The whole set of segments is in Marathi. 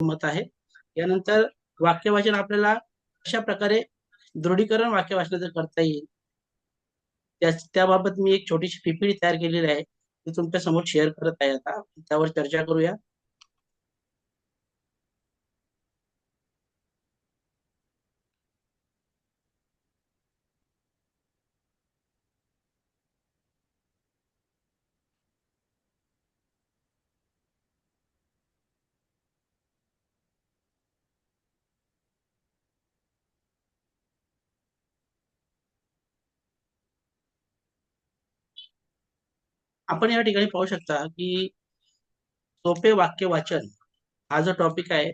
मत आहे. यानंतर वाक्य वाचन आपल्याला अशा प्रकारे दृढीकरण वाक्य वाचनाचं करता येईल, त्याबाबत मी एक छोटीशी पीपीटी तयार केलेली आहे, ती तुमच्या समोर शेअर करत आहे. आता त्यावर चर्चा करूया. आपण या ठिकाणी पाहू शकता की सोपे वाक्य वाचन हा जो टॉपिक आहे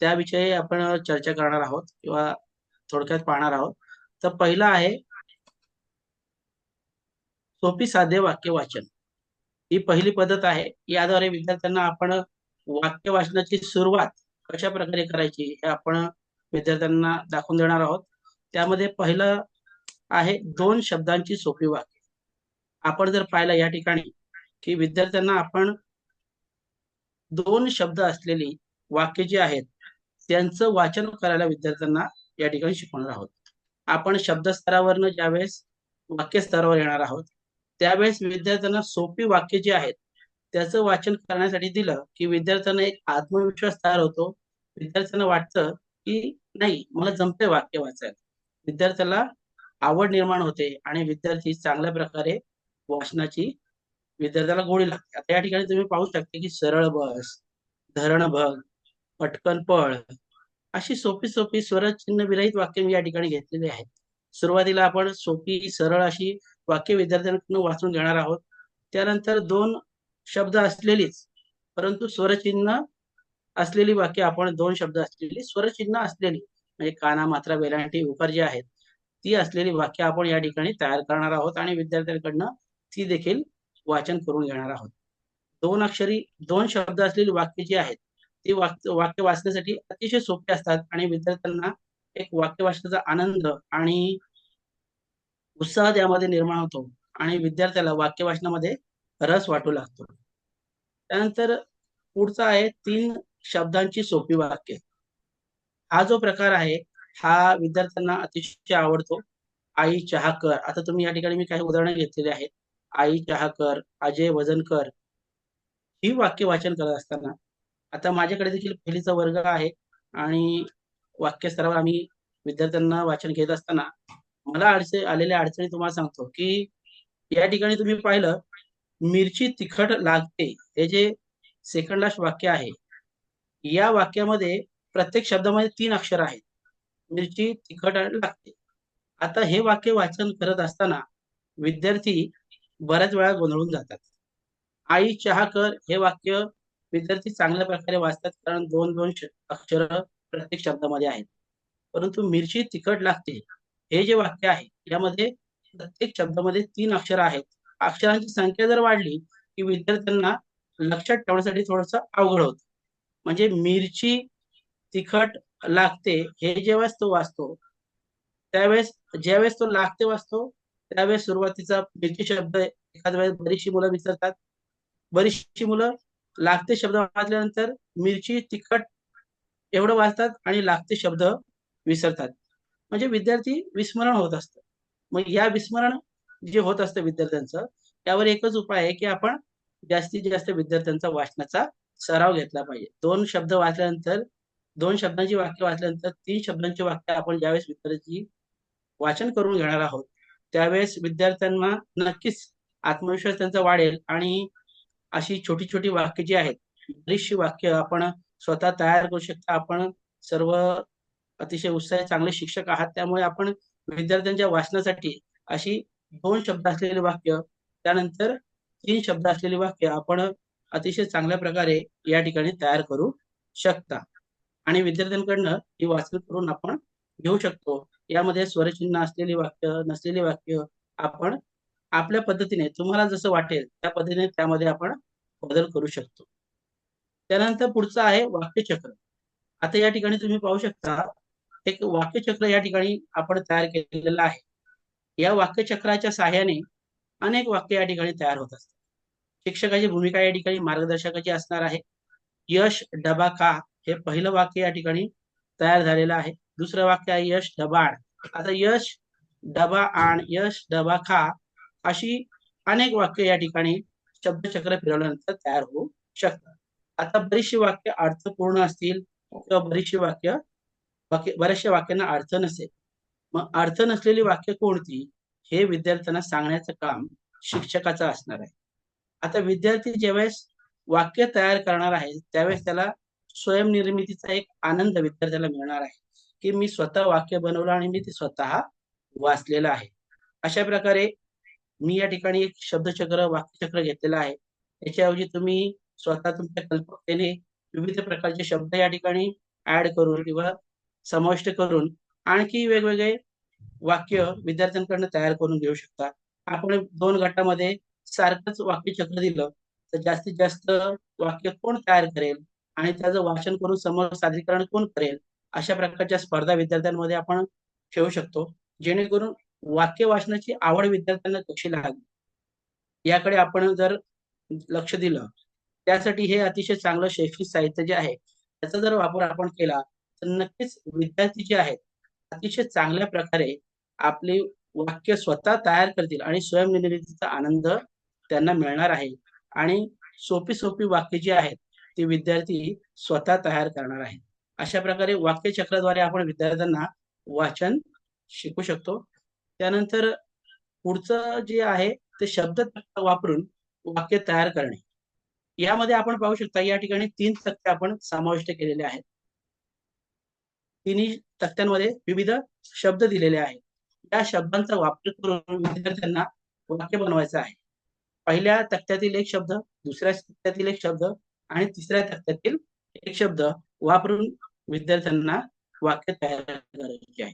त्याविषयी आपण चर्चा करणार आहोत किंवा थोडक्यात पाहणार आहोत. तर पहिला आहे सोपी साधे वाक्य वाचन. ही पहिली पद्धत आहे. याद्वारे विद्यार्थ्यांना आपण वाक्य वाचनाची सुरुवात कशा प्रकारे करायची हे आपण विद्यार्थ्यांना दाखवून देणार आहोत. त्यामध्ये पहिलं आहे 2 शब्दांची सोपी वाक्य. आपण जर पाहिलं या ठिकाणी की विद्यार्थ्यांना आपण 2 शब्द असलेली वाक्य जी आहेत त्यांचं वाचन करायला विद्यार्थ्यांना या ठिकाणी शिकवणार आहोत. आपण शब्द स्तरावरनं ज्यावेळेस वाक्य स्तरावर येणार आहोत त्यावेळेस विद्यार्थ्यांना सोपी वाक्य जी आहेत त्याचं वाचन करण्यासाठी दिलं की विद्यार्थ्यांना एक आत्मविश्वास तयार होतो. विद्यार्थ्यांना वाटतं की नाही, मला जमते वाक्य वाचायला. विद्यार्थ्याला आवड निर्माण होते आणि विद्यार्थी चांगल्या प्रकारे वाचनाची विद्यार्थ्याला गोडी लागते. आता या ठिकाणी तुम्ही पाहू शकता की सरळ बस, धरण बघ, पटकन पळ, अशी सोपी सोपी स्वरचिन्ह विरहित वाक्य मी या ठिकाणी घेतलेली आहेत. सुरुवातीला आपण सोपी सरळ अशी वाक्य विद्यार्थ्यांकडून वाचून घेणार आहोत. त्यानंतर 2 शब्द असलेलीच परंतु स्वरचिन्ह असलेली वाक्य आपण 2 शब्द असलेली स्वरचिन्ह असलेली म्हणजे काना, मात्रा, वेलांटी, उकार जी आहेत ती असलेली वाक्य आपण या ठिकाणी तयार करणार आहोत आणि विद्यार्थ्यांकडनं ती देखील वाचन करून घेणार आहोत. 2 अक्षरी 2 शब्द असलेली वाक्य जी आहेत ती वाक्य वाचण्यासाठी अतिशय सोपी असतात आणि विद्यार्थ्यांना एक वाक्य वाचण्याचा आनंद आणि उत्साह त्यामध्ये निर्माण होतो आणि विद्यार्थ्याला वाक्य वाचनामध्ये रस वाटू लागतो. त्यानंतर पुढचा आहे 3 शब्दांची सोपी वाक्य. हा जो प्रकार आहे हा विद्यार्थ्यांना अतिशय आवडतो. आई चहा कर. आता तुम्ही या ठिकाणी मी काही उदाहरणं घेतलेली आहेत. आई चहा कर, अजय वजन कर. ही वाक्य वाचन करत असताना आता माझ्याकडे देखील पहिलीचा वर्ग आहे आणि वाक्य स्तरावर आम्ही विद्यार्थ्यांना वाचन घेत असताना मला आलेल्या अडचणी तुम्हाला सांगतो की या ठिकाणी तुम्ही पाहिलं मिरची तिखट लागते हे जे सेकंड लास्ट वाक्य आहे या वाक्यामध्ये प्रत्येक शब्दामध्ये 3 अक्षर आहेत. मिरची तिखट लागते. आता हे वाक्य वाचन करत असताना विद्यार्थी बऱ्याच वेळा गोंधळून जातात. आई चहा कर हे वाक्य विद्यार्थी चांगल्या प्रकारे वाचतात कारण 2-2 अक्षर प्रत्येक शब्दामध्ये आहेत. परंतु मिरची तिखट लागते हे जे वाक्य आहे यामध्ये प्रत्येक शब्दामध्ये 3 अक्षर आहेत. अक्षरांची संख्या जर वाढली की विद्यार्थ्यांना लक्षात ठेवण्यासाठी थोडंसं अवघड होतं. म्हणजे मिरची तिखट लागते हे जेव्हा तो वाचतो त्यावेळेस ज्यावेळेस तो लागते वाचतो त्यावेळेस सुरुवातीचा मिरची शब्द एखाद्या वेळेस बरीचशी मुलं विसरतात. बरीचशी मुलं लागते शब्द वाचल्यानंतर मिरची तिखट एवढं वाचतात आणि लागते शब्द विसरतात. म्हणजे विद्यार्थी विस्मरण होत असतं. मग या विस्मरण जे होत असतं विद्यार्थ्यांचं त्यावर एकच उपाय आहे की आपण जास्तीत जास्त विद्यार्थ्यांचा वाचनाचा सराव घेतला पाहिजे. 2 शब्द वाचल्यानंतर 2 शब्दांची वाक्य वाचल्यानंतर 3 शब्दांची वाक्य आपण ज्यावेळेस विद्यार्थी वाचन करून घेणार आहोत त्यावेळेस विद्यार्थ्यांना नक्कीच आत्मविश्वास त्यांचा वाढेल आणि अशी छोटी छोटी वाक्य जी आहेत बरीचशी वाक्य आपण स्वतः तयार करू शकता. आपण सर्व अतिशय उत्साही चांगले शिक्षक आहात त्यामुळे आपण विद्यार्थ्यांच्या वाचनासाठी अशी 2 शब्द असलेली वाक्य त्यानंतर 3 शब्द असलेली वाक्य आपण अतिशय चांगल्या प्रकारे या ठिकाणी तयार करू शकता आणि विद्यार्थ्यांकडनं ही वाचन करून आपण घेऊ शकतो. यामध्ये स्वरचिन्ह असलेली वाक्य नसलेली वाक्य आपण आपल्या पद्धतीने तुम्हाला जसं वाटेल त्या पद्धतीने त्यामध्ये आपण बदल करू शकतो. त्यानंतर पुढचं आहे वाक्यचक्र. आता या ठिकाणी तुम्ही पाहू शकता एक वाक्यचक्र या ठिकाणी आपण तयार केलेलं आहे. या वाक्यचक्राच्या सहाय्याने अनेक वाक्य या ठिकाणी तयार होत असतात. शिक्षकाची भूमिका या ठिकाणी मार्गदर्शकाची असणार आहे. यश डबा खा हे पहिलं वाक्य या ठिकाणी तयार झालेलं आहे. दुसरं वाक्य आहे यश डबा आण. आता यश डबा आण, यश डबा खा, अशी अनेक वाक्य या ठिकाणी शब्दचक्र फिरवल्यानंतर तयार होऊ शकतात. आता बरीचशी वाक्य अर्थपूर्ण असतील किंवा बरीचशी बऱ्याचशा वाक्यांना अर्थ नसेल. मग अर्थ नसलेली वाक्य कोणती, हे विद्यार्थ्यांना सांगण्याचं काम शिक्षकाचं असणार आहे. आता विद्यार्थी ज्यावेळेस वाक्य तयार करणार आहे त्यावेळेस त्याला स्वयंनिर्मितीचा एक आनंद विद्यार्थ्याला मिळणार आहे, की मी स्वतः वाक्य बनवलं आणि मी ते स्वतः वाचलेलं आहे. अशा प्रकारे मी या ठिकाणी एक शब्दचक्र, वाक्यचक्र घेतलेलं आहे. त्याच्याऐवजी तुम्ही स्वतः तुमच्या कल्पकतेने विविध प्रकारचे शब्द या ठिकाणी ऍड करून किंवा समाविष्ट करून आणखी वेगवेगळे वाक्य विद्यार्थ्यांकडून तयार करून घेऊ शकता. आपण 2 गटामध्ये सारखंच वाक्यचक्र दिलं तर जास्तीत जास्त वाक्य कोण तयार करेल आणि त्याचं वाचन करून समोर सादरीकरण कोण करेल, अशा प्रकारच्या स्पर्धा विद्यार्थ्यांमध्ये आपण ठेवू शकतो, जेणेकरून वाक्य वाचनाची आवड विद्यार्थ्यांना कशी लागेल याकडे आपण जर लक्ष दिलं. त्यासाठी हे अतिशय चांगलं शैक्षणिक साहित्य जे आहे त्याचा जर वापर आपण केला तर नक्कीच विद्यार्थी जे आहेत अतिशय चांगल्या प्रकारे आपली वाक्य स्वतः तयार करतील आणि स्वयंनिर्मितीचा आनंद त्यांना मिळणार आहे. आणि सोपी सोपी वाक्य जी आहेत ती विद्यार्थी स्वतः तयार करणार आहेत. अशा प्रकारे वाक्यचक्राद्वारे आपण विद्यार्थ्यांना वाचन शिकू शकतो. त्यानंतर पुढचं जे आहे ते शब्द वापरून वाक्य तयार करणे. यामध्ये आपण पाहू शकता या ठिकाणी 3 तक्ते आपण समाविष्ट केलेले आहेत. तिन्ही तक्त्यांमध्ये विविध शब्द दिलेले आहेत. या शब्दांचा वापर करून विद्यार्थ्यांना वाक्य बनवायचं आहे. पहिल्या तक्त्यातील एक शब्द, दुसऱ्या तक्त्यातील एक शब्द आणि तिसऱ्या तक्त्यातील एक शब्द वापरून विद्यार्थ्यांना वाक्य तयार करायचे आहे.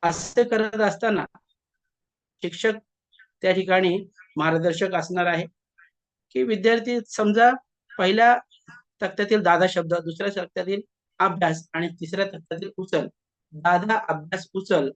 असे करत असताना शिक्षक त्या ठिकाणी मार्गदर्शक असणार आहे, की विद्यार्थी समजा पहिल्या तक्त्यातील दादा शब्द, दुसऱ्या तक्त्यातील अभ्यास आणि तिसऱ्या तक्त्यातील उचल. दादा, अभ्यास, उचल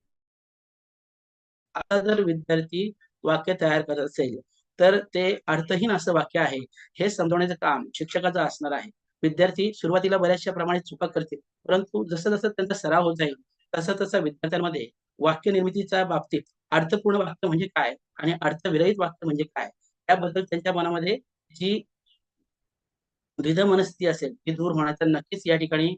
आता जर विद्यार्थी वाक्य तयार करत असेल तर ते अर्थहीन असं वाक्य आहे हे समजवण्याचं काम शिक्षकाचं असणार आहे. विद्यार्थी सुरुवातीला बऱ्याचशा प्रमाणात चुका करतील, परंतु जसं जसं त्यांचा सराव होत जाईल तसं तसं विद्यार्थ्यांमध्ये वाक्य निर्मितीच्या बाबतीत अर्थपूर्ण वाक्य म्हणजे काय आणि अर्थविरहित वाक्य म्हणजे काय याबद्दल त्यांच्या मनामध्ये जी द्विधा मनस्थिती असेल ती दूर होण्याचा नक्कीच या ठिकाणी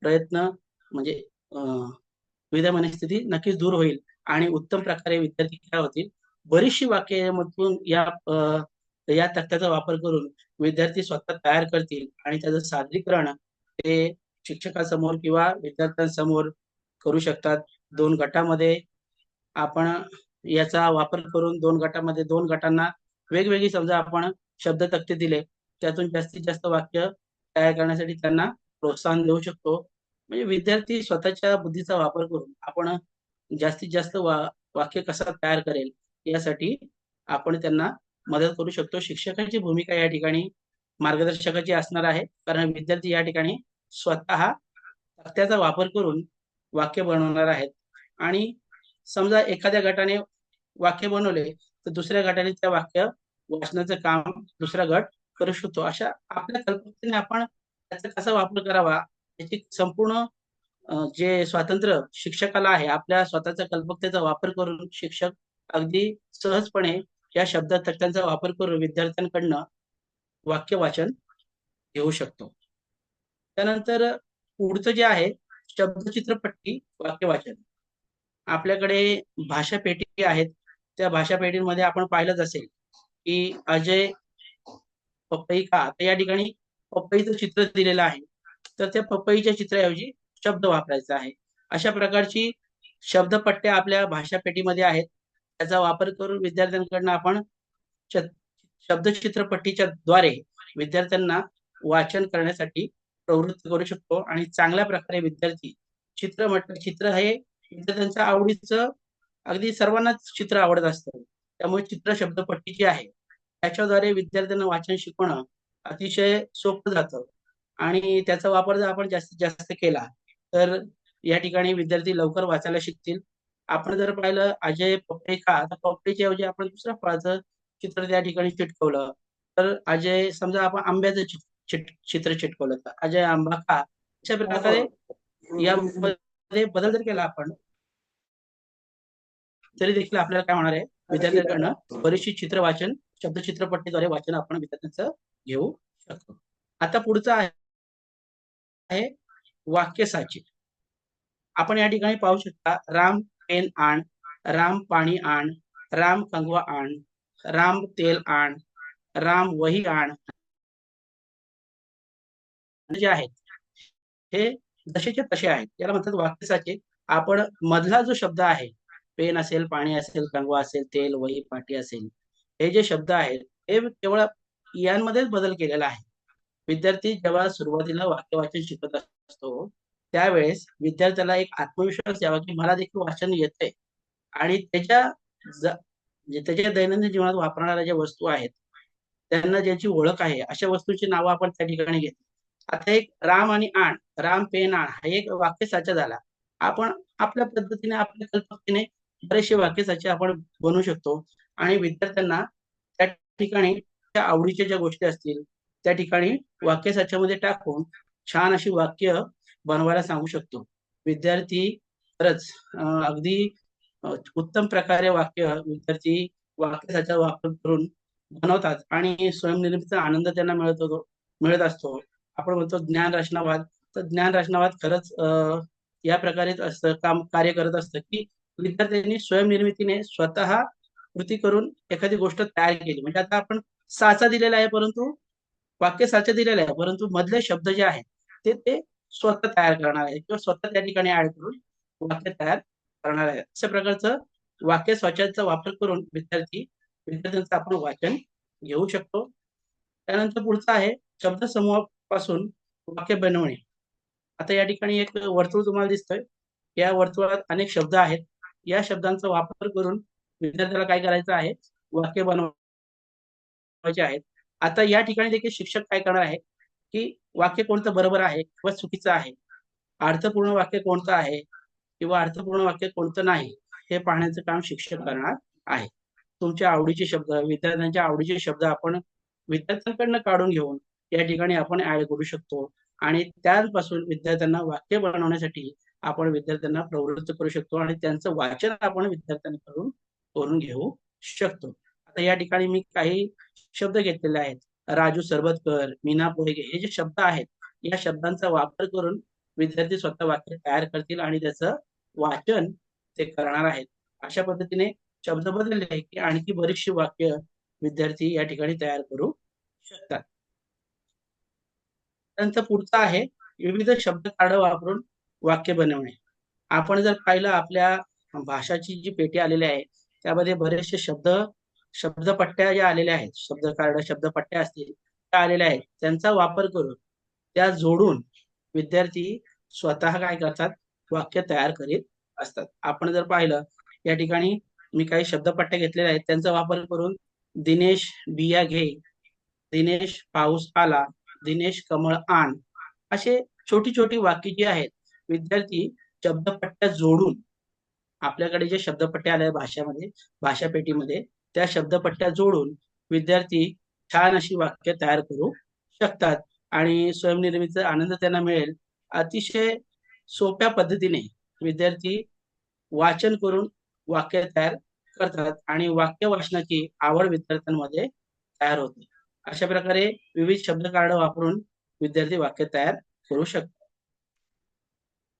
प्रयत्न म्हणजे द्विधा मनस्थिती नक्कीच दूर होईल आणि उत्तम प्रकारे विद्यार्थी काय होतील. बरीचशी वाक्य यामधून या तक्त्याचा वापर करून विद्यार्थी स्वतः तयार करतील आणि त्याचं सादरीकरण ते शिक्षकासमोर किंवा विद्यार्थ्यांसमोर करू शकतात. 2 गटामध्ये आपण याचा वापर करून 2 गटामध्ये 2 गटांना वेगवेगळी समजा आपण शब्द तक्ते दिले, त्यातून जास्तीत जास्त वाक्य तयार करण्यासाठी त्यांना प्रोत्साहन देऊ शकतो. म्हणजे विद्यार्थी स्वतःच्या बुद्धीचा वापर करून आपण जास्तीत जास्त वाक्य कसा तयार करेल यासाठी आपण त्यांना मदत करू शकतो. शिक्षकाची भूमिका या ठिकाणी मार्गदर्शकाची असणार आहे, कारण विद्यार्थी या ठिकाणी स्वतः तक्त्याचा वापर करून वाक्य बनवणार आहेत आणि समजा एखाद्या गटाने वाक्य बनवले तर दुसऱ्या गटाने त्या वाक्य वाचनाचं काम दुसरा गट करू शकतो. अशा आपल्या कल्पनेने आपण त्याचा कसा वापर करावा याची संपूर्ण जे स्वातंत्र्य शिक्षकाला आहे. आपल्या स्वतःच्या कल्पकतेचा वापर करून शिक्षक अगदी सहजपणे या शब्द तक्त्यांचा वापर करून विद्यार्थ्यांकडनं वाक्य वाचन घेऊ शकतो. त्यानंतर पुढचं जे आहे शब्दचित्रपट्टी वाक्य वाचन. आपल्याकडे भाषा पेटी आहेत. त्या भाषा पेटीमध्ये आपण पाहिलंच असेल की अजय पपई खा, तर या ठिकाणी पपईचं चित्र दिलेलं आहे. तर त्या पपईच्या चित्राऐवजी शब्द वापरायचा आहे. अशा प्रकारची शब्दपट्ट्या आपल्या भाषा पेटीमध्ये आहेत. त्याचा वापर करून विद्यार्थ्यांकडून आपण शब्दचित्रपट्टीच्या द्वारे विद्यार्थ्यांना वाचन करण्यासाठी प्रवृत्त करू शकतो आणि चांगल्या प्रकारे विद्यार्थी चित्र हे विद्यार्थ्यांच्या आवडीचं अगदी सर्वांनाच चित्र आवडत असतं. त्यामुळे चित्र शब्दपट्टी जी आहे त्याच्याद्वारे विद्यार्थ्यांना वाचन शिकवणं अतिशय सोपं जातं आणि त्याचा वापर जर आपण जास्तीत जास्त केला तर या ठिकाणी विद्यार्थी लवकर वाचायला शिकतील. आपण जर पाहिलं अजय पपई खा, तर पपईच्या ऐवजी आपण दुसऱ्या फळाचं चित्र त्या ठिकाणी चिटकवलं तर अजय समजा आपण आंब्याचं चित्र चिटकवलं तर अजय आंबा खा, अशा प्रकारे यामध्ये बदल जर केला आपण तरी देखील आपल्याला काय होणार आहे, विद्यार्थ्यांकडनं बरीचशी चित्र वाचन शब्दचित्रपट्टीद्वारे वाचन आपण विद्यार्थ्यांचं घेऊ शकतो. आता पुढचं आहे वाक्य साचे. आपण या ठिकाणी पाहू शकता, राम पेन आण, राम पाणी आण, राम कंगवा आण, राम तेल आण, राम वही आण, जे आहेत हे जसेच्या तसे आहेत. याला म्हणतात वाक्य साचे. आपण मधला जो शब्द आहे, पेन असेल, पाणी असेल, कंगवा असेल, तेल, वही, पाटी असेल, हे जे शब्द आहेत हे केवळ यांमध्येच बदल केलेला आहे. विद्यार्थी जेव्हा सुरुवातीला वाक्य वाचन शिकत असतो त्यावेळेस विद्यार्थ्याला एक आत्मविश्वास यावा की मला देखील वाचन येतंय आणि म्हणजे त्याच्या दैनंदिन जीवनात वापरणाऱ्या ज्या वस्तू आहेत त्यांना ज्याची ओळख आहे अशा वस्तूंची नावं आपण त्या ठिकाणी घेतो. आता एक राम आणि आण, राम पेन आण हा एक वाक्य साचा झाला. आपण आपल्या पद्धतीने आपल्या कल्पकतेने बरेचसे वाक्य साचे आपण बनवू शकतो आणि विद्यार्थ्यांना त्या ठिकाणी त्या आवडीच्या ज्या गोष्टी असतील त्या ठिकाणी वाक्य साच्यामध्ये टाकून छान अशी वाक्य बनवायला सांगू शकतो. विद्यार्थी खरंच अगदी उत्तम प्रकारे विद्यार्थी वाक्य साचा वापर करून बनवतात आणि स्वयंनिर्मितीचा आनंद त्यांना मिळत असतो. आपण म्हणतो ज्ञान रचनावाद, तर ज्ञान रचनावाद खरंच या प्रकारेच असतं, कार्य करत असतं की विद्यार्थ्यांनी स्वयंनिर्मितीने स्वतः कृती करून एखादी गोष्ट तयार केली. म्हणजे आता आपण साचा दिलेला आहे, परंतु वाक्य साचा दिलेला आहे, परंतु मधले शब्द जे आहेत ते स्वतः तयार करणार आहे किंवा स्वतः त्या ठिकाणी ऍड करून वाक्य तयार करणार आहे. अशा प्रकारचं वाक्य साच्याचा वापर करून विद्यार्थ्यांचं आपण वाचन घेऊ शकतो. त्यानंतर पुढचं आहे शब्दसमूहापासून वाक्य बनवणे. आता या ठिकाणी एक वर्तुळ तुम्हाला दिसतंय. या वर्तुळात अनेक शब्द आहेत. या शब्दांचा वापर करून विद्यार्थ्याला काय करायचं आहे, वाक्य बनवायचे आहेत. आता या ठिकाणी देखील शिक्षक काय करणार आहे की वाक्य कोणतं बरोबर आहे किंवा चुकीचं आहे, अर्थपूर्ण वाक्य कोणतं आहे किंवा अर्थपूर्ण वाक्य कोणतं नाही, हे पाहण्याचं काम शिक्षक करणार आहे. तुमच्या आवडीचे शब्द, विद्यार्थ्यांच्या आवडीचे शब्द आपण विद्यार्थ्यांकडनं काढून घेऊन या ठिकाणी आपण ऍड करू शकतो आणि त्यापासून विद्यार्थ्यांना वाक्य बनवण्यासाठी आपण विद्यार्थ्यांना प्रवृत्त करू शकतो आणि त्यांचं वाचन आपण विद्यार्थ्यांकडून करून घेऊ शकतो. आता या ठिकाणी मी काही शब्द घेतलेले आहेत. राजू सरबतकर, मीना पोहेगे, हे जे शब्द आहेत या शब्दांचा वापर करून विद्यार्थी स्वतः वाक्य तयार करतील आणि त्याचं वाचन ते करणार आहेत. अशा पद्धतीने शब्द बदलले की आणखी बरीचशी वाक्य विद्यार्थी या ठिकाणी तयार करू शकतात. त्यानंतर पुढचा आहे विविध शब्द कार्ड वापरून वाक्य बनवणे. आपण जर पाहिलं आपल्या भाषाची जी पेटी आलेली आहे त्यामध्ये बरेचसे शब्दपट्ट्या ज्या आलेल्या आहेत, शब्द कार्ड, शब्दपट्ट्या असतील त्या आलेल्या आहेत, त्यांचा वापर करून त्या जोडून विद्यार्थी स्वतः काय करतात, वाक्य तयार करीत असतात. आपण जर पाहिलं या ठिकाणी मी काही शब्दपट्ट्या घेतलेल्या आहेत, त्यांचा वापर करून दिनेश बिया घे, दिनेश पाऊस आला, दिनेश कमळ आण, असे छोटी छोटी वाक्य जी आहेत विद्यार्थी शब्दपट्ट्या जोडून आपल्याकडे जे शब्दपट्ट्या आल्या भाषामध्ये, भाषा पेटीमध्ये, त्या शब्दपट्ट्या जोडून विद्यार्थी छान अशी वाक्य तयार करू शकतात आणि स्वयंनिर्मितीचा आनंद त्यांना मिळेल. अतिशय सोप्या पद्धतीने विद्यार्थी वाचन करून वाक्य तयार करतात आणि वाक्य वाचनाची आवड विद्यार्थ्यांमध्ये तयार होते. अशा प्रकारे विविध शब्द कार्ड वापरून विद्यार्थी वाक्य तयार करू शकतात.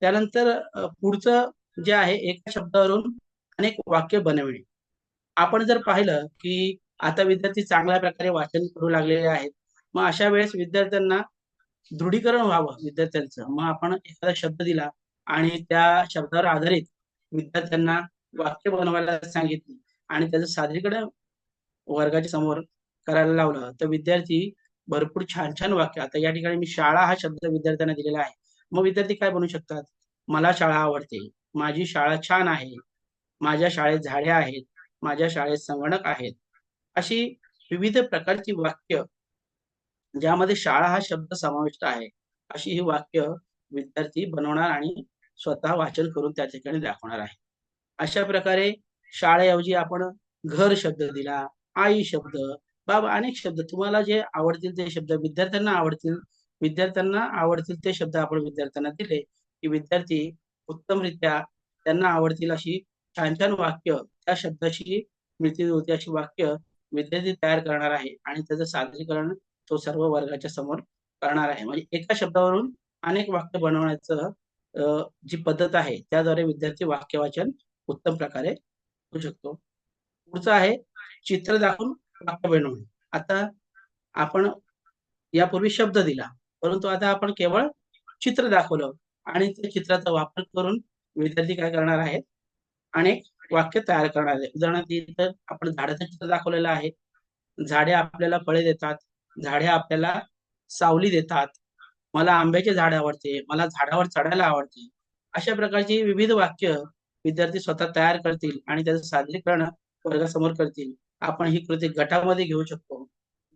त्यानंतर पुढचं जे आहे एका शब्दावरून अनेक वाक्य बनवणे. आपण जर पाहिलं की आता विद्यार्थी चांगल्या प्रकारे वाचन करू लागलेले आहेत, मग अशा वेळेस विद्यार्थ्यांना दृढीकरण व्हावं विद्यार्थ्यांचं, मग आपण एखादा शब्द दिला आणि त्या शब्दावर आधारित विद्यार्थ्यांना वाक्य बनवायला सांगितली आणि त्याचं सादरीकरण वर्गाच्या समोर करायला लावलं तर विद्यार्थी भरपूर छान छान वाक्य, आता या ठिकाणी मी शाळा हा शब्द विद्यार्थ्यांना दिलेला आहे, मग विद्यार्थी काय बनवू शकतात, मला शाळा आवडते, माझी शाळा छान आहे, माझ्या शाळेत झाडे आहेत, माझ्या शाळेत संगणक आहेत, अशी विविध प्रकारची वाक्य ज्यामध्ये शाळा हा शब्द समाविष्ट आहे अशी ही वाक्य विद्यार्थी बनवणार आणि स्वतः वाचन करून त्या ठिकाणी दाखवणार आहे. अशा प्रकारे शाळेऐवजी आपण घर शब्द दिला, आई शब्द, बाबा, अनेक शब्द तुम्हाला जे आवडतील ते शब्द विद्यार्थ्यांना आवडतील विद्यार्थ्यांना आवडतील ते शब्द आपण विद्यार्थ्यांना दिले की विद्यार्थी उत्तमरित्या त्यांना आवडतील अशी छान छान वाक्य त्या शब्दाशी मिळती जुळती अशी वाक्य विद्यार्थी तयार करणार आहे आणि त्याचं सादरीकरण तो सर्व वर्गाच्या समोर करणार आहे. म्हणजे एका शब्दावरून अनेक वाक्य बनवण्याचं जी पद्धत आहे त्याद्वारे विद्यार्थी वाक्य वाचन उत्तम प्रकारे करू शकतो. पुढचं आहे चित्र दाखवून वाक्य बनवणे. आता आपण यापूर्वी शब्द दिला, परंतु आता आपण केवळ चित्र दाखवलं आणि त्या चित्राचा वापर करून विद्यार्थी काय करणार आहेत, अनेक वाक्य तयार करणार आहेत. उदाहरणार्थ इथं आपण झाडाचं चित्र दाखवलेलं आहे. झाडे आपल्याला फळे देतात, झाडे आपल्याला सावली देतात, मला आंब्याचे झाड आवडते, मला झाडावर चढायला आवडते. अशा प्रकारची विविध वाक्य विद्यार्थी स्वतः तयार करतील आणि त्याचं सादरीकरण वर्गासमोर करतील. आपण ही कृती गटामध्ये घेऊ शकतो.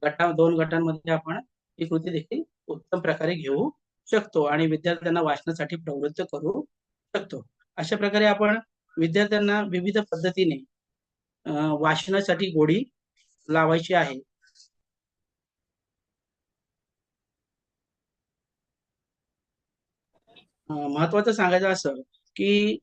2 गटांमध्ये आपण ही कृती देखील उत्तम प्रकारे घेऊ शकतो आणि विद्यार्थ्यांना वाचनासाठी प्रवृत्त करू शकतो. अशा प्रकारे आपण विद्यार्थ्यांना विविध पद्धतीने वाचनासाठी गोडी लावायची आहे. महत्वाचं सांगायचं असं की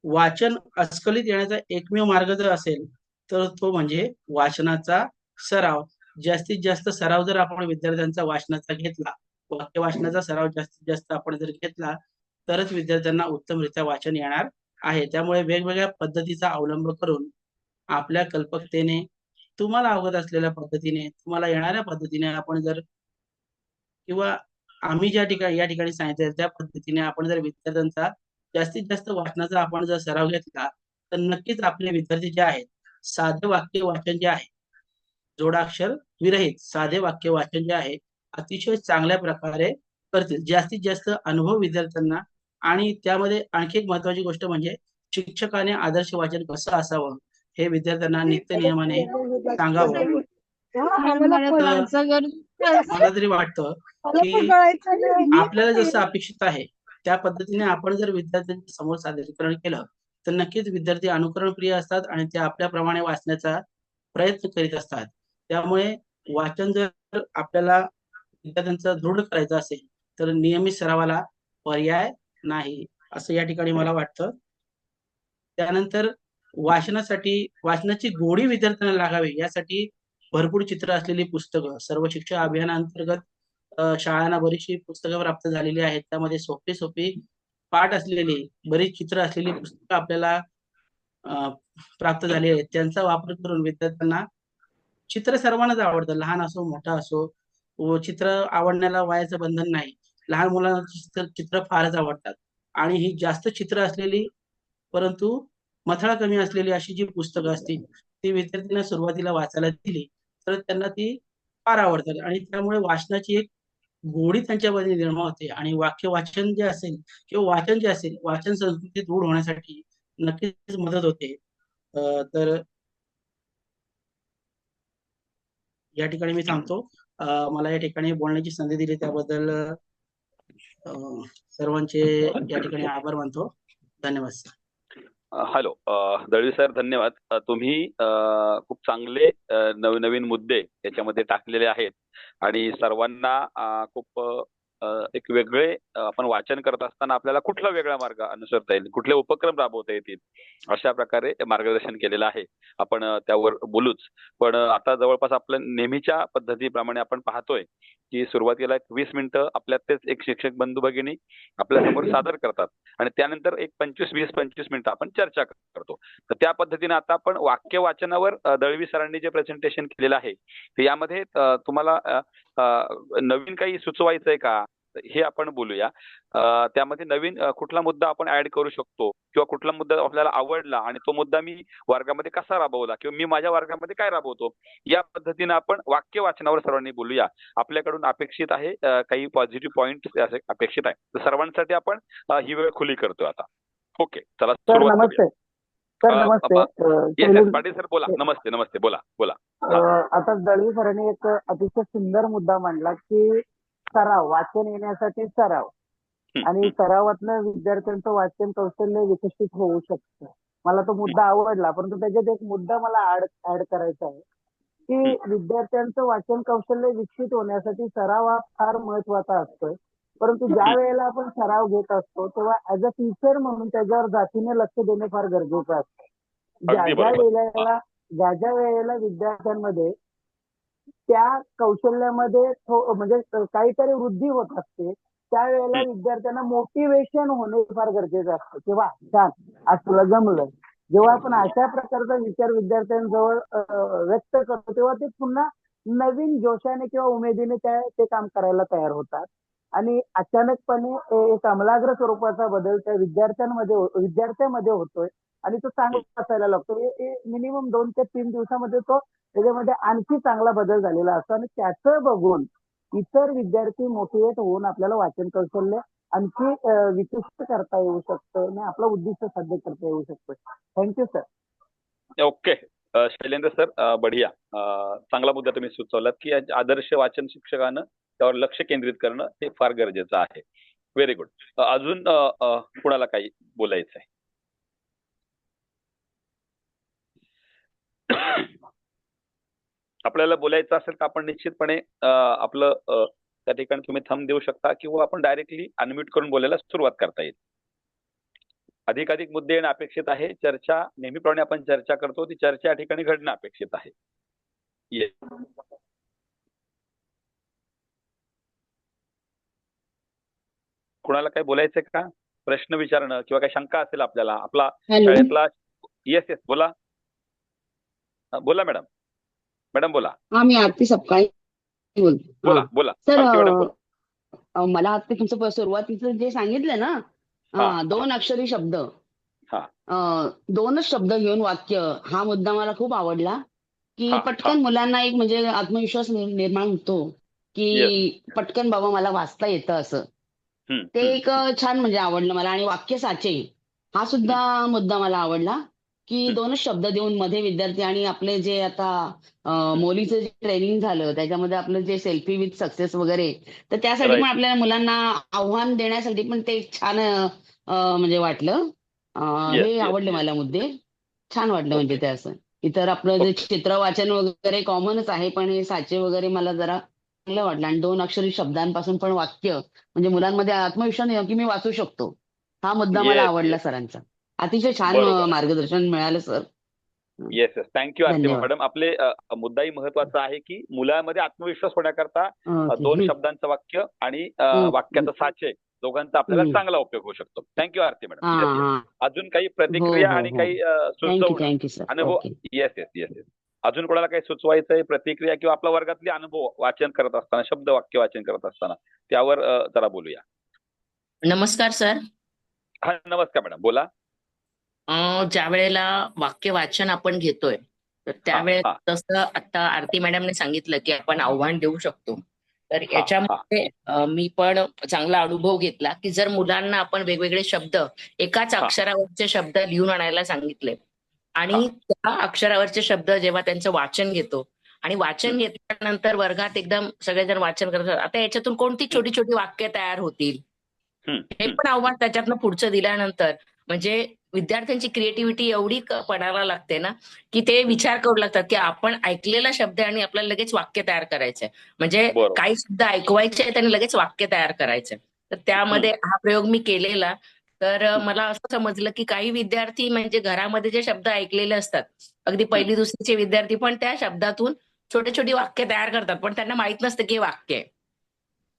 वाचन अस्खलित येण्याचा एकमेव मार्ग जर असेल तर तो म्हणजे वाचनाचा सराव. जास्तीत जास्त सराव जर आपण विद्यार्थ्यांचा वाचनाचा घेतला, वाक्य वाचनाचा सराव जास्तीत जास्त आपण जर घेतला तरच विद्यार्थ्यांना उत्तमरित्या वाचन येणार आहे. त्यामुळे वेगवेगळ्या पद्धतीचा अवलंब करून आपल्या कल्पकतेने तुम्हाला अवगत असलेल्या पद्धतीने तुम्हाला येणाऱ्या पद्धतीने आपण जर किंवा आम्ही ज्या ठिकाणी या ठिकाणी सांगितलं त्या पद्धतीने आपण जर विद्यार्थ्यांचा जास्तीत जास्त वाचनाचा आपण जर सराव घेतला तर नक्कीच आपले विद्यार्थी जे आहेत साधे वाक्य वाचन जे आहे जोडाक्षर विरहित साधे वाक्य वाचन जे आहे अतिशय चांगल्या प्रकारे करतील. जास्तीत जास्त अनुभव विद्यार्थ्यांना आणि त्यामध्ये आणखी एक महत्वाची गोष्ट म्हणजे शिक्षकाने आदर्श वाचन कसं असावं हे विद्यार्थ्यांना नित्य नियमाने सांगावं. मला तरी वाटतं की आपल्याला जसं अपेक्षित आहे त्या पद्धतीने आपण जर विद्यार्थ्यांच्या समोर सादरीकरण केलं तर नक्कीच विद्यार्थी अनुकरण प्रिय असतात आणि ते आपल्याप्रमाणे वाचण्याचा प्रयत्न करीत असतात. त्यामुळे वाचन जर आपल्याला विद्यार्थ्यांचं दृढ करायचं असेल तर नियमित सरावाला पर्याय नाही असं या ठिकाणी मला वाटतं. त्यानंतर वाचनाची गोडी विद्यार्थ्यांना लागावी यासाठी भरपूर चित्र असलेली पुस्तकं सर्व शिक्षा अभियानाअंतर्गत शाळांना बरीचशी पुस्तकं प्राप्त झालेली आहेत. त्यामध्ये सोपी सोपी पाठ असलेली बरीच चित्र असलेली पुस्तकं आपल्याला प्राप्त झाली आहेत. त्यांचा वापर करून विद्यार्थ्यांना चित्र सर्वांनाच आवडतं, लहान असो मोठा असो व चित्र आवडण्याला वयाचं बंधन नाही. लहान मुलांना चित्र फारच आवडतात आणि ही जास्त चित्र असलेली परंतु मथळा कमी असलेली अशी जी पुस्तकं असतील ती विद्यार्थ्यांना सुरुवातीला वाचायला दिली तर त्यांना ती फार आवडतात आणि त्यामुळे वाचनाची एक गोडी त्यांच्यामध्ये निर्माण होते आणि वाक्य वाचन जे असेल किंवा वाचन जे असेल वाचन संस्कृती दृढ होण्यासाठी नक्कीच मदत होते. तर या ठिकाणी मी थांबतो. मला या ठिकाणी बोलण्याची संधी दिली त्याबद्दल सर्वांचे या ठिकाणी आभार मानतो. धन्यवाद सर. हॅलो दळवी सर, धन्यवाद. तुम्ही खूप चांगले नवीन मुद्दे याच्यामध्ये टाकलेले आहेत आणि सर्वांना खूप एक वेगळे आपण वाचन करत असताना आपल्याला कुठला वेगळा मार्ग अनुसरता येईल, कुठले उपक्रम राबवता येतील अशा प्रकारे मार्गदर्शन केलेलं आहे. आपण त्यावर बोलूच. पण आता जवळपास आपल्या नेहमीच्या पद्धतीप्रमाणे आपण पाहतोय की सुरुवातीला 20 मिनिटं आपल्यातच एक शिक्षक बंधू भगिनी आपल्या समोर सादर करतात आणि त्यानंतर एक 25 मिनिटं आपण चर्चा करतो. तर त्या पद्धतीने आता आपण वाक्य वाचनावर दळवी सरांनी जे प्रेझेंटेशन केलेलं आहे ते यामध्ये तुम्हाला नवीन काही सुचवायचंय का हे आपण बोलूया. त्यामध्ये नवीन कुठला मुद्दा आपण ऍड करू शकतो किंवा कुठला मुद्दा आपल्याला आवडला आणि तो मुद्दा मी वर्गामध्ये कसा राबवला किंवा मी माझ्या वर्गामध्ये काय राबवतो या पद्धतीने आपण वाक्य वाचनावर सर्वांनी बोलूया. आपल्याकडून अपेक्षित आहे काही पॉझिटिव्ह पॉइंट अपेक्षित आहे. तर सर्वांसाठी आपण ही वेळ खुली करतोय आता. ओके, चला सुरुवात करूया. पाटील सर बोला. नमस्ते नमस्ते, बोला बोला. आता दळवी सरांनी एक अतिशय सुंदर मुद्दा मांडला की सराव, वाचन येण्यासाठी सराव आणि सरावातनं विद्यार्थ्यांचं वाचन कौशल्य विकसित होऊ शकतं. मला तो मुद्दा आवडला, परंतु त्याच्यात एक मुद्दा मला ऍड करायचा आहे की विद्यार्थ्यांचं वाचन कौशल्य विकसित होण्यासाठी सराव हा फार महत्वाचा असतोय. परंतु ज्या वेळेला आपण सराव घेत असतो तेव्हा ऍज अ टीचर म्हणून त्याच्यावर जातीने लक्ष देणे फार गरजेचं असतं. ज्या अगदी ज्या बरोबर. वेळेला ज्या ज्या वेळेला विद्यार्थ्यांमध्ये त्या कौशल्यामध्ये म्हणजे काहीतरी वृद्धी होत असते, त्यावेळेला विद्यार्थ्यांना मोटिवेशन होणे फार गरजेचं असतं, की वा छान आज तुला जमलं. जेव्हा आपण अशा प्रकारचा विचार विद्यार्थ्यांजवळ व्यक्त करतो तेव्हा ते पुन्हा नवीन जोशाने किंवा उमेदीने ते काम करायला तयार होतात. आणि अचानकपणे एक आमलाग्र स्वरूपाचा बदल त्या विद्यार्थ्यामध्ये होतोय आणि तो चांगला असायला लागतो. मिनिमम 2 ते 3 दिवसामध्ये तो त्याच्यामध्ये आणखी चांगला बदल झालेला असतो आणि त्याचं बघून इतर विद्यार्थी मोटिवेट होऊन आपल्याला वाचन कौशल्य आणखी विशिष्ट करता येऊ शकतं आणि आपलं उद्दिष्ट साध्य करता येऊ शकतं. Thank you sir. Okay. Shailendra sir, बढिया. चांगला मुद्दा तुम्ही सुचवलात की आदर्श वाचन शिक्षकानं त्यावर लक्ष केंद्रित करणं हे फार गरजेचं आहे. Very good. अजून कुणाला काही बोलायचं आहे? आपल्याला बोलायचं असेल तर आपण निश्चितपणे आपलं त्या ठिकाणी तुम्ही थंब देऊ शकता किंवा आपण डायरेक्टली अनम्यूट करून बोलायला सुरुवात करता येईल. अधिकाधिक मुद्दे येणं अपेक्षित आहे. चर्चा नेहमीप्रमाणे आपण चर्चा करतो ती चर्चा या ठिकाणी घडणं अपेक्षित आहे. येस. कुणाला काही बोलायचंय का? प्रश्न विचारणं किंवा काही शंका असेल आपल्याला आपला शाळेतला. येस येस बोला. बोला मॅडम. मॅडम बोला. हा, मी आरती सपकाळी बोलते. बोला बोला. सर, आरती मॅडम बोला. मला आता तुमचं सुरुवातीचं जे सांगितलं ना, हा. 2 अक्षरी शब्द, हा. 2च शब्द घेऊन वाक्य, हा मुद्दा मला खूप आवडला. की हा, पटकन मुलांना एक म्हणजे आत्मविश्वास निर्माण होतो की पटकन बाबा मला वाचता येतं असं. ते एक छान म्हणजे आवडलं मला. आणि वाक्य साचे हा सुद्धा मुद्दा मला आवडला की 2च शब्द देऊन मध्ये विद्यार्थी. आणि आपले जे आता मोलीचं जे ट्रेनिंग झालं त्याच्यामध्ये आपलं जे सेल्फी विथ सक्सेस वगैरे, तर त्यासाठी पण Right. आपल्याला मुलांना आव्हान देण्यासाठी पण ते एक छान म्हणजे वाटलं. Yes, हे yes, आवडले yes. मला मुद्दे. छान वाटलं म्हणजे Okay. ते असं. इतर आपलं जे Okay. चित्र वाचन वगैरे कॉमनच आहे, पण हे साचे वगैरे मला जरा चांगलं वाटलं. आणि 2 अक्षरी शब्दांपासून पण वाक्य म्हणजे मुलांमध्ये आत्मविश्वास येतो की मी वाचू शकतो. हा मुद्दा मला Yes, आवडला yes. सरांचा. अतिशय छान बरोबर. मार्गदर्शन मिळालं सर. Yes yes. थँक्यू आरती धन्यवाद. मॅडम. आपले मुद्दाही महत्वाचा आहे की मुलांमध्ये आत्मविश्वास होण्याकरता ओके. 2 शब्दांचं वाक्य आणि वाक्याचं साचे दोघांचा आपल्याला चांगला उपयोग होऊ शकतो. थँक्यू आरती मॅडम. हा येस येस. हा. अजून काही हो प्रतिक्रिया हो आणि हो. काही थँक्यू सुचवणं सर. अनुभव? Okay. Yes yes yes yes. अजून कोणाला काही सुचवायचंय प्रतिक्रिया किंवा आपल्या वर्गातले अनुभव वाचन करत असताना शब्द वाक्य वाचन करत असताना त्यावर जरा बोलूया. नमस्कार सर. हा नमस्कार मॅडम बोला. ज्या वेळेला वाक्य वाचन आपण घेतोय तर त्यावेळेस हा. तसं आता आरती मॅडमने सांगितलं की आपण आव्हान देऊ शकतो. तर हा. याच्यामध्ये मी पण चांगला अनुभव घेतला की जर मुलांना आपण वेगवेगळे शब्द, एकाच हा. अक्षरावरचे शब्द लिहून आणायला सांगितले हा. आणि त्या अक्षरावरचे शब्द जेव्हा त्यांचं वाचन घेतो आणि वाचन घेतल्यानंतर वर्गात एकदम सगळेजण वाचन करतात, आता याच्यातून कोणती छोटी छोटी वाक्य तयार होतील हे पण आव्हान त्याच्यातनं पुढचं दिल्यानंतर म्हणजे विद्यार्थ्यांची क्रिएटिव्हिटी एवढी पणाला लागते ना की ते विचार करू लागतात की आपण ऐकलेला शब्द आहे आणि आपल्याला लगेच वाक्य तयार करायचंय. म्हणजे बरोबर. काही शब्द ऐकवायचे आहेत आणि लगेच वाक्य तयार करायचंय. तर त्यामध्ये हा प्रयोग मी केलेला. तर मला असं समजलं की काही विद्यार्थी म्हणजे घरामध्ये जे शब्द ऐकलेले असतात, अगदी 1ली 2रीचे विद्यार्थी पण त्या शब्दातून छोटी छोटी वाक्य तयार करतात, पण त्यांना माहित नसतं की हे वाक्य आहे.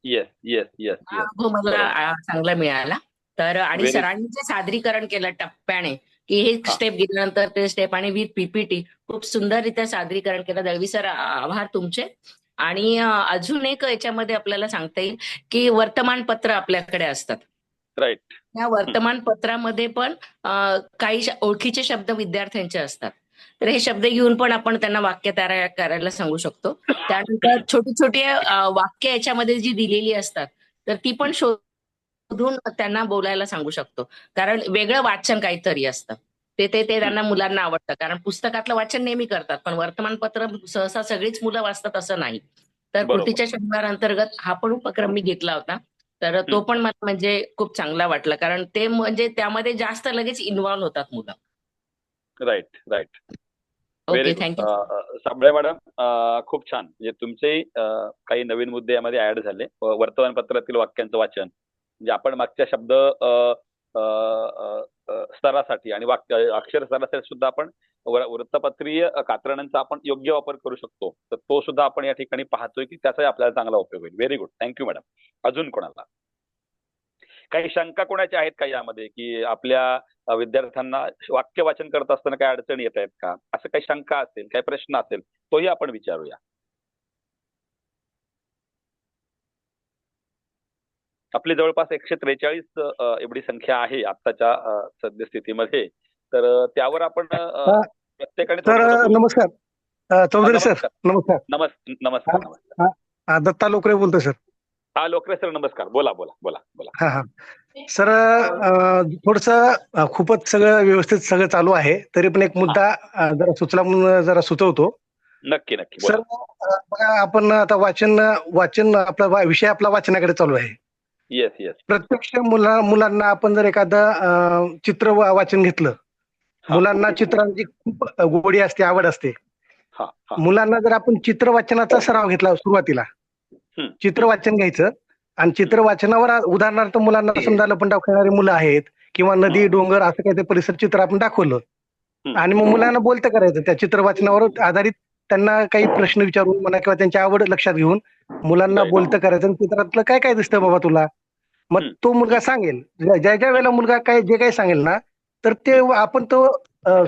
येस येस येस हा येस. अनुभव मला चांगला मिळाला. तर आणि Very- सरांनी जे सादरीकरण केलं टप्प्याने की हे हा. स्टेप गेल्यानंतर ते स्टेप आणि विथ पीपीटी खूप सुंदररित्या सादरीकरण केलं. दळवी सर आभार तुमचे. आणि अजून एक याच्यामध्ये आपल्याला सांगता येईल की वर्तमानपत्र आपल्याकडे असतात. राईट. या वर्तमानपत्रामध्ये पण काही ओळखीचे शब्द विद्यार्थ्यांचे असतात. तर हे शब्द घेऊन पण आपण त्यांना वाक्य तयार करायला सांगू शकतो. त्यानंतर छोटी छोटी वाक्य याच्यामध्ये जी दिलेली असतात तर ती पण शोधून त्यांना बोलायला सांगू शकतो. कारण वेगळं वाचन काहीतरी असतं ते ते ते त्यांना मुलांना आवडतं. कारण पुस्तकातलं वाचन नेहमी करतात, पण वर्तमानपत्र सहसा सगळीच मुलं वाचतात असं नाही. तर बरोबर. कृतीच्या शनिवारांतर्गत हा पण उपक्रम मी घेतला होता. तर तो पण मला म्हणजे खूप चांगला वाटला, कारण ते म्हणजे त्यामध्ये जास्त लगेच इन्व्हॉल्व्ह होतात मुलं. Right right. Very okay, good. Thank you. Sabale madam, खूप छान. म्हणजे तुमचे काही नवीन मुद्दे यामध्ये ऍड झाले. वर्तमानपत्रातील वाक्यांचं वाचन, म्हणजे आपण मागच्या शब्द स्तरासाठी आणि वाक्य अक्षर स्तरासाठी सुद्धा आपण वृत्तपत्रीय कात्रणींचा आपण योग्य वापर करू शकतो. तर तो सुद्धा आपण या ठिकाणी पाहतोय की त्याचाही आपल्याला चांगला उपयोग होईल. Very good, thank you madam. अजून कोणाला काही शंका कोणाच्या आहेत का यामध्ये, की आपल्या विद्यार्थ्यांना वाक्य वाचन करत असताना काही अडचणी येत आहेत का, असं काही शंका असेल, काही प्रश्न असेल, तोही आपण विचारूया. आपली जवळपास 143 एवढी संख्या आहे आत्ताच्या सद्यस्थितीमध्ये. तर त्यावर आपण प्रत्येकाने सर थोडं बोलू. नमस्कार. चौधरी सर नमस्कार. नमस्कार. नमस्कार. नमस्कार. दत्ता लोकरे बोलतोय सर. हा, लोकरे सर नमस्कार. बोला बोला बोला बोला. हा हा सर, थोडस खूपच सगळं व्यवस्थित सगळं चालू आहे, तरी पण एक मुद्दा जरा सुचला म्हणून जरा सुचवतो. नक्की नक्की सर बोला. बघा, आपण आता वाचन आपला विषय आपला वाचनाकडे चालू आहे. Yes yes. प्रत्यक्ष मुलांना आपण जर एखादं चित्र वाचन घेतलं, मुलांना चित्रांची खूप गोडी असते, आवड असते. मुलांना जर आपण चित्र वाचनाचा सराव घेतला सुरुवातीला, चित्र वाचन घ्यायचं आणि चित्र वाचनावर उदाहरणार्थ मुलांना समजा लपंडाव खेळणारी मुलं आहेत किंवा नदी डोंगर असं काही परिसर चित्र आपण दाखवलं आणि मग मुलांना बोलतं करायचं, त्या चित्र वाचनावर आधारित त्यांना काही प्रश्न विचारून म्हणा किंवा त्यांची आवड लक्षात घेऊन मुलांना बोलतं करायचं. आणि चित्रातलं काय काय दिसतं बाबा तुला, मग तो मुलगा सांगेल. ज्या ज्या वेळेला मुलगा जे काही सांगेल ना, तर ते आपण तो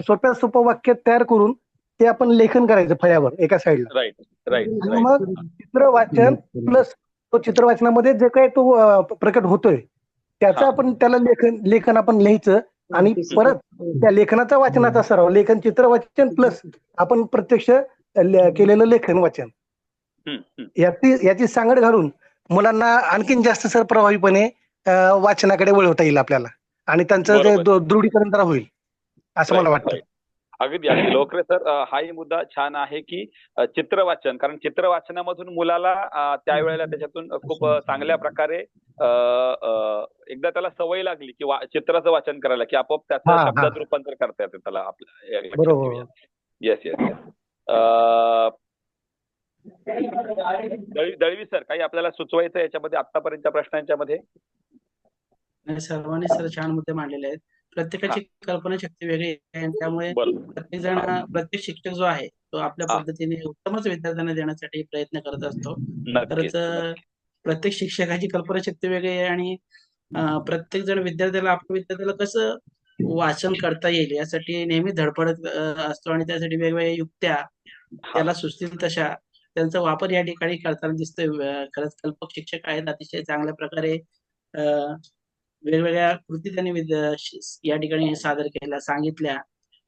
सोप्या सोपं वाक्य तयार करून ते आपण लेखन करायचं फळ्यावर एका साईडला. Right right. मग चित्र वाचन प्लस तो चित्र वाचनामध्ये जे काही तो प्रकट होतोय त्याचं आपण त्याला लेखन आपण लिहायचं आणि परत त्या लेखनाचा वाचनाचा सराव, लेखन चित्र वाचन प्लस आपण प्रत्यक्ष केलेलं लेखन वाचन याची सांगड घालून मुलांना आणखीन जास्त सर प्रभावीपणे वाचनाकडे वळवता येईल आपल्याला आणि त्यांचं जे दृढीकरण जरा होईल असं मला वाटतं. अगदी अगदी लोकरे सर, हाही मुद्दा छान आहे की चित्र वाचन, कारण चित्र वाचनामधून मुलाला त्यावेळेला त्याच्यातून खूप चांगल्या प्रकारे एकदा त्याला सवय लागली की चित्राचं वाचन करायला की आपोआप त्याचं शब्दात रूपांतर करता येते त्याला आपल्या. Yes yes. दळवी सर, काही आपल्याला सुचवायचं याच्यामध्ये आतापर्यंतच्या प्रश्नांच्या मध्ये? सर्वांनी सर छान मुद्दे मांडलेले आहेत. प्रत्येकाची कल्पना शक्ती वेगळी आहे, त्यामुळे प्रत्येक शिक्षक जो आहे तो आपल्या पद्धतीने उत्तमच विद्यार्थ्यांना देण्यासाठी प्रयत्न करत असतो. तर प्रत्येक शिक्षकाची कल्पना शक्ती वेगळी आहे आणि प्रत्येक जण आपल्या विद्यार्थ्याला कसं वाचन करता येईल यासाठी नेहमी धडपडत असतो आणि त्यासाठी वेगवेगळ्या युक्त्या त्याला सुचतील तशा त्यांचा वापर या ठिकाणी करताना दिसतोय. खरंच कल्पक शिक्षक आहेत, अतिशय चांगल्या प्रकारे वेगवेगळ्या कृती त्यांनी या ठिकाणी सादर केल्या, सांगितल्या,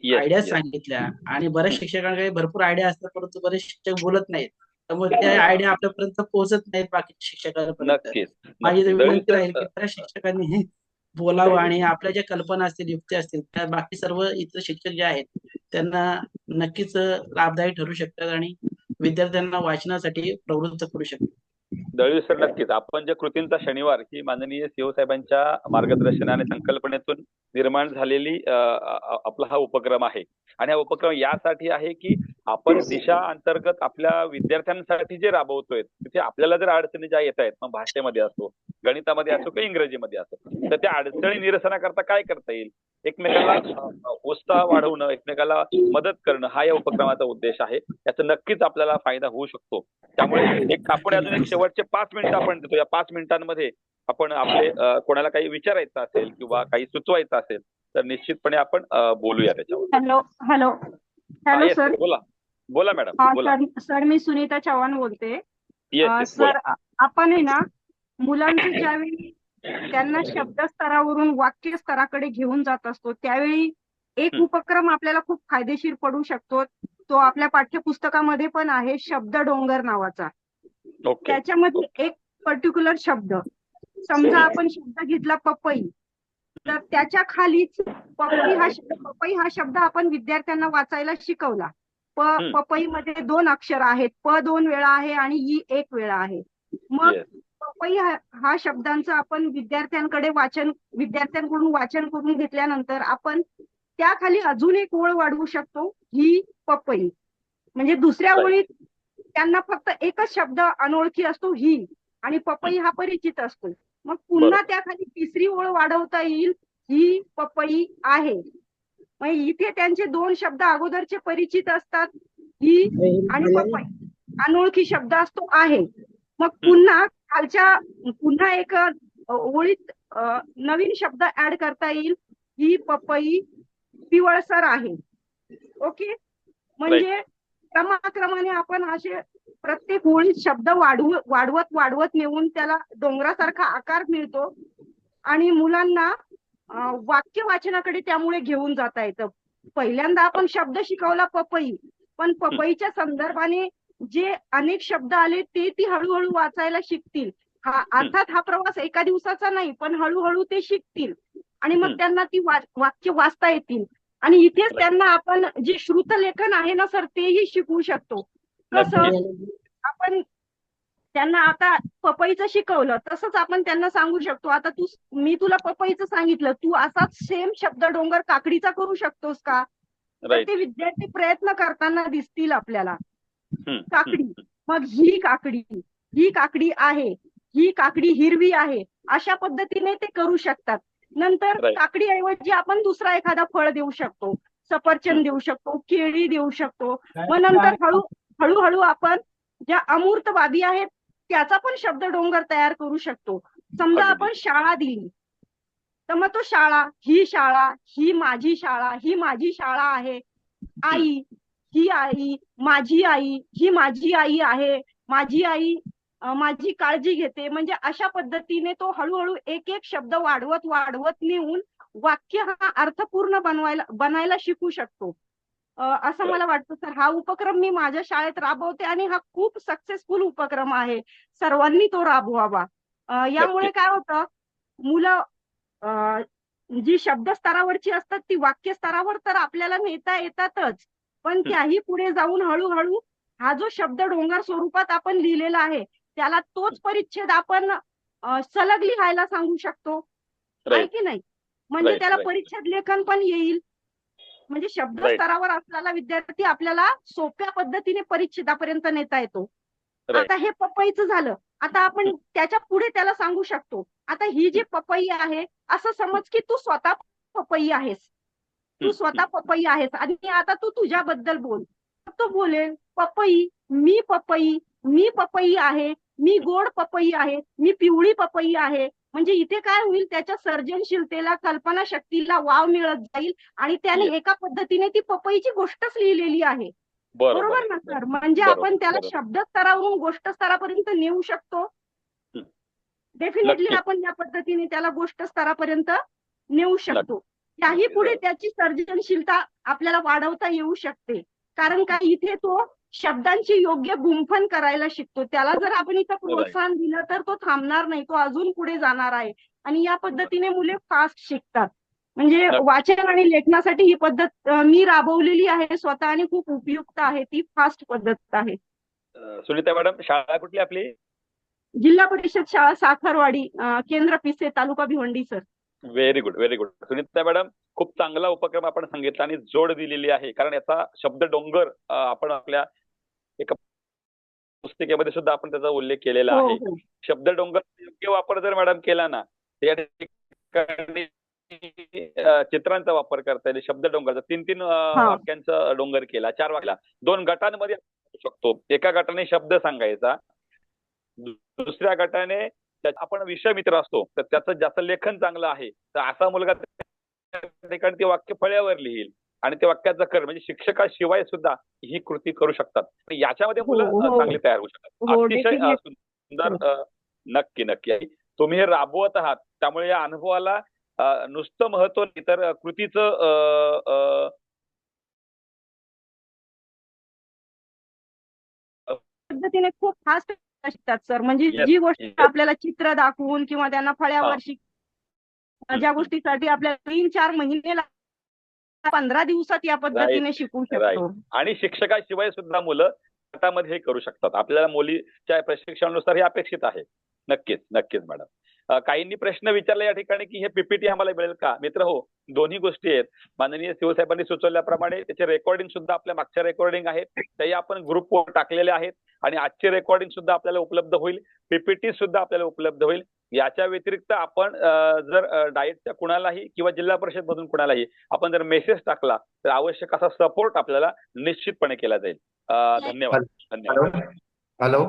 आयडिया सांगितल्या. आणि बऱ्याच शिक्षकांकडे भरपूर आयडिया असतात परंतु बरेच शिक्षक बोलत नाहीत, त्यामुळे त्या आयडिया आपल्यापर्यंत पोहोचत नाहीत बाकी शिक्षकांपर्यंत. माझी विनंती राहील की बऱ्याच शिक्षकांनी बोलावं आणि आपल्या ज्या कल्पना असतील, युक्ती असतील, त्या बाकी सर्व इतर शिक्षक जे आहेत त्यांना नक्कीच लाभदायी ठरू शकतात आणि विद्यार्थ्यांना वाचनासाठी प्रवृत्त करू शकतात. दळवी सर, नक्कीच. आपण ज्या कृतींचा शनिवार ही माननीय सीओ साहेबांच्या मार्गदर्शन आणि संकल्पनेतून निर्माण झालेली आपला हा उपक्रम आहे. आणि हा उपक्रम यासाठी आहे की आपण दिशा अंतर्गत आपल्या विद्यार्थ्यांसाठी जे राबवतोय तिथे आपल्याला जर अडचणी ज्या येत आहेत, मग भाषेमध्ये असो, गणितामध्ये असो किंवा इंग्रजीमध्ये असो, तर त्या अडचणी निरसनाकरता काय करता येईल, एकमेकाला उत्साह वाढवणं, एकमेकाला मदत करणं, हा या उपक्रमाचा उद्देश आहे. याचा नक्कीच आपल्याला फायदा होऊ शकतो. त्यामुळे आपण अजून एक शेवटचे 5 मिनिटं आपण देतो. या 5 मिनिटांमध्ये आपण आपले कोणाला काही विचारायचं असेल किंवा काही सुचवायचं असेल तर निश्चितपणे आपण बोलूया त्याच्यावर. Hello sir. बोला मॅडम. सर, मी सुनीता चव्हाण बोलते. सर, आपण आहे ना मुलांचे ज्यावेळी त्यांना शब्द स्तरावरून वाक्य स्तराकडे घेऊन जात असतो त्यावेळी एक उपक्रम आपल्याला खूप फायदेशीर पडू शकतो. तो आपल्या पाठ्यपुस्तकामध्ये पण आहे, शब्द डोंगर नावाचा. त्याच्यामध्ये एक पर्टिक्युलर शब्द, समजा आपण शब्द घेतला पपई, तर त्याच्या खालीच पपई हा शब्द आपण विद्यार्थ्यांना वाचायला शिकवला. पपई मध्ये 2 अक्षर आहेत, प 2 वेळा आहे आणि ई 1 वेळा आहे. मग पपई हा शब्दांचं आपण विद्यार्थ्यांकडून वाचन करून घेतल्यानंतर आपण त्याखाली अजून एक ओळ वाढवू शकतो, ही पपई. म्हणजे दुसऱ्या ओळीत त्यांना फक्त एकच शब्द अनोळखी असतो, ही, आणि पपई हा परिचित असतो. मग पुन्हा त्याखाली तिसरी ओळ वाढवता येईल, ही पपई आहे. मग इथे त्यांचे 2 शब्द अगोदरचे परिचित असतात, ही आणि पपई. अनोळखी शब्द असतो, आहे. मग पुन्हा पुन्हा एक ओळीत नवीन शब्द ऍड करता येईल, ही पपई पिवळसर आहे. ओके. म्हणजे क्रमाक्रमाने आपण असे प्रत्येक ओळीत शब्द वाढवत नेऊन त्याला डोंगरासारखा आकार मिळतो आणि मुलांना वाक्य वाचनाकडे त्यामुळे घेऊन जाता येतं. पहिल्यांदा आपण शब्द शिकवला पपई, पण पपईच्या संदर्भाने जे अनेक शब्द आले ती हळूहळू वाचायला शिकतील. अर्थात हा प्रवास एका दिवसाचा नाही, पण हळूहळू ते शिकतील आणि मग त्यांना ती वाक्य वाचता येतील. आणि इथेच त्यांना आपण जे श्रुतलेखन आहे ना सर, तेही शिकवू शकतो. कसं आपण त्यांना आता पपईचं शिकवलं, तसंच आपण त्यांना सांगू शकतो, आता मी तुला पपईचं सांगितलं, तू असाच सेम शब्द डोंगर काकडीचा करू शकतोस का? तर ते विद्यार्थी प्रयत्न करताना दिसतील आपल्याला. काकडी, मग ही काकडी आहे, ही काकडी हिरवी आहे, अशा पद्धतीने ते करू शकतात. नंतर काकडी ऐवजी आपण दुसरा एखादा फळ देऊ शकतो, सफरचंद देऊ शकतो, केळी देऊ शकतो. मग नंतर हळूहळू आपण ज्या अमूर्त बाबी आहेत त्याचा पण शब्द डोंगर तयार करू शकतो. समजा आपण शाळा दिली, तर मग तो शाळा, ही माझी शाळा आहे. आई, ही आई, माझी आई, ही माझी आई आहे. माझी आई माझी काळजी घेते. म्हणजे अशा पद्धतीने तो हळूहळू एक एक शब्द वाढवत नेऊन वाक्य हा अर्थपूर्ण बनायला शिकू शकतो. असं मला वाटतं सर. हा उपक्रम मी माझ्या शाळेत राबवते आणि हा खूप सक्सेसफुल उपक्रम आहे. सर्वांनी तो राबवावा. यामुळे काय होतं, मुलं जी शब्द स्तरावरची असतात ती वाक्य स्तरावर तर आपल्याला नेता येतातच, पण त्याही पुढे जाऊन हळूहळू हा जो शब्द डोंगर स्वरूपात आपण लिहिलेला आहे त्याला तोच परिच्छेद आपण सलग लिहायला सांगू शकतो, आहे की नाही? म्हणजे त्याला परिच्छेद लेखन पण येईल. म्हणजे शब्द स्तरावर असलेला विद्यार्थी आपल्याला सोप्या पद्धतीने परिच्छेदापर्यंत नेता येतो. आता हे पपईचं झालं. आता आपण त्याच्या पुढे त्याला सांगू शकतो, आता ही जी पपई आहे, असं समज की तू स्वतः पपई आहेस, आणि आता तू तुझ्याबद्दल बोल. तो बोलेल, पपई, मी पपई आहे, मी गोड पपई आहे, मी पिवळी पपई आहे. म्हणजे इथे काय होईल, त्याच्या सर्जनशीलतेला, कल्पनाशक्तीला वाव मिळत जाईल आणि त्याने एका पद्धतीने ती पपईची गोष्टच लिहिलेली आहे. बरोबर ना सर? म्हणजे आपण त्याला शब्द स्तरावरून गोष्ट स्तरापर्यंत नेऊ शकतो. डेफिनेटली आपण या पद्धतीने त्याला गोष्ट स्तरापर्यंत नेऊ शकतो. त्याही पुढे त्याची सर्जनशीलता आपल्याला वाढवता येऊ शकते. कारण का, इथे तो शब्दांची योग्य गुंफण करायला शिकतो. त्याला जर आपण इथं प्रोत्साहन दिलं तर तो थांबणार नाही, तो अजून पुढे जाणार आहे. आणि या पद्धतीने मुले फास्ट शिकतात. म्हणजे वाचन आणि लेखनासाठी ही पद्धत मी राबवलेली आहे स्वतः आणि खूप उपयुक्त आहे. ती फास्ट पद्धत आहे. सुनीता मॅडम, शाळा कुठली आपली? जिल्हा परिषद शाळा साखरवाडी, केंद्र पिसे, तालुका Bhiwandi sir. Very good, very good. Sunita madam, खूप चांगला उपक्रम आपण सांगितला आणि जोड दिलेली आहे. कारण याचा शब्द डोंगर आपण आपल्या एका पुस्तिकेमध्ये सुद्धा आपण त्याचा उल्लेख केलेला आहे. शब्द डोंगर योग्य वापर जर मॅडम केला ना, त्या ठिकाणी चित्रांचा वापर करता येईल. शब्द डोंगरचा 3-3 वाक्यांचा डोंगर केला, 4 वाक्याला 2 गटांमध्ये शकतो. एका गटाने शब्द सांगायचा, दुसऱ्या गटाने आपण विषय मित्र असतो तर त्याचं जास्त लेखन चांगलं आहे तर असा मुलगा ठिकाणी ते वाक्य फळ्यावर लिहिल आणि ते वाक्याचा कर म्हणजे शिक्षकाशिवाय सुद्धा ही कृती करू शकतात. याच्यामध्ये मुलं चांगली तयार होऊ शकतात. अतिशय सुंदर. नक्की नक्की तुम्ही हे राबवत आहात, त्यामुळे या अनुभवाला नुसतं महत्व नाही तर कृतीचं पद्धतीने खूप फास्ट शिकतात सर. म्हणजे जी गोष्ट आपल्याला चित्र दाखवून किंवा त्यांना फळ्यावर ज्या गोष्टीसाठी आपल्याला 3-4 महिने 15 दिवसात या पद्धतीने शिकू शकतो. आणि शिक्षकाशिवाय सुद्धा मुलं गटामध्ये हे करू शकतात. आपल्याला मुलीच्या प्रशिक्षणानुसार हे अपेक्षित आहे. नक्कीच नक्कीच मॅडम. काहींनी प्रश्न विचारला या ठिकाणी की हे पीपीटी आम्हाला मिळेल का? मित्र हो, दोन्ही गोष्टी आहेत. माननीय शिवसाहेबांनी सुचवल्याप्रमाणे त्याचे रेकॉर्डिंग सुद्धा आपल्या मागच्या रेकॉर्डिंग आहेत, त्याही आपण ग्रुपवर टाकलेले आहेत आणि आजचे रेकॉर्डिंग सुद्धा आपल्याला उपलब्ध होईल, पीपीटी सुद्धा आपल्याला उपलब्ध होईल. याच्या व्यतिरिक्त आपण जर डाएटच्या कुणालाही किंवा जिल्हा परिषद मधून कुणालाही आपण जर मेसेज टाकला तर आवश्यक असा सपोर्ट आपल्याला निश्चितपणे केला जाईल. धन्यवाद. धन्यवाद. Hello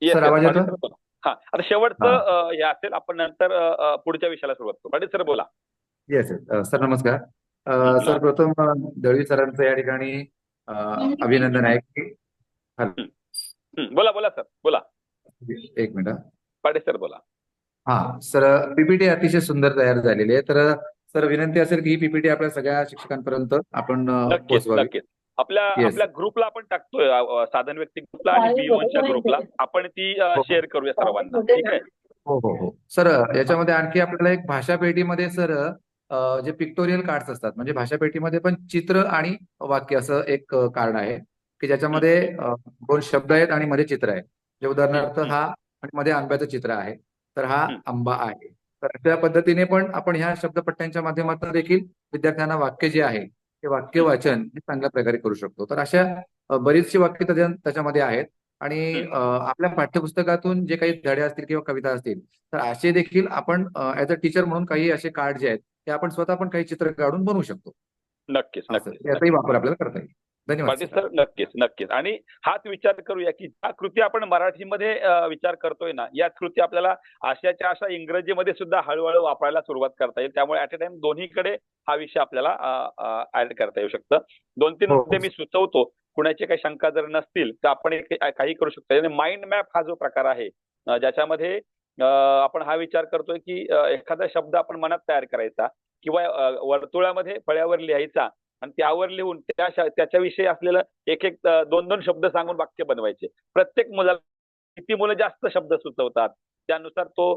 Yes, sir, yes. आवाज पाटील येतो? सर बोला. हा, आता शेवटचं हे असेल, आपण नंतर पुढच्या विषयाला सुरुवात करू. पाटील सर बोला. येस सर, नमस्कार. सर, प्रथम दळवी सरांचं या ठिकाणी अभिनंदन आहे की बोला बोला सर बोला. एक मिनिट. पाटील सर बोला. हा सर, पीपीटी अतिशय सुंदर तयार झालेली आहे. तर सर, विनंती असेल की ही पीपीटी आपल्या सगळ्या शिक्षकांपर्यंत आपण नक्कीच पोहोचवावी. नक्कीच. आपल्या Yes. आपल्या ग्रुपला आपण टाकतोय, साधन व्यक्ती ग्रुपला आणि B1च्या ग्रुपला आपण ती शेअर करूया सर्वांना. ठीक आहे. हो हो हो सर, याच्यामध्ये आणखी आपल्याला एक भाषा पेटीमध्ये सर जे पिक्टोरियल कार्ड्स असतात, म्हणजे भाषा पेटीमध्ये पण चित्र आणि वाक्य असं एक कार्ड आहे की ज्याच्यामध्ये 2 शब्द आहेत आणि मध्ये चित्र आहे. जे उदाहरणार्थ हा आणि मध्ये आंब्याचं चित्र आहे, तर हा आंबा आहे. तर अशा पद्धतीने पण आपण ह्या शब्दपट्ट्यांच्या माध्यमातून देखील विद्यार्थ्यांना वाक्य जे आहे ते वाक्य वाचन हे चांगल्या प्रकारे करू शकतो. तर अशा बरीचशी वाक्य त्याच्यामध्ये आहेत आणि आपल्या पाठ्यपुस्तकातून जे काही धडे असतील किंवा कविता असतील, तर असे देखील आपण ऍज अ टीचर म्हणून काही असे कार्ड जे आहेत ते आपण स्वतः पण काही चित्र काढून बनवू शकतो. नक्कीच नक्कीच. याचाही वापर आपल्याला करता येईल. धन्यवाद पाटील सर. नक्कीच नक्कीच. आणि हाच विचार करूया की ज्या कृती आपण मराठीमध्ये विचार करतोय ना, याच कृती आपल्याला अशाच्या अशा इंग्रजीमध्ये सुद्धा हळूहळू वापरायला सुरुवात करता येईल. त्यामुळे ऍट अ टाइम दोन्हीकडे हा विषय आपल्याला ऍड करता येऊ शकतं. 2-3 हो. मुद्दे मी सुचवतो. कुणाची काही शंका जर नसतील तर आपण काही करू शकतो. माइंड मॅप हा जो प्रकार आहे, ज्याच्यामध्ये आपण हा विचार करतोय की एखादा शब्द आपण मनात तयार करायचा किंवा वर्तुळामध्ये फळ्यावर लिहायचा आणि त्यावर लिहून त्याच्याविषयी असलेलं एक 2-2 शब्द सांगून वाक्य बनवायचे. प्रत्येक मुलाला किती मुलं जास्त शब्द सुचवतात त्यानुसार तो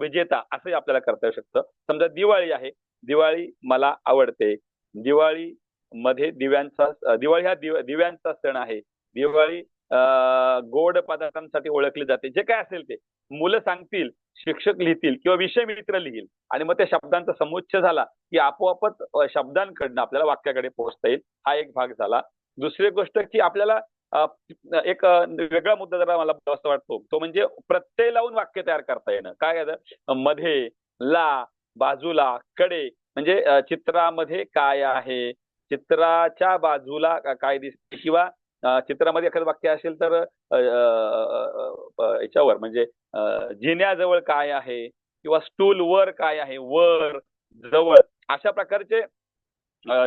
विजेता असंही आपल्याला करता येऊ शकतं. समजा दिवाळी आहे, दिवाळी मला आवडते, दिवाळी हा दिव्यांचा सण आहे, दिवाळी गोड पदार्थांसाठी ओळखली जाते. जे काय असेल ते मुलं सांगतील, शिक्षक लिहितील किंवा विषय मित्र लिहिल आणि मग त्या शब्दांचा समुच्चय झाला की आपोआपच शब्दांकडनं आपल्याला वाक्याकडे पोहोचता येईल. हा एक भाग झाला. दुसरी गोष्ट की आपल्याला एक वेगळा मुद्दा जरा मला असं वाटतो, तो म्हणजे प्रत्यय लावून वाक्य तयार करता येणं. काय मध्ये, ला, बाजूला, कडे, म्हणजे चित्रामध्ये काय आहे, चित्राच्या बाजूला काय दिसते, किंवा चित्रामध्ये एखादं वाक्य असेल तर याच्यावर म्हणजे जिन्याजवळ काय आहे किंवा स्टूल वर काय आहे, वर, जवळ, अशा प्रकारचे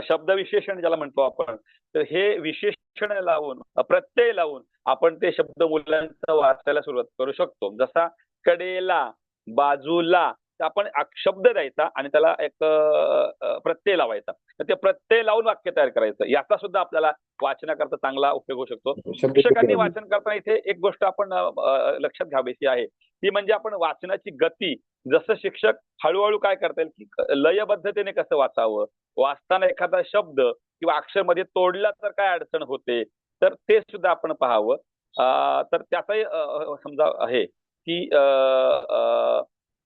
शब्द विशेषण ज्याला म्हणतो आपण, तर हे विशेषण लावून प्रत्यय लावून आपण ते शब्द मुलांना वाचायला सुरुवात करू शकतो. जसा कडेला, बाजूला, तर आपण शब्द द्यायचा आणि त्याला एक प्रत्यय लावायचा. तर ते प्रत्यय लावून वाक्य तयार करायचं. याचा सुद्धा आपल्याला वाचनाकरता चांगला उपयोग होऊ शकतो. शिक्षकांनी वाचन करताना इथे एक गोष्ट आपण लक्षात घ्यावीची आहे, ती म्हणजे आपण वाचनाची गती. जसं शिक्षक हळूहळू काय करता येईल की लयबद्धतेने कसं वाचावं, वाचताना एखादा शब्द किंवा अक्षर मध्ये तोडला तर काय अडचण होते, तर ते सुद्धा आपण पाहावं. तर त्याचाही समजा आहे की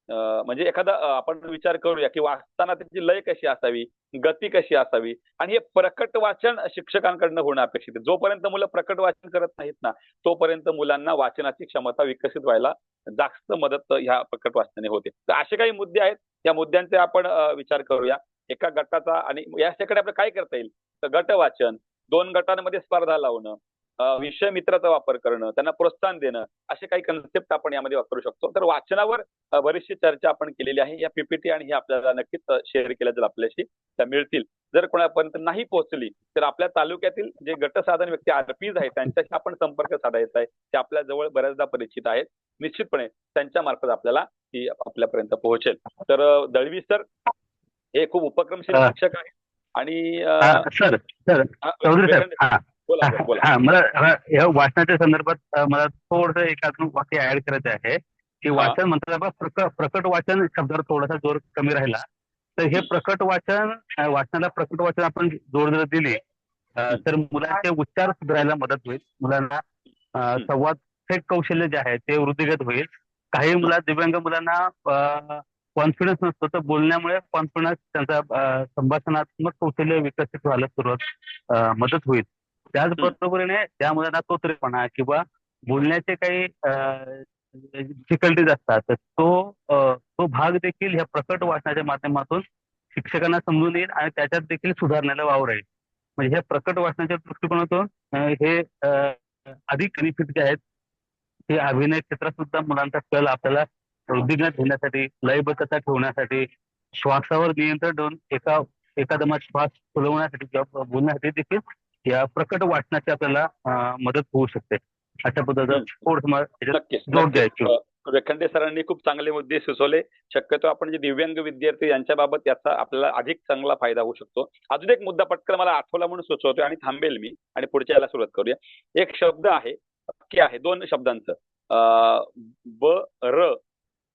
म्हणजे एखादा आपण विचार करूया की वाचताना त्याची लय कशी असावी, गती कशी असावी, आणि हे प्रकट वाचन शिक्षकांकडनं होणं अपेक्षित आहे. जोपर्यंत मुलं प्रकट वाचन करत नाहीत ना, तोपर्यंत मुलांना वाचनाची क्षमता विकसित व्हायला जास्त मदत ह्या प्रकट वाचनाने होते. तर असे काही मुद्दे आहेत, या मुद्द्यांचे आपण विचार करूया. एका गटाचा, आणि याच्याकडे आपलं काय करता येईल, तर गट वाचन, 2 गटांमध्ये स्पर्धा लावणं, विषय मित्राचा वापर करणं, त्यांना प्रोत्साहन देणं, असे काही कन्सेप्ट आपण यामध्ये वापरू शकतो. तर वाचनावर बरीचशी चर्चा आपण केलेली आहे. या पीपीटी आणि हे आपल्याला नक्कीच शेअर केल्या जर आपल्याशी त्या मिळतील. जर कोणापर्यंत नाही पोहोचली तर आपल्या तालुक्यातील जे गटसाधन व्यक्ती आरपीज आहेत त्यांच्याशी आपण संपर्क साधायचा आहे. ते आपल्या जवळ बऱ्याचदा परिचित आहेत. निश्चितपणे त्यांच्या मार्फत आपल्याला ती आपल्यापर्यंत पोहोचेल. तर दळवी सर हे खूप उपक्रमशील शिक्षक आहेत आणि मला या वाचनाच्या संदर्भात मला थोडंसं एक अजून वाक्य ऍड करायचं आहे की वाचन म्हणतात प्रकट वाचन शब्दावर थोडासा जोर कमी राहिला, तर हे प्रकट वाचन, वाचनाला प्रकट वाचन आपण जोर जर दिली तर मुलांचे उच्चार सुधारायला मदत होईल. मुलांना संवाद थेट कौशल्य जे आहे ते वृद्धिगत होईल. काही दिव्यांग मुलांना कॉन्फिडन्स नसतो, तर बोलण्यामुळे कॉन्फिडन्स त्यांचा संभाषणात्मक कौशल्य विकसित व्हायला सुरुवात मदत होईल. त्याचबरोबरीने त्या मुलांना तोतरेपणा किंवा बोलण्याचे काही डिफिकल्टीज असतात, तर तो भाग देखील ह्या प्रकट वाचनाच्या माध्यमातून शिक्षकांना समजून येईल आणि त्याच्यात देखील सुधारण्याला वाव राहील. म्हणजे ह्या प्रकट वाचनाच्या दृष्टिकोनातून हे अधिक बेनिफिट जे आहेत ते अभिनय क्षेत्रात सुद्धा मुलांचा कल आपल्याला उद्विग्न ठेवण्यासाठी, लयबद्धता ठेवण्यासाठी, श्वासावर नियंत्रण ठेवून एका दमात श्वास फुलवण्यासाठी किंवा बोलण्यासाठी देखील या प्रकट वाचनाची आपल्याला मदत होऊ शकते. अशा पद्धतीचं नक्कीच जोड द्यायची. वेखंडे सरांनी खूप चांगले मुद्दे सुचवले. शक्यतो आपण जे दिव्यांग विद्यार्थी यांच्याबाबत याचा आपल्याला अधिक चांगला फायदा होऊ शकतो. अजून एक मुद्दा पटकन मला आठवला म्हणून सुचवतोय आणि थांबेल मी आणि पुढच्या याला सुरुवात करूया. एक शब्द आहे, वाक्य आहे 2 शब्दांचं. ब र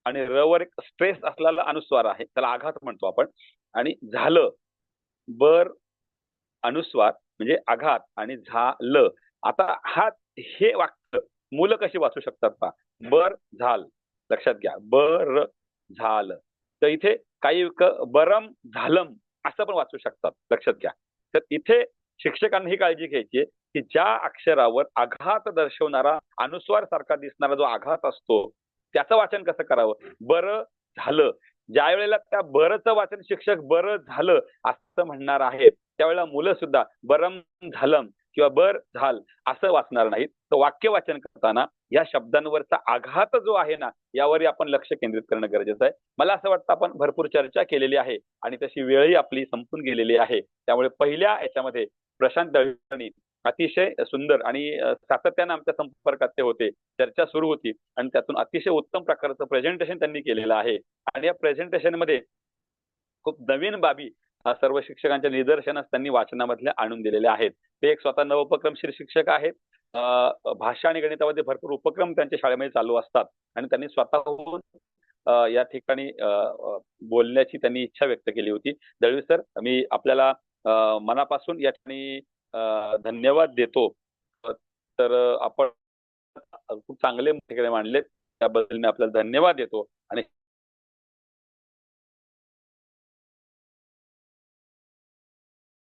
आणि र वर एक स्ट्रेस असलेला अनुस्वार आहे, त्याला आघात म्हणतो आपण. आणि झालं, बर अनुस्वार म्हणजे आघात आणि झालं. आता हे वाक्य मुलं कशी वाचू शकतात पहा. बर झाल, लक्षात घ्या, बर झालं. तर इथे काही बरम झालम असं पण वाचू शकतात, लक्षात घ्या. तर इथे शिक्षकांनी ही काळजी घ्यायची की ज्या अक्षरावर आघात दर्शवणारा अनुस्वार सारखा दिसणारा जो आघात असतो त्याचं वाचन कसं करावं. बरं झालं, ज्या वेळेला त्या बरंचं वाचन शिक्षक बरं झालं असं म्हणणार आहेत, त्यावेळेला मुलं सुद्धा बरम झालम किंवा बर झाल असं वाचणार नाहीत. तर वाक्य वाचन करताना या शब्दांवरचा आघात जो आहे ना, यावरही आपण लक्ष केंद्रित करणं गरजेचं आहे. मला असं वाटतं आपण भरपूर चर्चा केलेली आहे आणि तशी वेळही आपली संपून गेलेली आहे. त्यामुळे पहिल्या याच्यामध्ये प्रशांत दळवी अतिशय सुंदर आणि सातत्यानं आमच्या संपर्कात ते होते, चर्चा सुरू होती आणि त्यातून अतिशय उत्तम प्रकारचं प्रेझेंटेशन त्यांनी केलेलं आहे. आणि या प्रेझेंटेशन मध्ये खूप नवीन बाबी सर्व शिक्षकांच्या निदर्शनास त्यांनी वाचनामधल्या आणून दिलेल्या आहेत. ते एक स्वतः नवोपक्रमशील शिक्षक आहेत. भाषा आणि गणितामध्ये भरपूर उपक्रम त्यांच्या शाळेमध्ये चालू असतात आणि त्यांनी स्वतःहून या ठिकाणी बोलण्याची त्यांनी इच्छा व्यक्त केली होती. दळवी सर, मी आपल्याला मनापासून या ठिकाणी धन्यवाद देतो. तर आपण खूप चांगले ठिकाणी मांडले, त्याबद्दल मी आपल्याला धन्यवाद देतो. आणि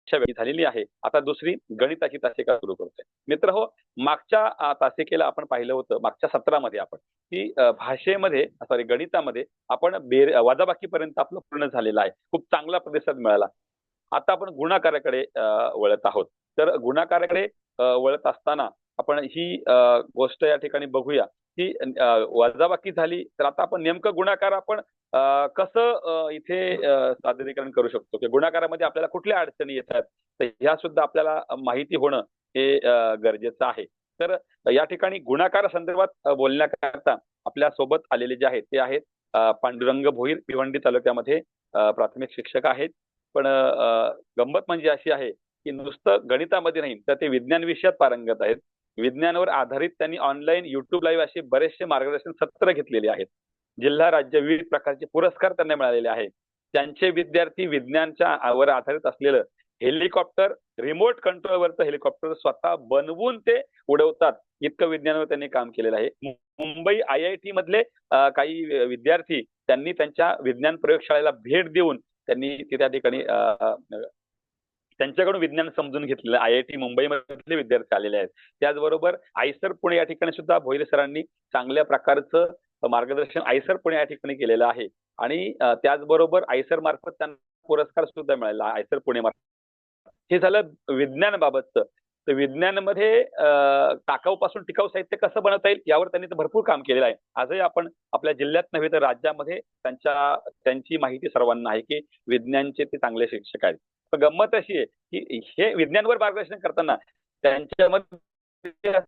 झालेली आहे. आता दुसरी गणिताची तासिका सुरू करतोय. मित्र हो, मागच्या तासिकेला आपण पाहिलं होतं, मागच्या सत्रामध्ये आपण की भाषेमध्ये गणितामध्ये आपण वजाबाकीपर्यंत आपलं पूर्ण झालेलं आहे. खूप चांगला प्रतिसाद मिळाला. आता आपण गुणाकाराकडे वळत आहोत. तर गुणाकाराकडे वळत असताना आपण ही गोष्ट या ठिकाणी बघूया की वजाबाकी झाली, तर आता आपण नेमकं गुणाकार आपण कसं इथे सादरीकरण करू शकतो की गुणाकारामध्ये आपल्याला कुठल्या अडचणी येतात, तर ह्या सुद्धा आपल्याला माहिती होणं हे गरजेचं आहे. तर या ठिकाणी गुणाकार संदर्भात बोलण्याकरता आपल्या सोबत आलेले जे आहेत ते आहेत पांडुरंग भोईर, भिवंडी तालुक्यामध्ये प्राथमिक शिक्षक आहेत. पण गंमत म्हणजे अशी आहे की नुसतं गणितामध्ये नाही तर ते विज्ञान विषयात पारंगत आहेत. विज्ञानावर आधारित त्यांनी ऑनलाईन युट्यूब लाईव्ह असे बरेचसे मार्गदर्शन सत्र घेतलेले आहेत. जिल्हा राज्य विविध प्रकारचे पुरस्कार त्यांना मिळालेले आहेत. त्यांचे विद्यार्थी विज्ञानच्या वर आधारित असलेलं हेलिकॉप्टर, रिमोट कंट्रोलवरचं हेलिकॉप्टर स्वतः बनवून ते उडवतात, इतकं विज्ञानावर त्यांनी काम केलेलं आहे. मुंबई IIT मधले काही विद्यार्थी त्यांनी त्यांच्या विज्ञान प्रयोगशाळेला भेट देऊन त्यांनी त्या ठिकाणी त्यांच्याकडून विज्ञान समजून घेतलेलं IIT मुंबई मधले विद्यार्थी आलेले आहेत. त्याचबरोबर आयसर पुणे या ठिकाणी सुद्धा भोईर सरांनी चांगल्या प्रकारचं मार्गदर्शन आयसर पुणे या ठिकाणी केलेलं आहे. आणि त्याचबरोबर आयसर मार्फत त्यांना पुरस्कार सुद्धा मिळाला आयसर पुणे मार्फत. हे झालं विज्ञानाबाबतचं. तर विज्ञानामध्ये टाकाऊपासून टिकाऊ साहित्य कसं बनवता येईल यावर त्यांनी भरपूर काम केलेलं आहे. आजही आपण आपल्या जिल्ह्यात नव्हे तर राज्यामध्ये त्यांची माहिती सर्वांना आहे की विज्ञानचे ते चांगले शिक्षक आहेत. पण गंमत अशी आहे की हे विज्ञानवर मार्गदर्शन करताना त्यांच्यामध्ये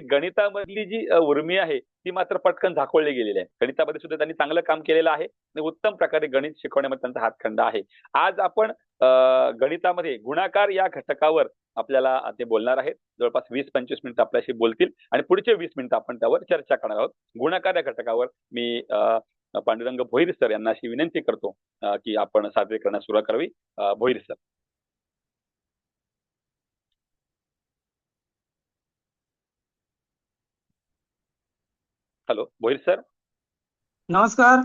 गणितामधली जी उर्मी आहे ती मात्र पटकन झाकोळली गेलेली आहे. गणितामध्ये सुद्धा त्यांनी चांगलं काम केलेलं आहे आणि उत्तम प्रकारे गणित शिकवण्यामध्ये त्यांचा हातखंडा आहे. आज आपण गणितामध्ये गुणाकार या घटकावर आपल्याला ते बोलणार आहेत. जवळपास 20-25 मिनिटं आपल्याशी बोलतील आणि पुढचे 20 मिनिटं आपण त्यावर चर्चा करणार आहोत. गुणाकार या घटकावर मी पांडुरंग भोईर सर यांना अशी विनंती करतो की आपण सादरीकरणास सुरुवात करावी. Bhoir sir. Hello Bhoir sir. नमस्कार.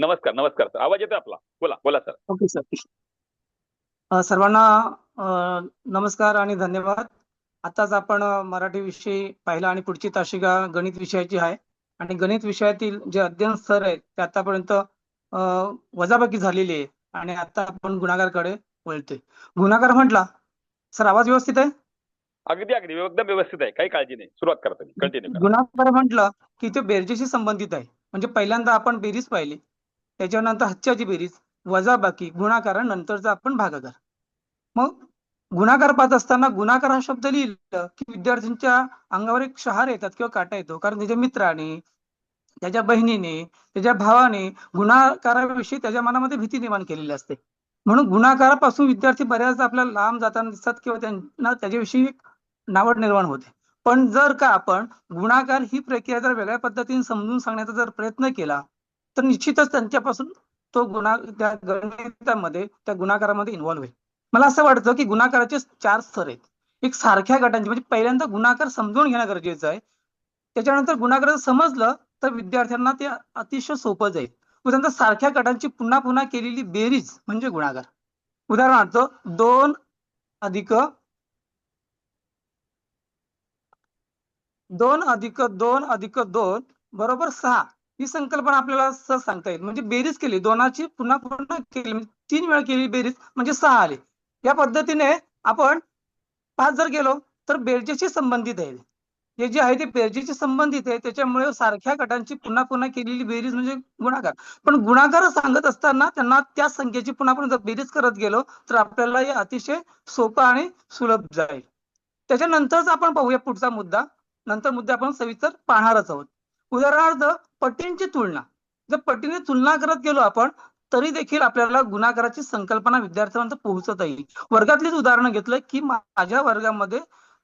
नमस्कार नमस्कार सर, आवाज येतोय आपला, बोला बोला सर. Okay sir. सर्वांना नमस्कार आणि धन्यवाद. आताच आपण मराठी विषय पाहिला आणि पुढची तासिका गणित विषयाची आहे आणि गणित विषयातील जे अध्ययन स्तर आहेत ते आतापर्यंत वजाबाकी झालेली आहे आणि आता आपण गुणाकारकडे वळतोय. गुणाकार म्हटला सर, आवाज व्यवस्थित आहे? अगदी अगदी एकदम व्यवस्थित आहे, काही काळजी नाही. सुरुवात करतो मी, कंटिन्यू करा. गुणाकार म्हटलं की ते बेरजेशी संबंधित आहे. म्हणजे पहिल्यांदा आपण बेरीज पाहिली, त्याच्यानंतर हच्च्याची बेरीज, वजाबाकी, गुणाकार आणि नंतरचा आपण भागाकार. मग गुणाकार पाहत असताना गुणाकार हा शब्द लिहिलं की विद्यार्थ्यांच्या अंगावर एक शहार येतात किंवा काटा येतो, कारण त्याच्या मित्राने, त्याच्या बहिणीने, त्याच्या भावाने गुणाकाराविषयी त्याच्या मनामध्ये भीती निर्माण केलेली असते. म्हणून गुणाकारापासून विद्यार्थी बऱ्याचदा आपल्याला लांब जाताना दिसतात किंवा त्यांना त्याच्याविषयी नावड निर्माण होते. पण जर का आपण गुणाकार ही प्रक्रिया जर वेगळ्या पद्धतीने समजून सांगण्याचा जर प्रयत्न केला तर निश्चितच त्यांच्यापासून तो त्या गणितामध्ये, त्या गुणाकारामध्ये इन्व्हॉल्व्ह होईल. मला असं वाटतं की गुणाकाराचे 4 स्तर आहेत. एक सारख्या गटांचे, म्हणजे पहिल्यांदा गुणाकार समजून घेणं गरजेचं आहे. त्याच्यानंतर गुणाकार समजलं तर विद्यार्थ्यांना ते अतिशय सोपं जाईल. उदाहरणार्थ सारख्या गटांची पुन्हा पुन्हा केलेली बेरीज म्हणजे गुणाकार. उदाहरणार्थ 2 अधिक 2 बरोबर 6 ही संकल्पना आपल्याला सहज सांगता येईल. म्हणजे बेरीज केली, दोनाची पुन्हा पुन्हा केली, 3 वेळा केली बेरीज म्हणजे 6 आले. या पद्धतीने आपण 5 जर गेलो तर बेरजेशी संबंधित आहे. हे जे आहे ते बेरजेशी संबंधित आहे, त्याच्यामुळे सारख्या गटांची पुन्हा पुन्हा केलेली बेरीज म्हणजे गुणाकार. पण गुणाकार सांगत असताना त्यांना त्या संख्येची पुन्हा पुन्हा जर बेरीज करत गेलो तर आपल्याला हे अतिशय सोपं आणि सुलभ जाईल. त्याच्यानंतरच आपण पाहूया पुढचा मुद्दा. नंतर मुद्दे आपण सविस्तर पाहणारच आहोत. उदाहरणार्थ पटींची तुलना. जर पटीने तुलना करत गेलो आपण तरी देखील आपल्याला गुणाकाराची संकल्पना विद्यार्थ्यांपर्यंत पोहोचता येईल. वर्गातलीच उदाहरण घेतलं की माझ्या वर्गामध्ये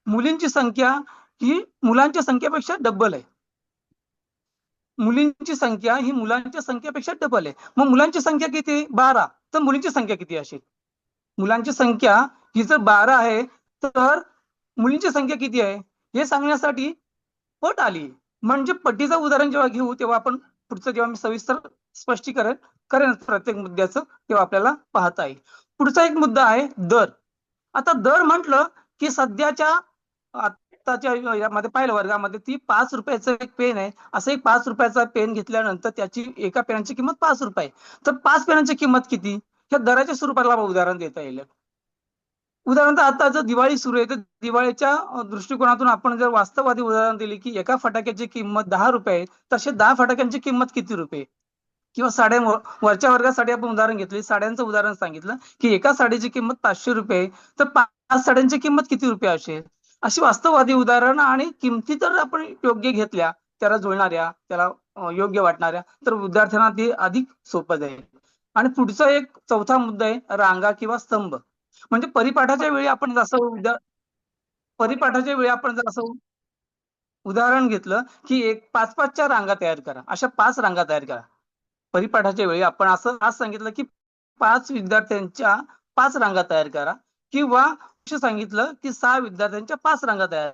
मुलींची संख्या ही मुलांच्या संख्येपेक्षा डबल आहे. मुलींची संख्या ही मुलांच्या संख्येपेक्षा डबल आहे. मग मुलांची संख्या किती? 12. तर मुलींची संख्या किती असेल? मुलांची संख्या ही जर 12 आहे तर मुलींची संख्या किती आहे हे सांगण्यासाठी पट आली. म्हणजे पटीचं उदाहरण जेव्हा घेऊ तेव्हा आपण पुढचं, जेव्हा मी सविस्तर स्पष्टीकरण करेन प्रत्येक मुद्द्याचं, तेव्हा आपल्याला पाहता येईल. पुढचा एक मुद्दा आहे दर. आता दर म्हटलं की सध्याच्या आताच्या यामध्ये पाहिलं वर्गामध्ये ती 5 रुपयाचं एक पेन आहे. असं एक 5 रुपयाचा पेन घेतल्यानंतर त्याची एका पेनाची किंमत 5 रुपये. तर 5 पेनाची किंमत किती ह्या दराच्या स्वरूपाला उदाहरण देता येईल. उदाहरणार्थ आता जर दिवाळी सुरू आहे तर दिवाळीच्या दृष्टिकोनातून आपण जर वास्तववादी उदाहरण दिले की एका फटाक्याची किंमत 10 रुपये आहे, तसे 10 फटाक्यांची किंमत किती रुपये? किंवा साड्या, वरच्या वर्गासाठी आपण उदाहरण घेतले, साड्यांचं उदाहरण सांगितलं की एका साडीची किंमत 500 रुपये, तर 5 साड्यांची किंमत किती रुपये असेल? अशी वास्तववादी उदाहरण आणि किमती जर आपण योग्य घेतल्या, त्याला जुळणाऱ्या, त्याला योग्य वाटणाऱ्या, तर विद्यार्थ्यांना ते अधिक सोपं जाईल. आणि पुढचा एक चौथा मुद्दा आहे रांगा किंवा स्तंभ. म्हणजे परिपाठाच्या वेळी आपण जसं उदाहरण घेतलं की 5-5च्या रांगा तयार करा, अशा 5 रांगा तयार करा. परिपाठाच्या वेळी आपण असं आज सांगितलं की 5 विद्यार्थ्यांच्या 5 रांगा तयार करा, किंवा सांगितलं की 6 विद्यार्थ्यांच्या 5 रांगा तयार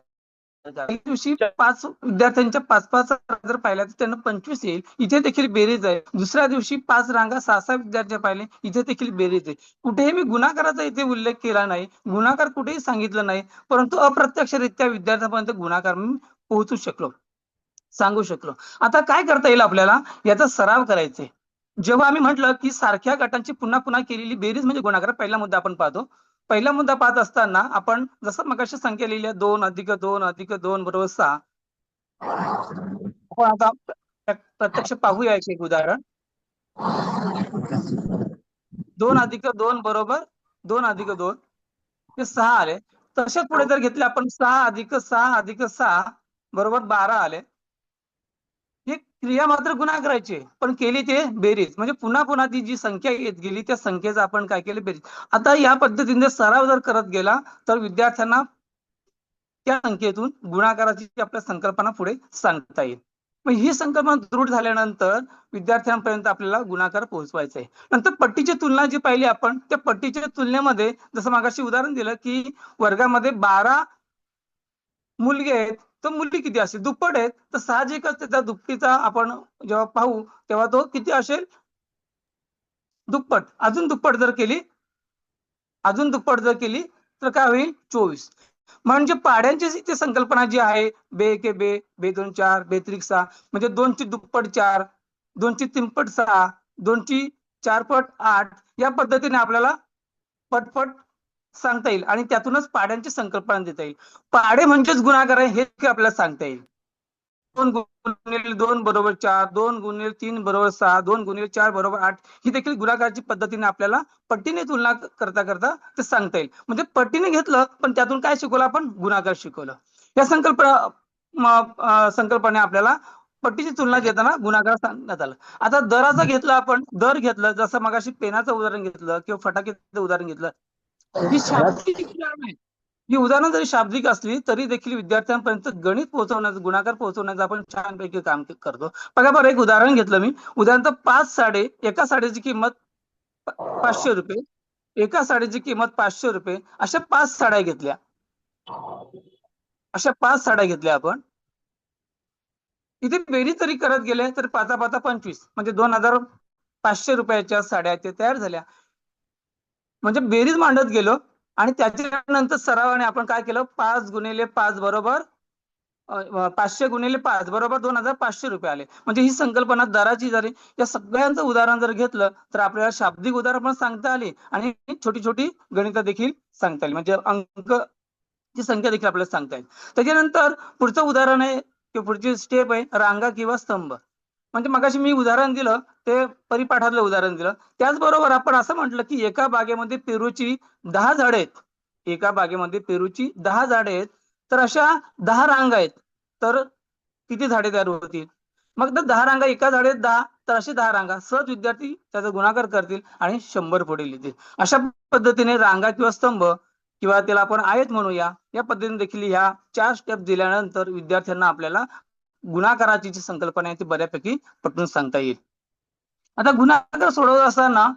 करा. एक दिवशी 5 विद्यार्थ्यांच्या 5-5 जर पाहिल्या तर त्यांना 25 येईल. इथे देखील बेरीज आहे. दुसऱ्या दिवशी 5 रांगा 6-6 विद्यार्थी पाहिले, इथे देखील बेरीज आहे. कुठेही मी गुणाकाराचा इथे उल्लेख केला नाही, गुणाकार कुठेही सांगितलं नाही, परंतु अप्रत्यक्षरित्या विद्यार्थ्यांपर्यंत गुणाकार मी पोहोचू शकलो, सांगू शकलो. आता काय करता येईल आपल्याला? याचा सराव करायचा. जेव्हा आम्ही म्हटलं की सारख्या गटांची पुन्हा पुन्हा केलेली बेरीज म्हणजे गुणाकार, पहिला मुद्दा आपण पाहतो. पहिला मुद्दा पाहत असताना आपण जसं मगाशी संख्या लिहिली 2 अधिक 2 अधिक 2 बरोबर 6. आपण आता प्रत्यक्ष पाहूया एक उदाहरण. 2 अधिक 2 बरोबर 2 अधिक 2 हे 6 आले. तसेच पुढे जर घेतले आपण 6 अधिक 6 अधिक 6 बरोबर 12 आले. ही क्रिया मात्र गुणाकाराची, पण केली ते बेरीज. म्हणजे पुन्हा पुन्हा ती जी संख्या येत गेली त्या संख्येचं आपण काय केले? बेरीज. आता या पद्धतीने सराव जर करत गेला तर विद्यार्थ्यांना त्या संख्येतून गुणाकाराची आपल्या संकल्पना पुढे सांगता येईल. मग ही संकल्पना दृढ झाल्यानंतर विद्यार्थ्यांपर्यंत आपल्याला गुणाकार पोहोचवायचा आहे. नंतर पट्टीची तुलना जी पाहिली आपण, त्या पट्टीच्या तुलनेमध्ये जसं मागाशी उदाहरण दिलं की वर्गामध्ये 12 मुलगे आहेत तर मुली किती असेल? दुप्पट आहेत. तर साहजिकच त्याचा दुपटीचा आपण जेव्हा पाहू तेव्हा तो किती असेल? दुप्पट, अजून दुप्पट जर केली तर काय होईल 24. म्हणजे पाड्यांची इथे संकल्पना जी आहे, बे एके बे, बे दोन चार, बे त्रिक 6, म्हणजे 2ची दुप्पट 4, 2ची तिप्पट 6, 2ची चारपट 8, या पद्धतीने आपल्याला पटपट सांगता येईल आणि त्यातूनच पाड्यांची संकल्पना देता येईल. पाडे म्हणजेच गुणाकार आहे हे आपल्याला सांगता येईल. 2 गुणिले 2 बरोबर 4, 2 गुणिले 3 बरोबर 6, 2 गुणिले 4 बरोबर 8, ही देखील गुणाकाराची पद्धतीने आपल्याला पट्टीने तुलना करता करता ते सांगता येईल. म्हणजे पट्टीने घेतलं पण त्यातून काय शिकवलं आपण, गुणाकार शिकवलं. या संकल्पने आपल्याला पट्टीची तुलना घेताना गुणाकार सांगण्यात आलं. आता दराचा घेतला आपण, दर घेतलं, जसं मगाशी पेनाचं उदाहरण घेतलं किंवा फटाक्याचं उदाहरण घेतलं, ही शाब्दिक उदाहरण आहे. ही उदाहरणं जरी शाब्दिक असली तरी देखील विद्यार्थ्यांपर्यंत गणित पोहोचवण्याचं, गुणाकार पोहोचवण्याचं आपण छानपैकी काम करतो. बघा बरं, एक उदाहरण घेतलं मी. उदाहरणार्थ 5 साडे, एका साडीची किंमत 500 रुपये, एका साडीची किंमत 500 रुपये, अशा 5 साड्या घेतल्या. आपण इथे बेरीज जरी करत गेले तर 5 5 25, म्हणजे 2500 रुपयाच्या साड्या ते तयार झाल्या. म्हणजे बेरीज मांडत गेलो आणि त्याच्यानंतर सरावाने आपण काय केलं, 5 गुणिले 5 बरोबर 500 गुणिले 5 बरोबर 2500 रुपये आले. म्हणजे ही संकल्पना दराची जरी, या सगळ्यांचं उदाहरण जर घेतलं तर आपल्याला शाब्दिक उदाहरण पण सांगता आली आणि छोटी छोटी गणित देखील सांगता आली, म्हणजे अंकची संख्या देखील आपल्याला सांगता येईल. त्याच्यानंतर पुढचं उदाहरण आहे किंवा पुढची स्टेप आहे रांगा किंवा स्तंभ. म्हणजे मगाशी मी उदाहरण दिलं ते परिपाठातलं उदाहरण दिलं. त्याचबरोबर आपण असं म्हटलं की एका बागेमध्ये पेरूची 10 झाडे आहेत, एका बागेमध्ये पेरूची 10 झाडे आहेत, तर अशा 10 रांगा आहेत, तर किती झाडे तयार होतील. मग तर 10 रांगा, एका झाडे 10, तर अशी 10 रांगा. सहज विद्यार्थी त्याचा गुणाकार करतील आणि 100 पुढे लिहितील. अशा पद्धतीने रांगा किंवा स्तंभ किंवा त्याला आपण आयत म्हणूया, या पद्धतीने देखील ह्या 4 स्टेप दिल्यानंतर विद्यार्थ्यांना आपल्याला गुणाकाराची जी संकल्पना आहे ती बऱ्यापैकी पटवून सांगता येईल. आता गुणाकार सोडवत असताना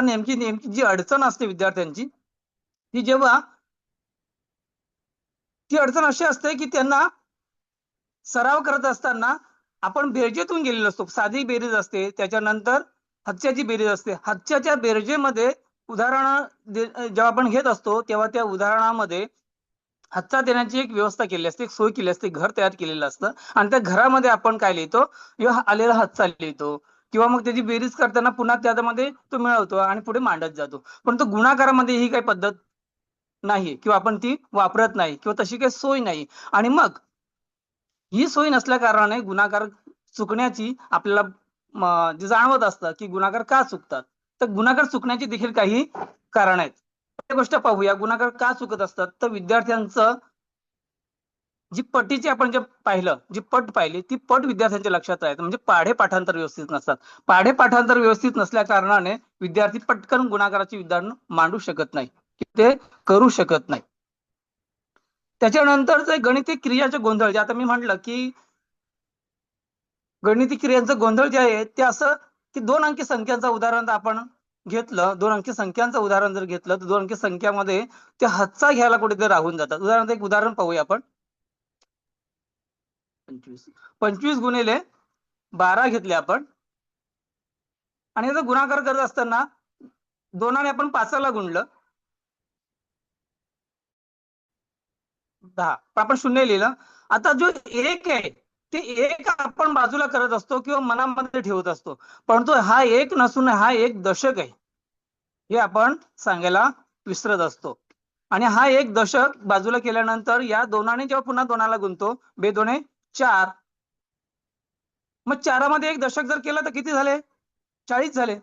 नेमकी जी अडचण असते विद्यार्थ्यांची, ती अडचण अशी असते की त्यांना सराव करत असताना आपण बेरजेतून गेलेलो असतो. साधी बेरीज असते, त्याच्यानंतर हातच्याची बेरीज असते. हातच्याच्या बेरजेमध्ये उदाहरण जेव्हा आपण घेत असतो तेव्हा त्या उदाहरणामध्ये हातचा देण्याची एक व्यवस्था केली असते, एक सोय केली असते, घर तयार केलेलं असतं आणि त्या घरामध्ये आपण काय लिहितो, आलेला हातचा लिहितो किंवा मग त्याची बेरीज करताना पुन्हा त्यामध्ये तो मिळवतो आणि पुढे मांडत जातो. परंतु गुणाकारामध्ये ही काही पद्धत नाही किंवा आपण ती वापरत नाही किंवा तशी काही सोय नाही. आणि मग ही सोय नसल्या कारणाने गुणाकार चुकण्याची आपल्याला जे जाणवत असतं की गुणाकार का चुकतात, तर गुणाकार चुकण्याची देखील काही कारण आहेत. गोष्ट पाहूया, गुणाकार का चुकत असतात. तर विद्यार्थ्यांचं जी पटीची आपण जे पाहिलं, जी पट पाहिली ती पट विद्यार्थ्यांच्या लक्षात राहते. म्हणजे पाढे पाठांतर व्यवस्थित नसतात. पाढे पाठांतर व्यवस्थित नसल्या कारणाने विद्यार्थी पटकन गुणाकाराची उदाहरण मांडू शकत नाही, ते करू शकत नाही. त्याच्यानंतर गणिती क्रियाचे गोंधळ, जे आता मी म्हटलं की गणिती क्रियांचं गोंधळ जे आहे ते असं की 2 अंकी संख्यांचं उदाहरण आपण घेतलं, 2 अंकी संख्यांचं उदाहरण जर घेतलं तर 2 अंकी संख्यामध्ये ते हातचा घ्यायला कुठेतरी राहून जातात. उदाहरणार्थ एक उदाहरण पाहूया आपण. 25 गुणिले 12 घेतले आपण आणि याचा गुणाकार करत असताना 2ने आपण 5ला गुणलं, 10, आपण 0 लिहिलं. आता जो 1 आहे ते 1 आपण बाजूला करत असतो किंवा मनामध्ये ठेवत असतो, परंतु हा 1 नसून हा 1 दशक आहे हे आपण सांगायला विसरत असतो. आणि हा 1 दशक बाजूला केल्यानंतर या 2ने जेव्हा पुन्हा 2ला गुणतो, 2 2 4, मग 4 मध्ये 1 दशक जर केलं तर किती झाले, 40 झाले.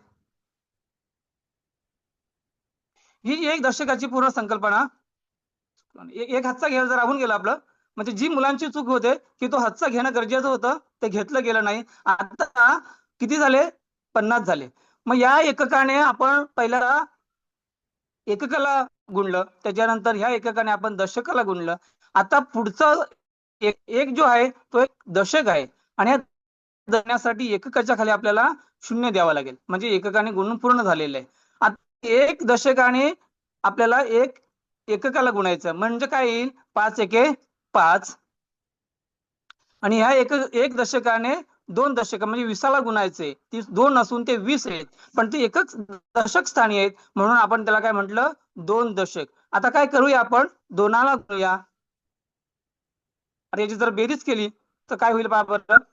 ही 1 दशकाची पूर्ण संकल्पना. एक हातचा घ्यायला जर राहून गेला आपलं, म्हणजे जी मुलांची चूक होते की तो हातचा घेणं गरजेचं होतं, ते घेतलं गेलं नाही. आता किती झाले, 50 झाले. मग या एककाने आपण पहिला एककाला गुणलं, त्याच्यानंतर ह्या एककाने आपण दशकाला गुणलं. आता पुढचं एक जो आहे तो एक दशक आहे आणि या देण्यासाठी एककाच्या खाली आपल्याला 0 द्यावा लागेल, म्हणजे एककाने गुणून पूर्ण झालेलं आहे. आता 1 दशकाने आपल्याला एक एककाला गुणायचं, म्हणजे काय येईल, 5 एके 5. आणि ह्या एक दशकाने 2 दशक म्हणजे 20ला गुणायचे, ती 2 असून ते 20 आहेत, पण ते एकच दशक स्थानी आहेत, म्हणून आपण त्याला काय म्हटलं 2 दशक. आता काय करूया आपण, 2ला गुणूया. आणि याची जर बेरीज केली तर काय होईल पहा बरं.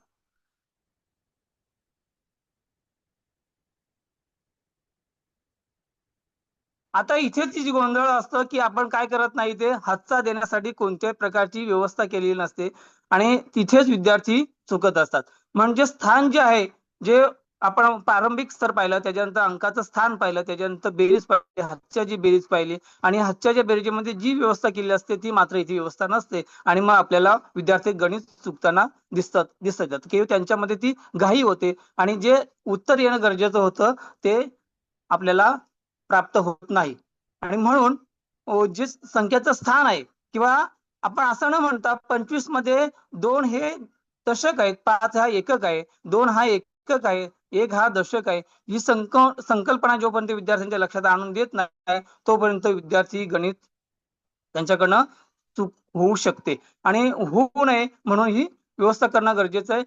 आता इथेच जी गोंधळ असतं की आपण काय करत नाही, ते हातचा देण्यासाठी कोणत्याही प्रकारची व्यवस्था केलेली नसते आणि तिथेच विद्यार्थी चुकत असतात. म्हणजे स्थान जे आहे, जे आपण प्रारंभिक स्तर पाहिलं, त्याच्यानंतर अंकाचं स्थान पाहिलं, त्याच्यानंतर बेरीज पाहिली, हातच्या जी बेरीज पाहिली आणि हातच्या बेरीजमध्ये जी व्यवस्था केलेली असते ती मात्र इथे व्यवस्था नसते आणि मग आपल्याला विद्यार्थी गणित चुकताना दिसतात किंवा त्यांच्यामध्ये ती घाई होते आणि जे उत्तर येणं गरजेचं होतं ते आपल्याला प्राप्त होत नाही. आणि म्हणून जे संख्येचं स्थान आहे किंवा आपण असं न म्हणता 25 मध्ये 2 हे दशक आहेत, 5 हा एकक आहे, 2 हा एकक आहे, 1 हा दशक आहे. ही संकल्पना जोपर्यंत विद्यार्थ्यांच्या लक्षात आणून देत नाही तोपर्यंत विद्यार्थी गणित त्यांच्याकडनं चूक होऊ शकते आणि होऊ नये म्हणून ही व्यवस्था करणं गरजेचं आहे.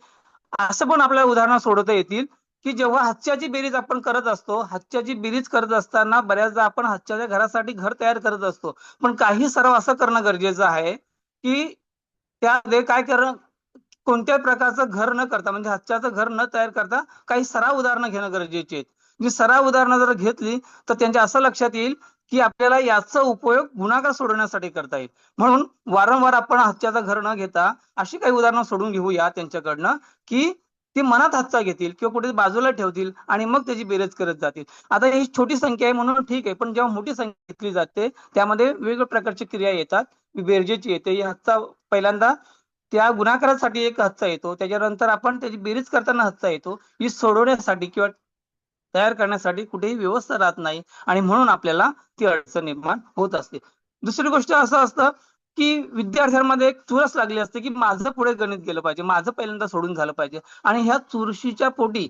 असं पण आपल्याला उदाहरणं सोडवता येतील की जेव्हा हातच्याची बेरीज आपण करत असतो, हातच्याची बेरीज करत असताना बऱ्याचदा आपण हातच्याच्या घरासाठी घर तयार करत असतो, पण काही सराव असं करणं गरजेचं आहे की त्यामध्ये काय करणं, कोणत्याही प्रकारचं घर न करता म्हणजे हातच्याचं घर न तयार करता काही सराव उदाहरणं घेणं गरजेचे आहेत. जी सराव उदाहरणं जर घेतली तर त्यांच्या असं लक्षात येईल की आपल्याला याचा उपयोग गुणाकार सोडवण्यासाठी करता येईल. म्हणून वारंवार आपण हातच्याचं घर न घेता अशी काही उदाहरणं सोडून घेऊया त्यांच्याकडनं की ते मनात हातचा घेतील किंवा कुठे बाजूला ठेवतील आणि मग त्याची बेरीज करत जातील. आता ही छोटी संख्या आहे म्हणून ठीक आहे, पण जेव्हा मोठी संख्या घेतली जाते त्यामध्ये वेगवेगळ्या प्रकारची क्रिया येतात. बेरजेची येते, ही हातचा पहिल्यांदा त्या गुणाकारासाठी एक हातचा येतो, त्याच्यानंतर आपण त्याची बेरीज करताना हातचा येतो. ही सोडवण्यासाठी किंवा तयार करण्यासाठी कुठेही व्यवस्था राहत नाही आणि म्हणून आपल्याला ती अडचण निर्माण होत असते. दुसरी गोष्ट असं असतं की विद्यार्थ्यांमध्ये एक चुरस लागली असते की माझं पुढे गणित गेलं पाहिजे, माझं पहिल्यांदा सोडून झालं पाहिजे आणि ह्या चुरशीच्या पोटी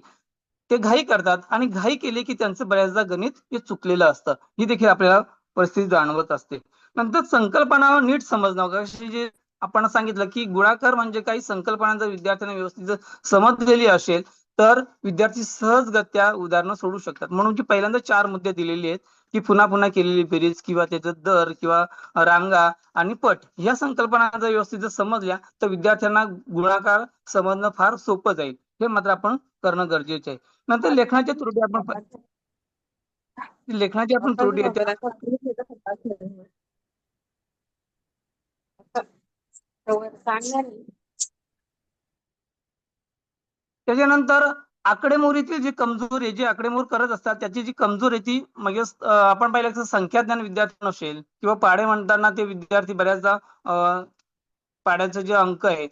ते घाई करतात आणि घाई केली की त्यांचं बऱ्याचदा गणित हे चुकलेलं असतं. ही देखील आपल्याला परिस्थिती जाणवत असते. नंतर संकल्पना नीट समजणं, कशी जे आपण सांगितलं की गुणाकार म्हणजे काही संकल्पना जर विद्यार्थ्यांना व्यवस्थित जर समजलेली असेल तर विद्यार्थी सहजगत्या उदाहरणं सोडू शकतात. म्हणून की पहिल्यांदा 4 मुद्दे दिलेले आहेत की पुन्हा पुन्हा केलेली बेरीज किंवा त्याचं दर किंवा रांगा आणि पट ह्या संकल्पना जर व्यवस्थित जर समजल्या तर विद्यार्थ्यांना गुणाकार समजणं फार सोपं जाईल. हे मात्र आपण करणं गरजेचं आहे. नंतर लेखनाच्या त्रुटी आपण त्रुटी येतात. त्याच्यानंतर आकडेमोडीची जी कमजोरी जे आकडेमोड करत असतात त्याची जी कमजोरी ती म्हणजे आपण पाहिलं की संख्याज्ञान विद्यार्थी नसेल किंवा पाढे म्हणताना ते विद्यार्थी बऱ्याचदा पाड्याचं जे अंक आहे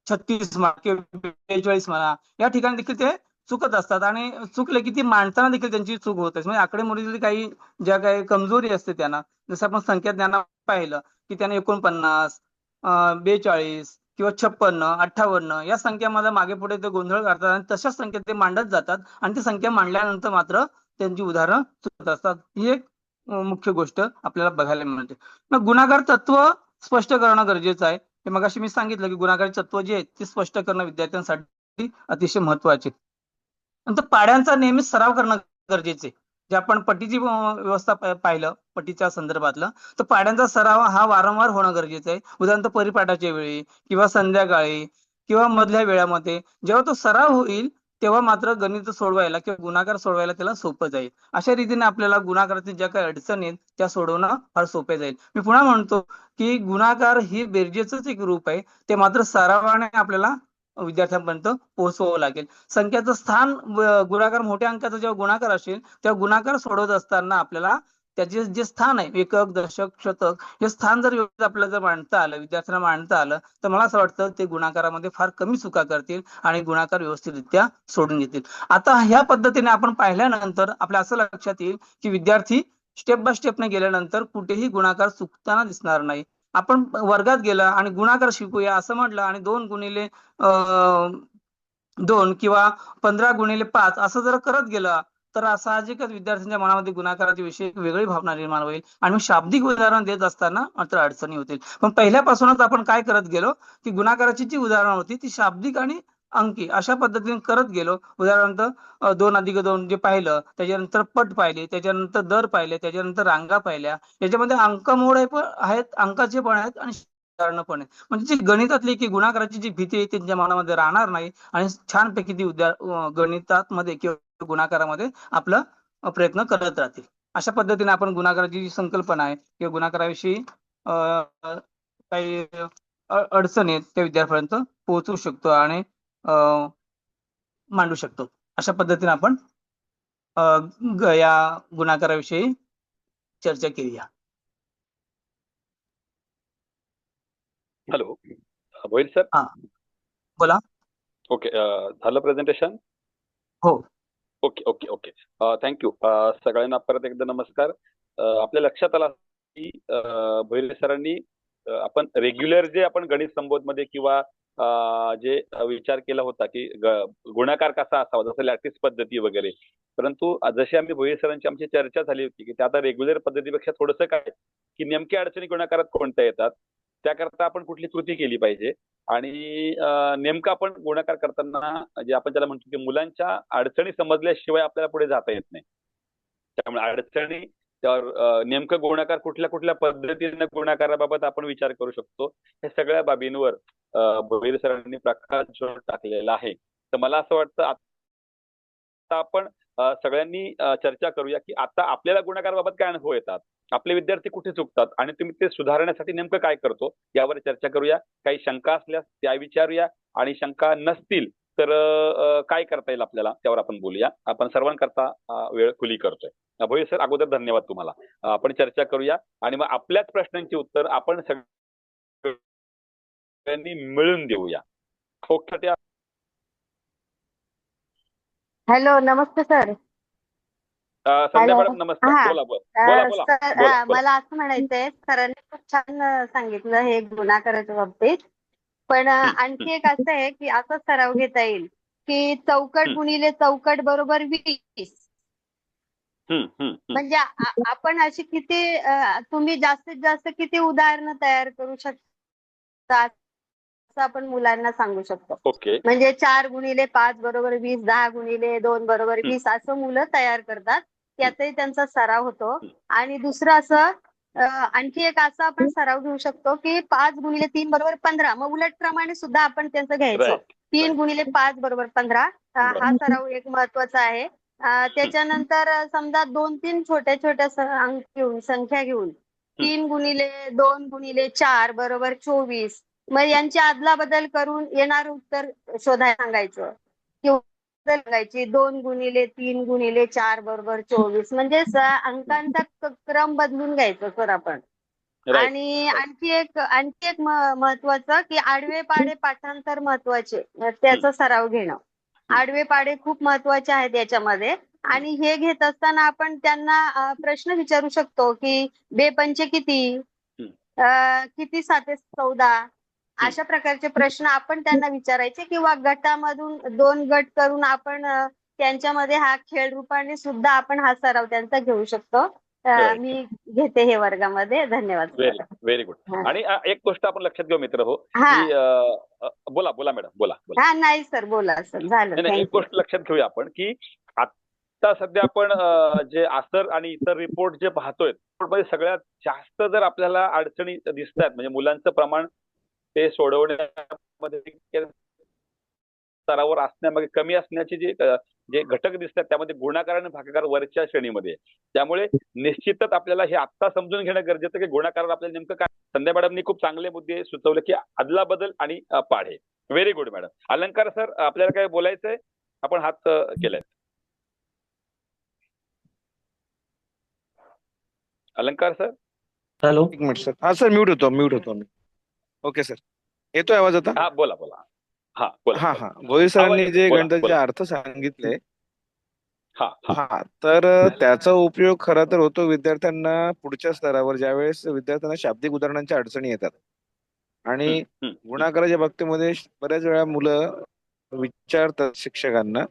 36 म्हणा किंवा 42 म्हणा या ठिकाणी देखील ते चुकत असतात आणि चुकले की ती मांडताना देखील त्यांची चूक होत असते. म्हणजे आकडेमोडीची काही ज्या काही कमजोरी असते त्यांना, जसं आपण संख्याज्ञान पाहिलं की त्याने 49, 42 किंवा 56, 58 या संख्यामध्ये मागे पुढे ते गोंधळ करतात आणि तशाच संख्येत ते मांडत जातात आणि ती संख्या मांडल्यानंतर मात्र त्यांची उदाहरणं चुकत असतात. ही एक मुख्य गोष्ट आपल्याला बघायला मिळते. मग गुणाकार तत्व स्पष्ट करणं गरजेचं आहे. हे मगाशी मी सांगितलं की गुणाकार तत्व जे आहेत ते स्पष्ट करणं विद्यार्थ्यांसाठी अतिशय महत्वाचे. नंतर पाड्यांचा नेहमीच सराव करणं गरजेचे. जे आपण पट्टीची व्यवस्था पाहिलं पट्टीच्या संदर्भातलं, तर पाड्यांचा सराव हा वारंवार होणं गरजेचं आहे. उदाहरणार्थ परिपाठाच्या वेळी किंवा संध्याकाळी किंवा मधल्या वेळामध्ये जेव्हा तो सराव होईल तेव्हा मात्र गणित सोडवायला किंवा गुणाकार सोडवायला त्याला सोपं जाईल. अशा रीतीने आपल्याला गुणाकारातील ज्या काही अडचणी आहेत त्या सोडवणं फार सोपे जाईल. मी पुन्हा म्हणतो की गुणाकार ही बेरजेचंच एक रूप आहे, ते मात्र सरावाने आपल्याला विद्यार्थ्यांपर्यंत पोहोचवावं लागेल. संख्याचं स्थान गुणाकार मोठ्या अंकाचा जेव्हा गुणाकार असेल तेव्हा गुणाकार सोडवत असताना आपल्याला त्याचे जे स्थान आहे एकक दशक शतक हे स्थान जर व्यवस्थित आपल्याला जर मांडता आलं, विद्यार्थ्यांना मांडता आलं तर मला असं वाटतं ते गुणाकारामध्ये फार कमी चुका करतील आणि गुणाकार व्यवस्थितरित्या सोडून घेतील. आता ह्या पद्धतीने आपण पाहिल्यानंतर आपल्या असं लक्षात येईल की विद्यार्थी स्टेप बाय स्टेपने गेल्यानंतर कुठेही गुणाकार चुकताना दिसणार नाही. आपण वर्गात गेला आणि गुणाकार शिकूया असं म्हटलं आणि 2 गुणिले 2 किंवा 15 गुणिले 5 असं जर करत गेला तर साहजिकच विद्यार्थ्यांच्या मनामध्ये गुणाकाराच्या विषयी एक वेगळी भावना निर्माण होईल आणि मग शाब्दिक उदाहरण देत असताना मात्र अडचणी होतील. पण पहिल्यापासूनच आपण काय करत गेलो की गुणाकाराची जी उदाहरणं होती ती शाब्दिक आणि अंकी अशा पद्धतीने करत गेलो. उदाहरणार्थ 2+2 जे पाहिलं, त्याच्यानंतर पट पाहिले, त्याच्यानंतर दर पाहिले, त्याच्यानंतर रांगा पाहिल्या. याच्यामध्ये अंकमोड पण आहेत, अंकाचे पण आहेत आणि उदाहरणं पण आहेत. म्हणजे जी गणितातली की गुणाकाराची जी भीती आहे त्यांच्या मनामध्ये राहणार नाही आणि छानपैकी ती गणितामध्ये किंवा गुणाकारामध्ये आपला प्रयत्न करत राहतील. अशा पद्धतीने आपण गुणाकाराची जी संकल्पना आहे किंवा गुणाकाराविषयी काही अडचणी आहेत त्या विद्यार्थ्यांपर्यंत पोहोचवू शकतो आणि मांडू शकतो. अशा पद्धतीने आपण या गुणाकाराविषयी चर्चा केली आहे. Hello Bhoir sir. हा बोला. ओके, झालं प्रेझेंटेशन? हो. Okay okay okay, thank you. सगळ्यांना परत एकदा नमस्कार. आपल्या लक्षात आला की भोईर सरांनी आपण रेग्युलर जे आपण गणित संबोधमध्ये किंवा जे विचार केला होता की गुणाकार कसा असावा, जसं लॅटिस पद्धती वगैरे, परंतु जशी आम्ही भोईर सरांची आमची चर्चा झाली होती की ते आता रेग्युलर पद्धतीपेक्षा थोडंसं काय की नेमक्या अडचणी गुणाकारात कोणत्या येतात, त्याकरता आपण कुठली कृती केली पाहिजे आणि नेमकं आपण गुणाकार करताना जे आपण त्याला म्हणतो की मुलांच्या अडचणी समजल्याशिवाय आपल्याला पुढे जाता येत नाही. त्यामुळे अडचणी त्यावर नेमकं गुणाकार कुठल्या कुठल्या पद्धतीने गुणाकाराबाबत आपण विचार करू शकतो, हे सगळ्या बाबींवर भोईर सरांनी प्रकाश टाकलेला आहे. तर मला असं वाटतं आता आपण सगळ्यांनी चर्चा करूया की आता आपल्याला गुणाकाराबाबत काय अनुभव येतात, आपले विद्यार्थी कुठे चुकतात आणि तुम्ही ते सुधारण्यासाठी नेमकं काय करतो यावर चर्चा करूया. काही शंका असल्यास त्या विचारूया आणि शंका नसतील तर काय करता येईल आपल्याला त्यावर आपण बोलूया. आपण सर्वांकरता वेळ खुली करतोय. भोईर सर, अगोदर धन्यवाद तुम्हाला. आपण चर्चा करूया आणि मग आपल्याच प्रश्नांची उत्तर आपण सगळ्यांनी मिळून देऊया. ओके. हॅलो, नमस्ते सर. संध्या मॅडम नमस्कार. बोला बोला बोला बोला. मला असं म्हणायचंय, सरांनी खूप छान सांगितलं हे गुणाकाराच्या बाबतीत, पण आणखी एक असं आहे की असा सराव घेता येईल की चौकट गुणिले चौकट बरोबर 20. म्हणजे आपण अशी किती तुम्ही जास्तीत जास्त किती उदाहरणं तयार करू शकता असं आपण मुलांना सांगू शकतो. म्हणजे 4x5 बरोबर 20, 10x2 बरोबर 20 असं मुलं तयार करतात. त्याचाही त्यांचा सराव होतो. आणि दुसरं असं आणखी एक असं आपण सराव घेऊ शकतो की 5x3 बरोबर 15. मग उलट प्रमाणे सुद्धा आपण त्यांचं घ्यायचं. 3x5 बरोबर 15 हा सराव एक महत्वाचा आहे. त्याच्यानंतर समजा 2-3 छोट्या छोट्या अंक घेऊन संख्या घेऊन 3x2x4 बरोबर 24. मग यांची अदला बदल करून येणारं उत्तर शोधायला सांगायचं किंवा सांगायची 2x3x4 बरोबर 24. म्हणजे अंकांचा क्रम बदलून घ्यायचा सर आपण. आणि आणखी एक महत्वाचं की आडवे पाडे पाठांतर महत्वाचे, त्याचा सराव घेणं. आडवे पाडे खूप महत्वाचे आहेत याच्यामध्ये. आणि हे घेत असताना आपण त्यांना प्रश्न विचारू शकतो की 2×5 किती, किती 7×14 अशा प्रकारचे प्रश्न आपण त्यांना विचारायचे किंवा गटामधून 2 गट करून आपण त्यांच्यामध्ये हा खेळ रूपाने सुद्धा आपण हा सराव त्यांचा घेऊ शकतो. मी घेते हे वर्गामध्ये. धन्यवाद. Very good. आणि एक गोष्ट आपण लक्षात घेऊ मित्र हो की बोला बोला मॅडम बोला. हा नाही सर, बोला सर. झालं. एक गोष्ट लक्षात घेऊया आपण की आता सध्या आपण जे आसर आणि इतर रिपोर्ट जे पाहतोय मध्ये सगळ्यात जास्त जर आपल्याला अडचणी दिसत आहेत म्हणजे मुलांचं प्रमाण ते सोडवण्यामध्ये स्तरावर असण्यामध्ये कमी असण्याचे जे घटक दिसतात त्यामध्ये गुणाकार आणि भागाकार वरच्या श्रेणीमध्ये. त्यामुळे निश्चितच आपल्याला हे आत्ता समजून घेणं गरजेचं की गुणाकारावर आपल्याला नेमकं काय. संध्या मॅडमनी खूप चांगले मुद्दे सुचवले की अदला बदल आणि पाढे. Very good madam. Alankar sir, आपल्याला काय बोलायचंय? आपण हात केलाय. अलंकार सर. हॅलो, एक मिनिट सर. हा सर, म्यूट होतो मी. ओके सर, येतोय आवाज आता? हा बोला बोला. हा भोईर सरांनी जे गणिताचे अर्थ सांगितले तर त्याचा उपयोग खरा तर होतो विद्यार्थ्यांना पुढच्या स्तरावर, ज्यावेळेस विद्यार्थ्यांना शाब्दिक उदाहरणांच्या अडचणी येतात. आणि गुणाकाराच्या बाबतीमध्ये बऱ्याच वेळा मुलं विचारतात शिक्षकांना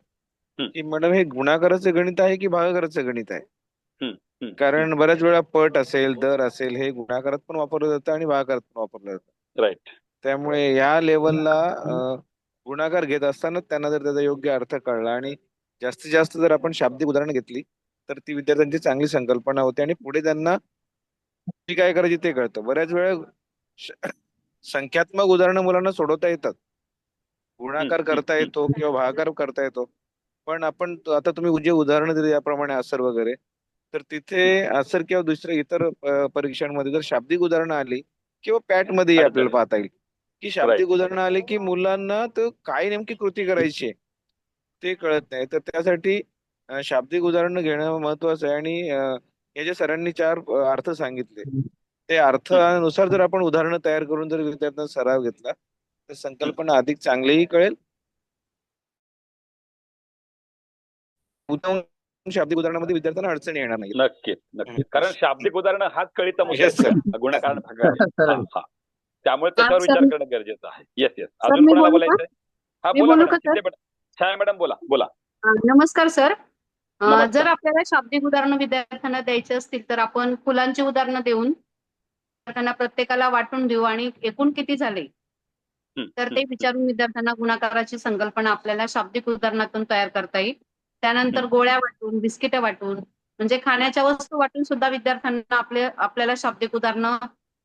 की मॅडम हे गुणाकाराचं गणित आहे की भागाकाराचं गणित आहे. कारण हम्म. बऱ्याच वेळा पट असेल, दर असेल, हे गुणाकारात पण वापरलं जातं आणि भागाकारात पण वापरलं जातं. राईट. त्यामुळे या लेवलला गुणाकार घेत असताना त्यांना जर त्याचा योग्य अर्थ कळला आणि जास्तीत जास्त जर आपण शाब्दिक उदाहरणं घेतली तर ती विद्यार्थ्यांची चांगली संकल्पना होते आणि पुढे त्यांना काय करायची ते कळतं. बऱ्याच वेळा संख्यात्मक उदाहरणं मुलांना सोडवता येतात, गुणाकार करता येतो किंवा भागाकार करता येतो, पण आपण आता तुम्ही जे उदाहरणं दिली याप्रमाणे आसर वगैरे, तर तिथे आसर किंवा दुसऱ्या इतर परीक्षांमध्ये जर शाब्दिक उदाहरणं आली किंवा पॅट मध्ये आपल्याला पाहता येईल की शाब्दिक उदाहरणं आली की मुलांना तर काय नेमकी कृती करायची आहे ते कळत नाही. तर त्यासाठी शाब्दिक उदाहरणं घेणं महत्वाचं आहे. आणि हे जे सरांनी 4 अर्थ सांगितले ते अर्थानुसार जर आपण उदाहरणं तयार करून जर विद्यार्थ्यांना सराव घेतला तर संकल्पना अधिक चांगलीही कळेल. शाब्दिक उदाहरणामध्ये विद्यार्थ्यांना अडचणी येणार नाही. नक्कीच नक्कीच, कारण शाब्दिक उदाहरण हाच कळीचा मुद्दा आहे, गुणाकार भागाकार. त्यामुळे त्याच्यावर विचार करणं गरजेचं आहे. Yes yes. अजून कोणाला बोलायचंय? हा बोला मॅडम. छाया मॅडम बोला बोला. नमस्कार सर. जर आपल्याला शाब्दिक उदाहरणं विद्यार्थ्यांना द्यायची असतील तर आपण फुलांची उदाहरणं देऊन विद्यार्थ्यांना प्रत्येकाला वाटून देऊ आणि एकूण किती झाले तर ते विचारून विद्यार्थ्यांना गुणाकाराची संकल्पना आपल्याला शाब्दिक उदाहरणातून तयार करता येईल. त्यानंतर गोळ्या वाटून, बिस्किटं वाटून, म्हणजे खाण्याच्या वस्तू वाटून सुद्धा विद्यार्थ्यांना आपल्याला शाब्दिक उदाहरणं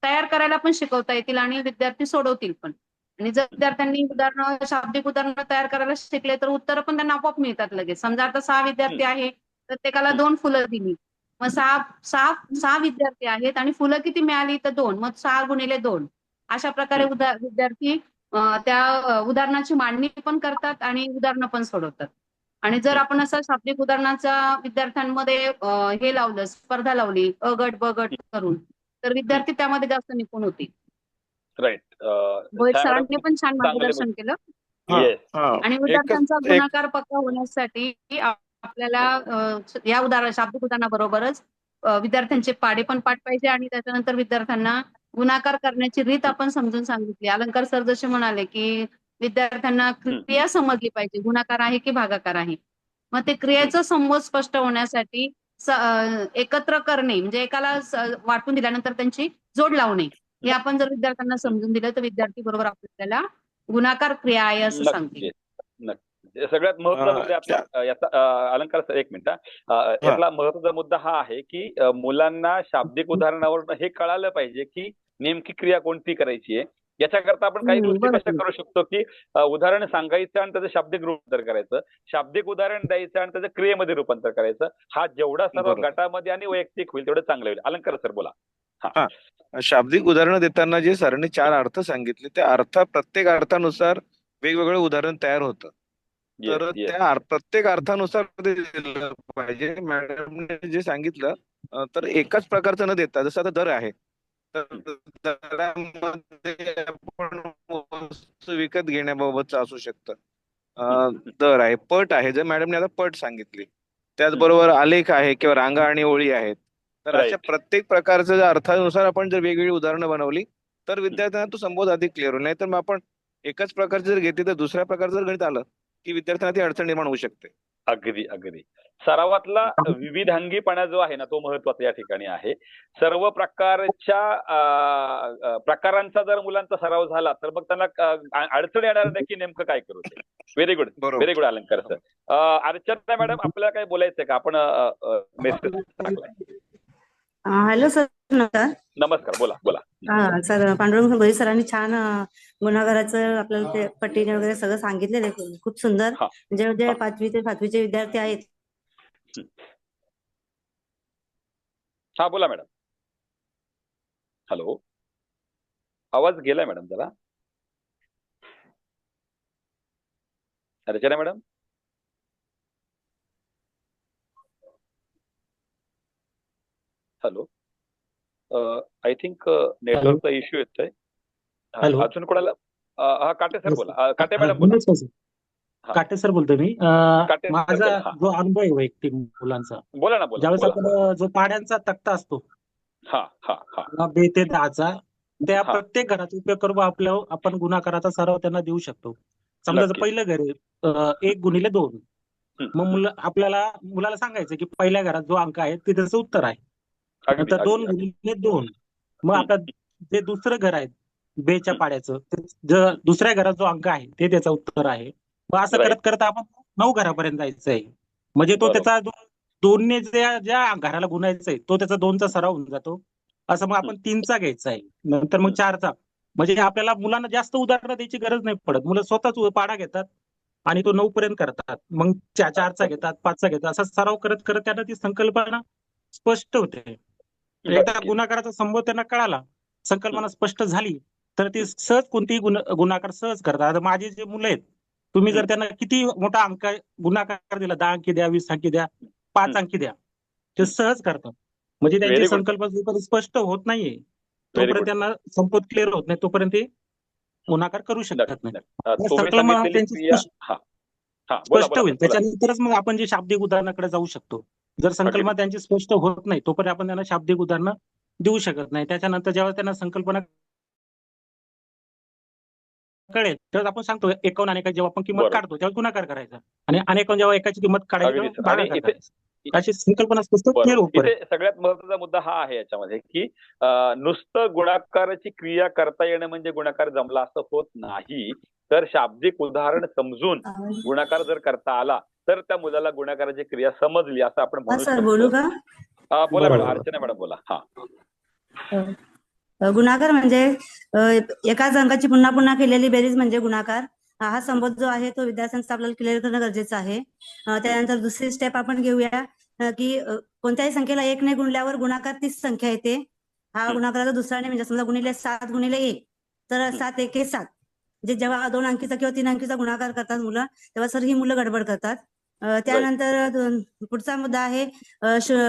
तयार करायला पण शिकवता येतील आणि विद्यार्थी सोडवतील पण. आणि जर विद्यार्थ्यांनी शाब्दिक उदाहरणं तयार करायला शिकले तर उत्तरं पण त्यांना आपोआप मिळतात लगेच. समजा आता 6 विद्यार्थी आहे, प्रत्येकाला 2 फुलं दिली, मग 6 विद्यार्थी आहेत आणि फुलं किती मिळाली तर 2, मग 6 गुणिले 2 अशा प्रकारे विद्यार्थी त्या उदाहरणाची मांडणी पण करतात आणि उदाहरणं पण सोडवतात. आणि जर आपण असं शाब्दिक उदाहरणाचा विद्यार्थ्यांमध्ये हे लावलं, स्पर्धा लावली अ गट ब गट करून, तर विद्यार्थी त्यामध्ये जास्त निपुण होतील. राईट. भोईर सरांनी पण छान मार्गदर्शन केलं. आणि विद्यार्थ्यांचा गुणाकार पक्का होण्यासाठी आपल्याला या शाब्दिक उदाहरणाबरोबरच विद्यार्थ्यांचे पाढे पण पाठ पाहिजे आणि त्याच्यानंतर विद्यार्थ्यांना गुणाकार करण्याची रीत आपण समजून सांगितली. अलंकार सर जसे म्हणाले की विद्यार्थ्यांना क्रिया समजली पाहिजे, गुणाकार आहे की भागाकार आहे. मग ते क्रियेचा समज स्पष्ट होण्यासाठी एकत्र करणे म्हणजे एकाला वाटून दिल्यानंतर त्यांची जोड लावणे हे आपण जर विद्यार्थ्यांना समजून दिलं तर विद्यार्थी बरोबर आपल्याला गुणाकार क्रिया आहे असं सांगतील. सगळ्यात महत्वाचा मुद्दा आपला याचा अलंकार सर, एक मिनिट, यातला महत्वाचा मुद्दा हा आहे की मुलांना शाब्दिक उदाहरणावर हे कळालं पाहिजे की नेमकी क्रिया कोणती करायची आहे. याच्याकरता आपण काही गोष्टी कशा करू शकतो की उदाहरण सांगायचं आणि त्याचं शाब्दिक रूपांतर करायचं, शाब्दिक उदाहरण द्यायचं आणि त्याचं क्रियेमध्ये रूपांतर करायचं. हा जेवढा सर्व गटामध्ये आणि वैयक्तिक होईल तेवढं चांगलं होईल. अलंकार सर बोला. शाब्दिक उदाहरणं देताना जे सरांनी 4 अर्थ सांगितले त्या प्रत्येक अर्थानुसार वेगवेगळं उदाहरण तयार होतं. तर त्या प्रत्येक अर्थानुसार दिलं पाहिजे. मॅडमने जे सांगितलं तर एकाच प्रकारचं न देता, जसं आता दर आहे तर दरामध्ये आपण वस्तू विकत घेण्याबाबतचं असू शकतं, दर आहे. पट आहे, जर मॅडमने आता पट सांगितली, त्याचबरोबर आलेख आहे किंवा रांगा आणि ओळी आहेत. तर अशा प्रत्येक प्रकारचं जर अर्थानुसार आपण जर वेगवेगळी उदाहरणं बनवली तर विद्यार्थ्यांना तो संबोध अधिक क्लिअर होईल. नाहीतर मग आपण एकाच प्रकारचे जर घेतली तर दुसऱ्या प्रकारचं जर गणित आलं की विद्यार्थ्यांना ती अडचण निर्माण होऊ शकते. अगदी अगदी. सरावातला विविधांगीपणा जो आहे ना तो महत्वाचा या ठिकाणी आहे. सर्व प्रकारांचा जर मुलांचा सराव झाला तर मग त्यांना अडचण येणार नाही की नेमकं काय करू ते. व्हेरी गुड, व्हेरी गुड अलंकार सर. अर्चना मॅडम, आपल्याला काय बोलायचंय का? आपण मेसेज टाकलाय. Hello sir. नमस्कार, बोला बोला. सर, पांडुरंग भोईर सरांनी छान गुणाकाराचं आपल्याला ते पट्टीने वगैरे सगळं सांगितलेलं आहे, खूप सुंदर. म्हणजे जे 5वी ते 7वीचे विद्यार्थी आहेत. हा बोला मॅडम. हॅलो, आवाज गेलाय मॅडम जरा. Archana madam. Hello, I think नेटवर्कचा इश्यू येतोय. अजून कोणाला? हा, काटे सर बोला. काटे मॅडम बोला. काटे सर बोलतोय मी. माझा जो अनुभव आहे वैयक्तिक मुलांचा, बोला ना, बोला. ज्यावेळेस आपण जो पाड्यांचा तक्ता असतो बे ते 10चा, त्या प्रत्येक घराचा उपयोग करून आपण गुणाकाराचा सराव त्यांना देऊ शकतो. समजा पहिलं घर आहे 1 गुणिले 2, मग मुलाला सांगायचं की पहिल्या घरात जो अंक आहे ते त्याचं उत्तर आहे. अगदी नंतर 2 अगदी गुणिले 2. मग आता जे दुसरं घर आहे बेच्या पाड्याचं, दुसऱ्या घरात जो अंक आहे ते त्याचं उत्तर आहे. मग असं Right. करत करत आपण 9 घरापर्यंत जायचं आहे. म्हणजे तो बरोबर. त्याचा दोनने ज्या घराला गुणायचा आहे तो त्याचा 2चा सराव होऊन जातो. असं मग आपण 3चा घ्यायचा आहे, नंतर मग 4चा. म्हणजे आपल्याला मुलांना जास्त उदाहरणं द्यायची गरज नाही पडत. मुलं स्वतःच पाडा घेतात आणि तो 9 पर्यंत करतात. मग 4चा घेतात, 5चा घेतात. असा सराव करत करत त्यांना ती संकल्पना स्पष्ट होते. एकदा नक्कीच. गुणाकाराचा संबंध त्यांना कळाला, संकल्पना स्पष्ट झाली, तर ती सहज कोणतीही गुणाकार सहज करतात. आता माझे जे मुलं आहेत, तुम्ही जर त्यांना किती मोठा अंक गुणाकार दिला, 10 अंकी द्या, 20 अंकी द्या, 5 अंकी द्या, ते सहज करतात. म्हणजे त्यांची Very good. संकल्पना जोपर्यंत स्पष्ट होत नाहीये Very तोपर्यंत good. त्यांना संपत क्लिअर होत नाही, तोपर्यंत ते गुणाकार करू शकत नाही. तुम्ही संकल्पना सांगितलेली त्यांची क्रिया हा हा बोला स्पष्ट बोला होईल, बोला. त्याच्यानंतरच मग आपण जे शाब्दिक उदाहरणाकडे जाऊ शकतो. जर संकल्पना त्यांची स्पष्ट होत नाही तोपर्यंत आपण त्यांना शाब्दिक उदाहरणं देऊ शकत नाही. त्याच्यानंतर जेव्हा त्यांना संकल्पना कळेल तेव्हा आपण सांगतो 51 आणि जेव्हा आपण किंमत बरोबर. काढतो तेव्हा गुणाकार करायचा आणि अनेक जेव्हा एकाची किंमत काढायची अगदी तेव्हा सर. आणि भागाकार इथे करायचा. अशी संकल्पना स्पष्ट क्लिअर बरोबर. होईल. इथे सगळ्यात महत्वाचा मुद्दा हा आहे याच्यामध्ये की नुसतं गुणाकाराची क्रिया करता येणं म्हणजे गुणाकार जमला असं होत नाही. तर शाब्दिक उदाहरण समजून गुणाकार जर करता आला तर त्या मुलाला गुणाकाराची क्रिया समजली असं आपण म्हणू सर बोलू शकतो. का? बोला मॅडम, अर्चना मॅडम बोला. हा गुणाकार म्हणजे एकाच अंकाची पुन्हा पुन्हा केलेली बेरीज म्हणजे गुणाकार. हा संबोध जो आहे तो विद्यार्थ्यांचा आपल्याला क्लिअर करणं गरजेचं आहे. त्यानंतर दुसरी स्टेप आपण घेऊया की कोणत्याही संख्येला 1 ने गुणल्यावर गुणाकार तीच संख्या येते. हा गुणाकाराचा दुसरा ने म्हणजे समजा गुणिले 7 गुणिले 1 तर 7 1 7. म्हणजे जेव्हा 2 अंकीचा किंवा 3 अंकीचा गुणाकार करतात मुलं तेव्हा सर ही मुलं गडबड करतात. त्यानंतर पुढचा मुद्दा आहे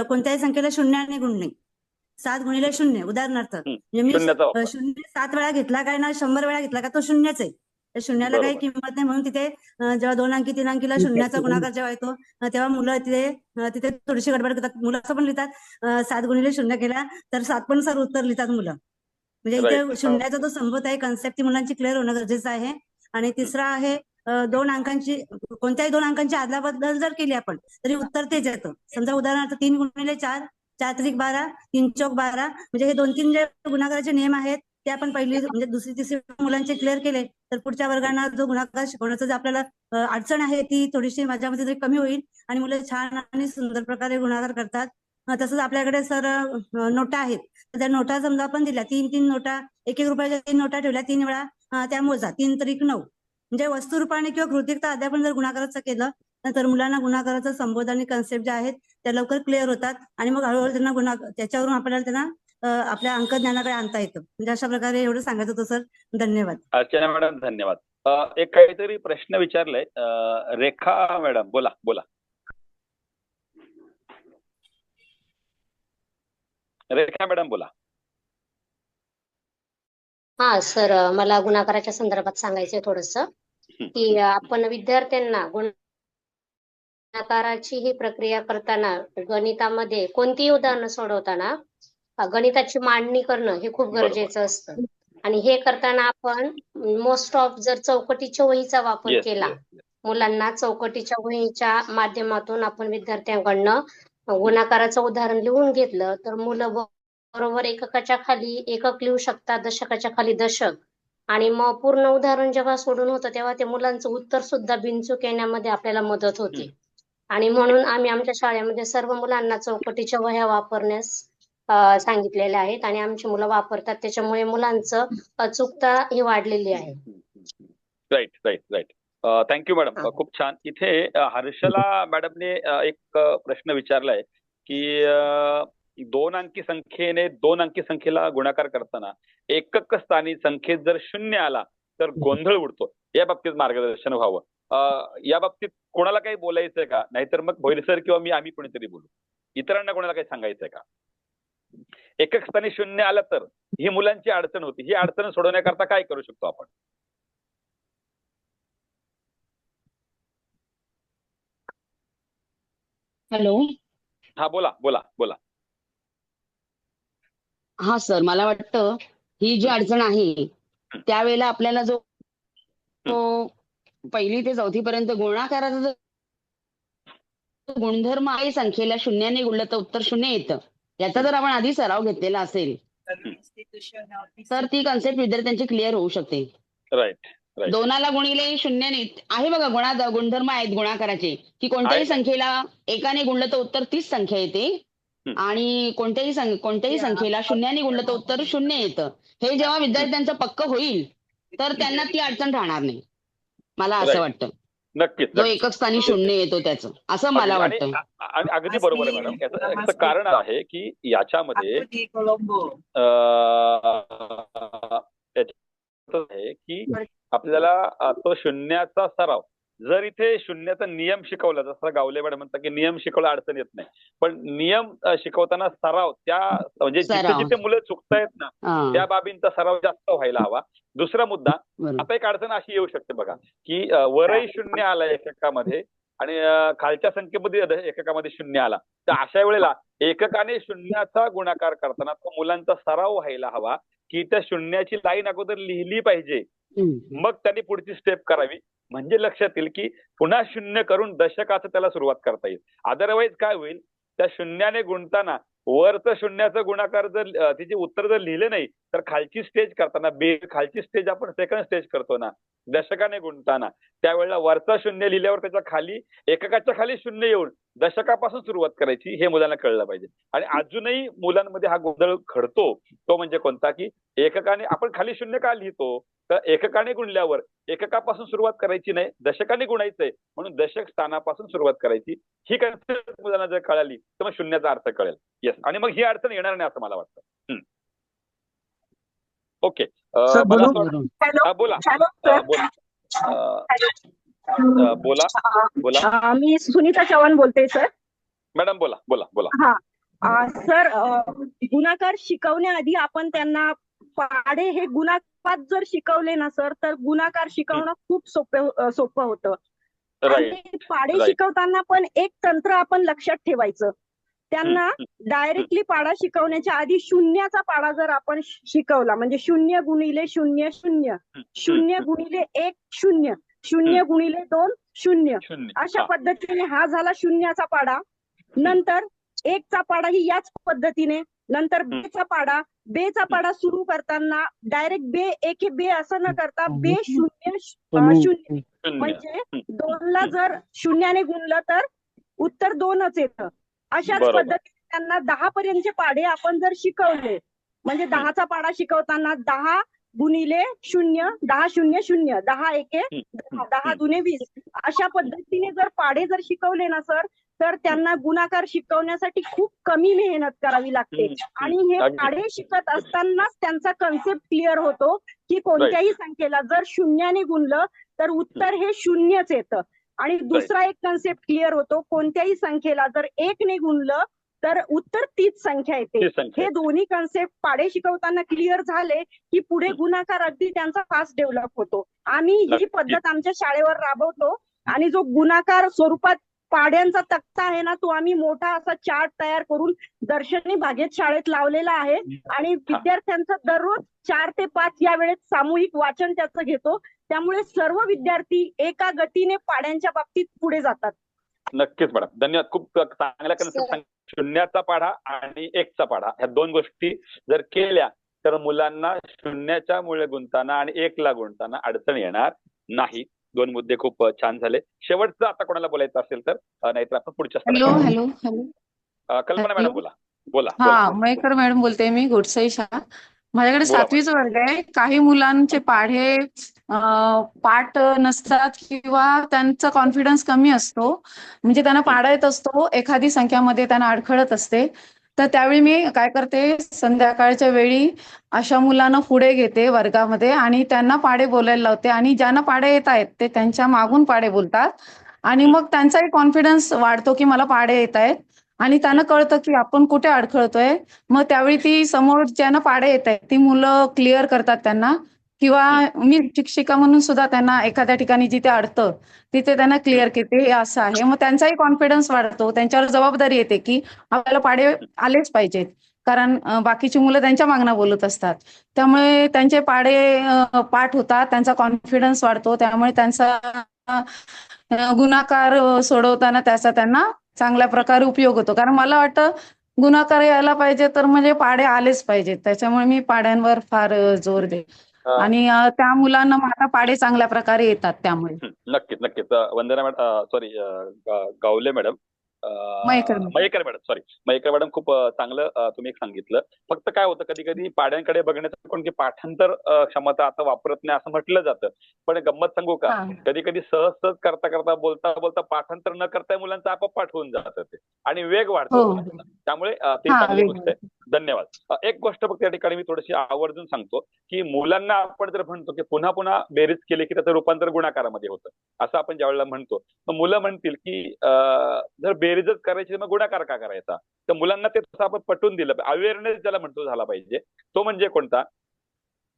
कोणत्याही संख्येला 0 ने गुणणे. 7 गुणिले 0 उदाहरणार्थ म्हणजे मी शून्याचा वापर. 0 7 वेळा घेतला काय ना 100 वेळा घेतला का तो शून्यच आहे. तर शून्याला काही बरोबर. किंमत नाही म्हणून तिथे जेव्हा 2 अंकी 3 अंकीला शून्याचा गुणाकार जेव्हा येतो तेव्हा मुलं तिथे थोडीशी गडबड करतात. मुलं असं पण लिहितात 7 गुणिले 0 केला तर 7 पण सर उत्तर लिहितात मुलं. म्हणजे Right. इथे शून्याचा जो संबोध आहे कन्सेप्ट ती मुलांची क्लिअर होणं गरजेचं आहे. आणि तिसरा आहे 2 अंकांची कोणत्याही 2 अंकांची आदलाबदल जर केली आपण तरी उत्तर तेच येतं. समजा उदाहरणार्थ 3 गुणिले 4 4 त्रिक 12 3 चौक 12 म्हणजे हे 2-3 जे गुणाकाराचे नियम आहेत ते आपण पहिली म्हणजे दुसरी तिसरी मुलांचे क्लिअर केले तर पुढच्या वर्गांना जो गुणाकार शिकवण्याचं जे आपल्याला अडचण आहे ती थोडीशी माझ्यामध्ये तरी कमी होईल आणि मुलं छान आणि सुंदर प्रकारे गुणाकार करतात. तसंच आपल्याकडे सर नोटा आहेत. त्या नोटा समजा आपण दिल्या 3 नोटा 1 रुपयाच्या 3 नोटा ठेवल्या 3 वेळा त्या मोजा 3 त्रिक 9 म्हणजे वस्तुरूपाने किंवा कृतिकता अध्यापन जर गुणाकाराचं केलं तर मुलांना गुणाकाराचा संबोध आणि कन्सेप्ट जे आहेत त्या लवकर क्लिअर होतात आणि मग हळूहळू त्यांना त्याच्यावरून आपल्याला त्यांना आपल्या अंक ज्ञानाकडे आणता येतं. म्हणजे अशा प्रकारे एवढं सांगायचं होतं सर. धन्यवाद. अर्चना मॅडम धन्यवाद. एक काहीतरी प्रश्न विचारलाय रेखा मॅडम बोला बोला. रेखा मॅडम बोला. हा सर, मला गुणाकाराच्या संदर्भात सांगायचंय थोडस की आपण विद्यार्थ्यांना गुणाकाराची ही प्रक्रिया करताना गणितामध्ये कोणतीही उदाहरणं सोडवताना गणिताची मांडणी करणं हे खूप गरजेचं असतं. आणि हे करताना आपण मोस्ट ऑफ जर चौकटीच्या वहीचा वापर केला मुलांना चौकटीच्या वहीच्या माध्यमातून आपण विद्यार्थ्यांकडनं गुणाकाराचं उदाहरण लिहून घेतलं तर मुलं बरोबर एककाच्या खाली एकक लिहू शकतात, दशकाच्या खाली दशक आणि मग पूर्ण उदाहरण जेव्हा सोडून होतं तेव्हा ते मुलांचं उत्तर सुद्धा बिनचूक येण्यामध्ये आपल्याला मदत होते. आणि म्हणून आम्ही आमच्या शाळेमध्ये सर्व मुलांना चौकटीच्या वह्या वापरण्यास सांगितलेल्या आहेत आणि आमची मुलं वापरतात. त्याच्यामुळे मुलांचं अचूकता ही वाढलेली आहे. Right right right. Thank you madam. खूप छान. इथे हर्षला मॅडमने एक प्रश्न विचारलाय की 2 अंकी संख्येने 2 अंकी संख्येला गुणाकार करताना एकक स्थानी संख्येत जर 0 आला तर गोंधळ उडतो. या बाबतीत मार्गदर्शन व्हावं. या बाबतीत कोणाला काही बोलायचंय का? नाहीतर मग भोईर सर किंवा आम्ही कोणीतरी बोलू. इतरांना कोणाला काही सांगायचंय का? एकक स्थानी 0 आलं तर ही मुलांची अडचण होती. ही अडचण सोडवण्याकरता काय करू शकतो आपण? हॅलो. हा बोला बोला बोला. हा सर, मला वाटतं ही जी अडचण आहे त्यावेळेला आपल्याला जो 1ली ते 4थी पर्यंत गुणाकाराचा गुणधर्म आहे संख्येला शून्याने गुणलं तर उत्तर शून्य येतं, याचा जर आपण आधी सराव घेतलेला असेल तर ती कन्सेप्ट विद्यार्थ्यांची क्लिअर होऊ शकते. राईट. दोनाला गुणिले शून्याने आहे बघा, गुणधर्म आहेत गुणाकाराचे, की कोणत्याही संख्येला एकाने गुणलं तर उत्तर तीच संख्या येते आणि कोणत्याही संख्येला शून्याने गुणलं तर उत्तर शून्य येतं. हे जेव्हा विद्यार्थ्यांचं पक्क होईल तर त्यांना ती अडचण राहणार नाही, मला असं वाटतं. नक्कीच. जो एकक स्थानी शून्य येतो त्याचं, असं मला वाटतं. आणि अगदी बरोबर आहे मॅडम. याचं कारण आहे की याच्यामध्ये आहे की आपल्याला तो शून्याचा सराव, जर इथे शून्याचा नियम शिकवला, जसं गावले मॅडम म्हणतात की नियम शिकवला अडचण येत नाही, पण नियम शिकवताना सराव, त्या म्हणजे जिथे जिथे मुलं चुकतायत ना त्या बाबींचा सराव जास्त व्हायला हवा. दुसरा मुद्दा, आता एक अडचण अशी येऊ शकते बघा की वरही शून्य आला एककामध्ये आणि खालच्या संख्येमध्ये एककामध्ये शून्य आला, तर अशा वेळेला एककाने शून्याचा गुणाकार करताना तो मुलांचा सराव व्हायला हवा की त्या शून्याची लाईन अगोदर लिहिली पाहिजे, मग त्यांनी पुढची स्टेप करावी, म्हणजे लक्षात येईल की पुन्हा शून्य करून दशकाचं त्याला सुरुवात करता येईल. अदरवाईज काय होईल, त्या शून्याने गुणताना वरचं शून्याचं गुणाकार जर तिचे उत्तर जर लिहिले नाही तर खालची स्टेज करताना, खालची स्टेज आपण सेकंड स्टेज करतो ना दशकाने गुणताना, त्यावेळेला वरचा शून्य लिहिल्यावर त्याच्या खाली एककाच्या खाली शून्य येऊन दशकापासून सुरुवात करायची, हे मुलांना कळलं पाहिजे. आणि अजूनही मुलांमध्ये हा गोंधळ घडतो, तो म्हणजे कोणता, की एककाने आपण खाली शून्य का लिहितो, तर एककाने गुणल्यावर एककापासून सुरुवात करायची नाही, दशकाने गुणायचंय म्हणून दशक स्थानापासून सुरुवात करायची. ही कन्सेप्ट मुलांना जर कळाली तर मग शून्याचा अर्थ कळेल. येस, आणि मग ही अडचण येणार नाही असं मला वाटतं. ओके, बोला. बोला. मी सुनीता चव्हाण बोलते सर. मॅडम बोला. हा सर, गुणाकार शिकवण्याआधी आपण त्यांना पाढे हे गुणाकार जर शिकवले ना सर, तर गुणाकार शिकवणं खूप सोपं होतं. पाढे शिकवताना पण एक तंत्र आपण लक्षात ठेवायचं, त्यांना डायरेक्टली पाढा शिकवण्याच्या आधी शून्याचा पाढा जर आपण शिकवला, म्हणजे 0 गुणिले 0 0, 0 गुणिले 1 0, 0 गुणिले 2 0, अशा पद्धतीने हा झाला शून्याचा पाढा. नंतर 1 चा पाढा ही याच पद्धतीने, नंतर 2 चा पाढा, 2 चा पाढा सुरू करताना डायरेक्ट 2 1 बे असं न करता 2 0 0, म्हणजे 2 ला जर शून्याने गुणलं तर उत्तर 2च येतं. अशाच पद्धतीने त्यांना 10 पर्यंतचे पाढे आपण जर शिकवले, म्हणजे 10चा पाढा शिकवताना 10 गुणिले 0, 10 0 0, 10 1 10 दुने 20, अशा पद्धतीने जर पाढे जर शिकवले ना सर, तर त्यांना गुणाकार शिकवण्यासाठी खूप कमी मेहनत करावी लागते. आणि हे पाढे शिकत असतानाच त्यांचा कन्सेप्ट क्लिअर होतो की कोणत्याही संख्येला जर शून्याने गुणलं तर उत्तर हे शून्यच येतं. आणि दुसरा एक कन्सेप्ट क्लिअर होतो, कोणत्याही संख्येला जर 1 ने गुणलं तर उत्तर तीच संख्या येते. हे दोन्ही कन्सेप्ट पाढे शिकवताना क्लिअर झाले की पुढे गुणाकार अगदी त्यांचा फास्ट डेव्हलप होतो. आम्ही ही पद्धत आमच्या शाळेवर राबवतो आणि जो गुणाकार स्वरूपात पाढ्यांचा तक्ता आहे ना, तो आम्ही मोठा असा चार्ट तयार करून दर्शनी भागेत शाळेत लावलेला आहे आणि विद्यार्थ्यांचं दररोज 4 ते 5 या वेळेत सामूहिक वाचन त्याचं घेतो. त्यामुळे सर्व विद्यार्थी एका गतीने पाढ्यांच्या बाबतीत पुढे जातात. नक्कीच मॅडम, धन्यवाद. खूप चांगल्या कन्सेप्ट. शून्याचा पाढा आणि 1चा पाढा ह्या 2 गोष्टी जर केल्या तर मुलांना शून्याच्या मुळे गुणताना आणि 1ला गुणताना अडचण येणार नाही. 2 मुद्दे खूप छान झाले. शेवटचं आता कोणाला बोलायचं असेल तर, नाहीतर आपण पुढच्या. हॅलो. कल्पना मॅडम बोला. हा, मयेकर मॅडम बोलते मी, गोडसाई शाळा. माझ्याकडे 7वीचा वर्ग आहे. काही मुलांचे पाढे पाठ नसतात किंवा त्यांचा कॉन्फिडन्स कमी असतो, म्हणजे त्यांना पाढा येत असतो, एखादी संख्यामध्ये त्यांना अडखळत असते. तर त्यावेळी मी काय करते, संध्याकाळच्या वेळी अशा मुलांना पुढे घेते वर्गामध्ये आणि त्यांना पाढे बोलायला लावते आणि ज्यांना पाढे येत आहेत ते त्यांच्या मागून पाढे बोलतात आणि मग त्यांचाही कॉन्फिडन्स वाढतो की मला पाढे येत आहेत आणि त्यांना कळतं की आपण कुठे अडखळतोय. मग त्यावेळी ती समोर ज्यांना पाढे येत आहेत ती मुलं क्लिअर करतात त्यांना, किंवा मी शिक्षिका म्हणून सुद्धा त्यांना एखाद्या ठिकाणी जिथे अडतं तिथे त्यांना क्लिअर करते, हे असं आहे. मग त्यांचाही कॉन्फिडन्स वाढतो, त्यांच्यावर जबाबदारी येते की आपल्याला पाढे आलेच पाहिजेत, कारण बाकीची मुलं त्यांच्या मागणं बोलत असतात. त्यामुळे त्यांचे पाढे पाठ होतात, त्यांचा कॉन्फिडन्स वाढतो, त्यामुळे त्यांचा गुणाकार सोडवताना त्याचा त्यांना चांगल्या प्रकारे उपयोग होतो. कारण मला वाटतं गुणाकार यायला पाहिजे तर म्हणजे पाढे आलेच पाहिजेत. त्याच्यामुळे मी पाढ्यांवर फार जोर दे आणि त्या मुलांना आता पाढे चांगल्या प्रकारे येतात त्यामुळे. नक्कीच नक्कीच. Vandana madam, sorry, Gawale madam, Mayekar Mayekar madam, sorry, Mayekar madam, खूप चांगलं तुम्ही एक सांगितलं. फक्त काय होतं कधी कधी पाड्यांकडे बघण्याचं कोण की पाठांतर क्षमता आता वापरत नाही असं म्हटलं जातं. पण गंमत सांगू का, कधी कधी सहज सहज करता करता बोलता बोलता पाठांतर न करता मुलांचं आपोआप पाठ होऊन जातं ते आणि वेग वाढतो मुलांचा. त्यामुळे ती चांगली गोष्ट आहे. धन्यवाद. एक गोष्ट फक्त या ठिकाणी मी थोडीशी आवर्जून सांगतो की मुलांना आपण जर म्हणतो की पुन्हा पुन्हा बेरीज केली की त्याचं रूपांतर गुणाकारामध्ये होतं असं आपण ज्यावेळेला म्हणतो, तर मुलं म्हणतील की जर बेरीजच करायची मग गुणाकार का करायचा. तर मुलांना ते तसं आपण पटवून दिलं, अवेअरनेस ज्याला म्हणतो झाला पाहिजे. तो म्हणजे कोणता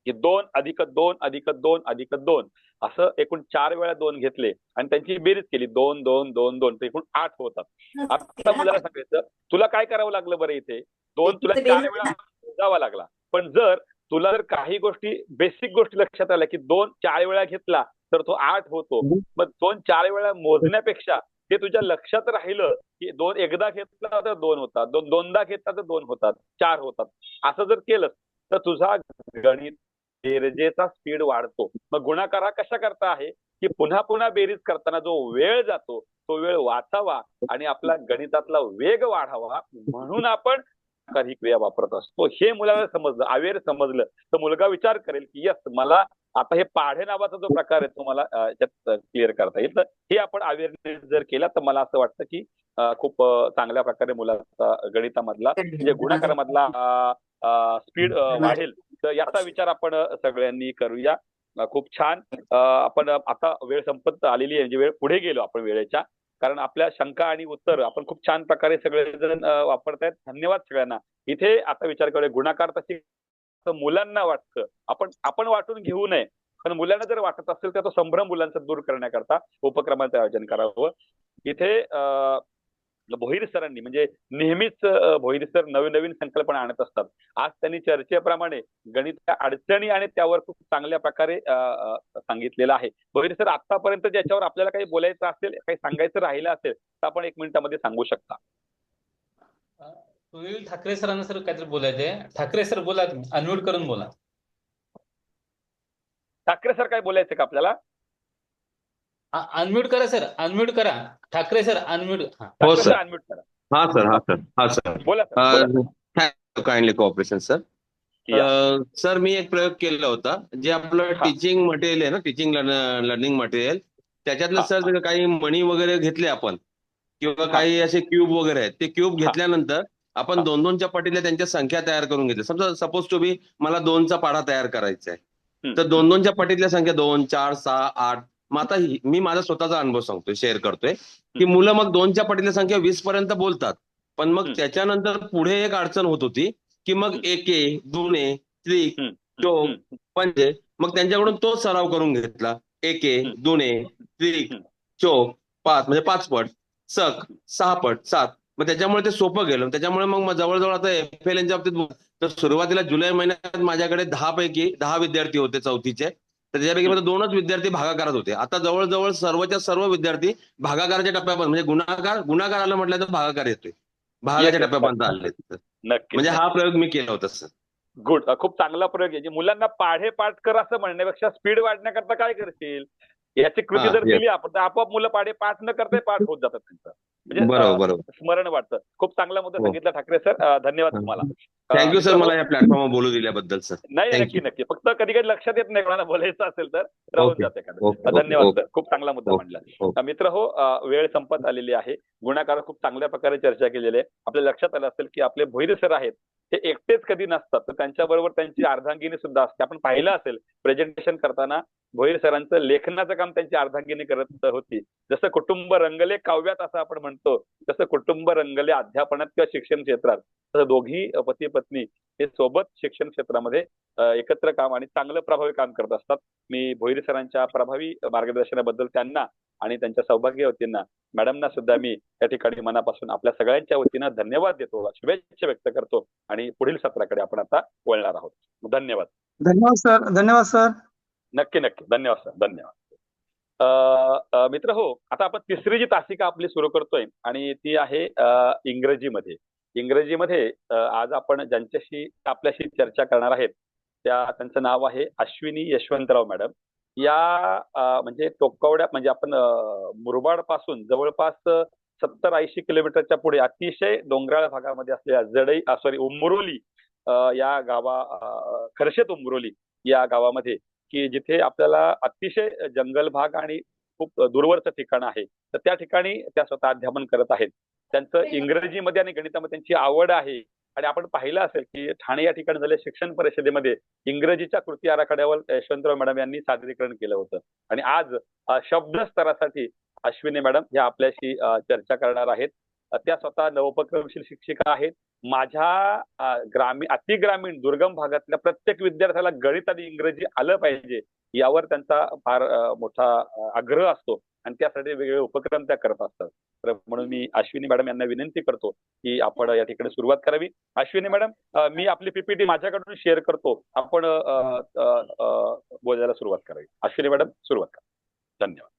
की 2+2+2+2 असं एकूण 4 वेळा 2 घेतले आणि त्यांची बेरीज केली 2+2+2+2 तर एकूण 8 होतात. आता मुलाला सांगायचं तुला काय करावं लागलं बरं इथे, 2 तुला 4 वेळा जावा लागला. पण जर तुला जर काही गोष्टी बेसिक गोष्टी लक्षात आल्या की 2 4 वेळा घेतला तर तो 8 होतो, मग 2 4 वेळा मोजण्यापेक्षा ते तुझ्या लक्षात राहिलं की 2 एकदा घेतला तर 2 होतात, 2 दोनदा घेतला तर 2 होतात, 4 होतात. असं जर केलं तर तुझा गणित बेरजेचा स्पीड वाढतो. मग गुणाकार हा कशा करता आहे की पुन्हा पुन्हा बेरीज करताना जो वेळ जातो तो वेळ वाचावा आणि आपला गणितातला वेग वाढावा म्हणून आपण ही क्रिया वापरत असतो. हे मुलाला समजलं, अवेअर समजलं, तर मुलगा विचार करेल की यस मला आता हे पाढे नावाचा जो प्रकार आहे तो मला याच्यात क्लिअर करता येईल. तर हे आपण अवेअरनेस जर केला तर मला असं वाटतं की खूप चांगल्या प्रकारे मुलाचा गणितामधला म्हणजे गुणाकारामधला स्पीड वाढेल. तर याचा विचार आपण सगळ्यांनी करूया. खूप छान. आपण आता वेळ संपत आलेली आहे, म्हणजे वेळ पुढे गेलो आपण वेळेच्या, कारण आपल्या शंका आणि उत्तर आपण खूप छान प्रकारे सगळेजण वापरतायत. धन्यवाद सगळ्यांना. इथे आता विचार करूया गुणाकार तशी मुलांना वाटतं आपण वाटून घेऊ नये, पण मुलांना जर वाटत असेल तर तो संभ्रम मुलांचा दूर करण्याकरता उपक्रमाचं आयोजन करावं. इथे भोईर सरांनी म्हणजे नेहमीच भोईर सर नवीन नवीन संकल्पना आणत असतात. आज त्यांनी चर्चेप्रमाणे गणिताच्या अडचणी आणि त्यावर खूप चांगल्या प्रकारे सांगितलेलं आहे. भोईर सर, आतापर्यंत ज्याच्यावर आपल्याला काही बोलायचं असेल, काही सांगायचं राहिलं असेल तर आपण 1 मिनिटामध्ये सांगू शकता. सुनील ठाकरे सरांना सर काहीतरी बोलायचंय. ठाकरे सर बोला, तुम्ही अनम्यूट करून बोला. ठाकरे सर काय बोलायचं का आपल्याला? अनम्यूट करा सर, अनम्यूट करा. Thackeray sir unmute. हो सर. अनम्यूट करा. हा सर. बोला sir. Kindly cooperation sir. Sir मी एक प्रयोग केला होता, जे आपलं टीचिंग मटेरियल आहे ना, टीचिंग लर्निंग मटेरियल, त्याच्यातलं सर काही मणी वगैरे घेतले आपण किंवा काही असे क्यूब वगैरे आहेत, ते क्यूब घेतल्यानंतर आपण 2-2च्या पटीला त्यांच्या संख्या तयार करून घेतल्या. समजा सपोज टू बी मला 2चा पाढा तयार करायचा आहे, तर 2-2च्या पटीतल्या संख्या 2, 4, 6, 8. मग आता मी माझा स्वतःचा अनुभव सांगतोय, शेअर करतोय की मुलं मग 2च्या पटीतल्या संख्या 20 पर्यंत बोलतात. पण मग त्याच्यानंतर पुढे एक अडचण होत होती की मग 1, 2, 3, 4, 5. मग त्यांच्याकडून तो सराव करून घेतला. 1, 2, 3, 4, 5 म्हणजे 5 पट, 6 पट, 7. मग त्याच्यामुळे ते सोपं गेलं. त्याच्यामुळे मग जवळजवळ आता FLNच्या बाबतीत तर सुरुवातीला जुलै महिन्यात माझ्याकडे 10 पैकी 10 विद्यार्थी होते 4थीचे, तर त्याच्यापैकी फक्त 2च विद्यार्थी भागाकारात होते. आता जवळजवळ सर्वच्या सर्व विद्यार्थी भागाकाराच्या टप्प्यापर्यंत म्हणजे गुणाकार आलं म्हटलं तर भागाकार येतोय, भागाच्या टप्प्यापर्यंत आले. म्हणजे हा प्रयोग मी केला होता सर. गुड. खूप चांगला प्रयोग आहे. मुलांना पाढे पाठ कर असं म्हणण्यापेक्षा स्पीड वाढण्याकरता काय करशील याची कृती जर केली आपण तर आपोआप मुलं पाढे पाठ न करता पाठ होत जातात त्यांचं, म्हणजे स्मरण वाटतं. खूप चांगला मुद्दा सांगितला ठाकरे सर. धन्यवाद तुम्हाला. थँक्यू सर, मला या प्लॅटफॉर्मवर बोलू दिल्याबद्दल सर. नाही, नक्की. फक्त कधी कधी लक्षात येत नाही कोणाला बोलायचं असेल तर राहून जाते. धन्यवाद सर, खूप चांगला मुद्दा मांडला. मित्र हो, वेळ संपत आलेली आहे. गुणाकार खूप चांगल्या प्रकारे चर्चा केलेली आहे. आपल्या लक्षात आलं असेल की आपले भोईर सर आहेत ते एकटेच कधी नसतात, तर त्यांच्याबरोबर त्यांची अर्धांगिनी सुद्धा असते. आपण पाहिलं असेल प्रेझेंटेशन करताना भोईर सरांचं लेखनाचं काम त्यांची अर्धांगिनी करत होती. जसं कुटुंब रंगले काव्यात असं आपण म्हणतो, तसं कुटुंब रंगले अध्यापनात किंवा शिक्षण क्षेत्रात, तसं दोघी पती पत्नी हे सोबत शिक्षण क्षेत्रामध्ये एकत्र काम आणि चांगलं प्रभावी काम करत असतात. मी भोईर सरांच्या प्रभावी मार्गदर्शनाबद्दल त्यांना आणि त्यांच्या सौभाग्यवतींना मॅडमना सुद्धा मी या ठिकाणी मनापासून आपल्या सगळ्यांच्या वतीनं धन्यवाद देतो, शुभेच्छा व्यक्त करतो आणि पुढील सत्राकडे आपण आता वळणार आहोत. धन्यवाद. धन्यवाद सर. धन्यवाद सर. नक्की. धन्यवाद सर. धन्यवाद. मित्र हो, आता आपण तिसरी जी तासिका आपली सुरू करतोय आणि ती आहे इंग्रजीमध्ये. इंग्रजीमध्ये आज आपण ज्यांच्याशी आपल्याशी चर्चा करणार आहेत त्यांचं नाव आहे अश्विनी यशवंतराव मॅडम. या म्हणजे टोकवड्या म्हणजे आपण मुरबाड पासून जवळपास 70-80 किलोमीटरच्या पुढे अतिशय डोंगराळ भागामध्ये असलेल्या उंबरोली या खरशेत उंबरोली या गावामध्ये, की जिथे आपल्याला अतिशय जंगल भाग आणि खूप दूरवरचं ठिकाण आहे, तर त्या ठिकाणी त्या स्वतः अध्यापन करत आहेत. त्यांचं इंग्रजीमध्ये आणि गणितामध्ये त्यांची आवड आहे. आणि आपण पाहिलं असेल की ठाणे या ठिकाणी झालेल्या शिक्षण परिषदेमध्ये इंग्रजीच्या कृती आराखड्यावर यशवंतराव मॅडम यांनी सादरीकरण केलं होतं. आणि आज शब्द स्तरासाठी अश्विनी मॅडम ह्या आपल्याशी चर्चा करणार आहेत. त्या स्वतः नवोपक्रमशील शिक्षिका आहेत. माझ्या अतिग्रामीण दुर्गम भागातल्या प्रत्येक विद्यार्थ्याला गणित आणि इंग्रजी आलं पाहिजे यावर त्यांचा फार मोठा आग्रह असतो आणि त्यासाठी वेगवेगळे उपक्रम त्या करत असतात. तर म्हणून मी अश्विनी मॅडम यांना विनंती करतो की आपण या ठिकाणी सुरुवात करावी. अश्विनी मॅडम, मी आपली पीपीटी माझ्याकडून शेअर करतो, आपण बोलायला सुरुवात करावी. अश्विनी मॅडम सुरुवात करा. धन्यवाद.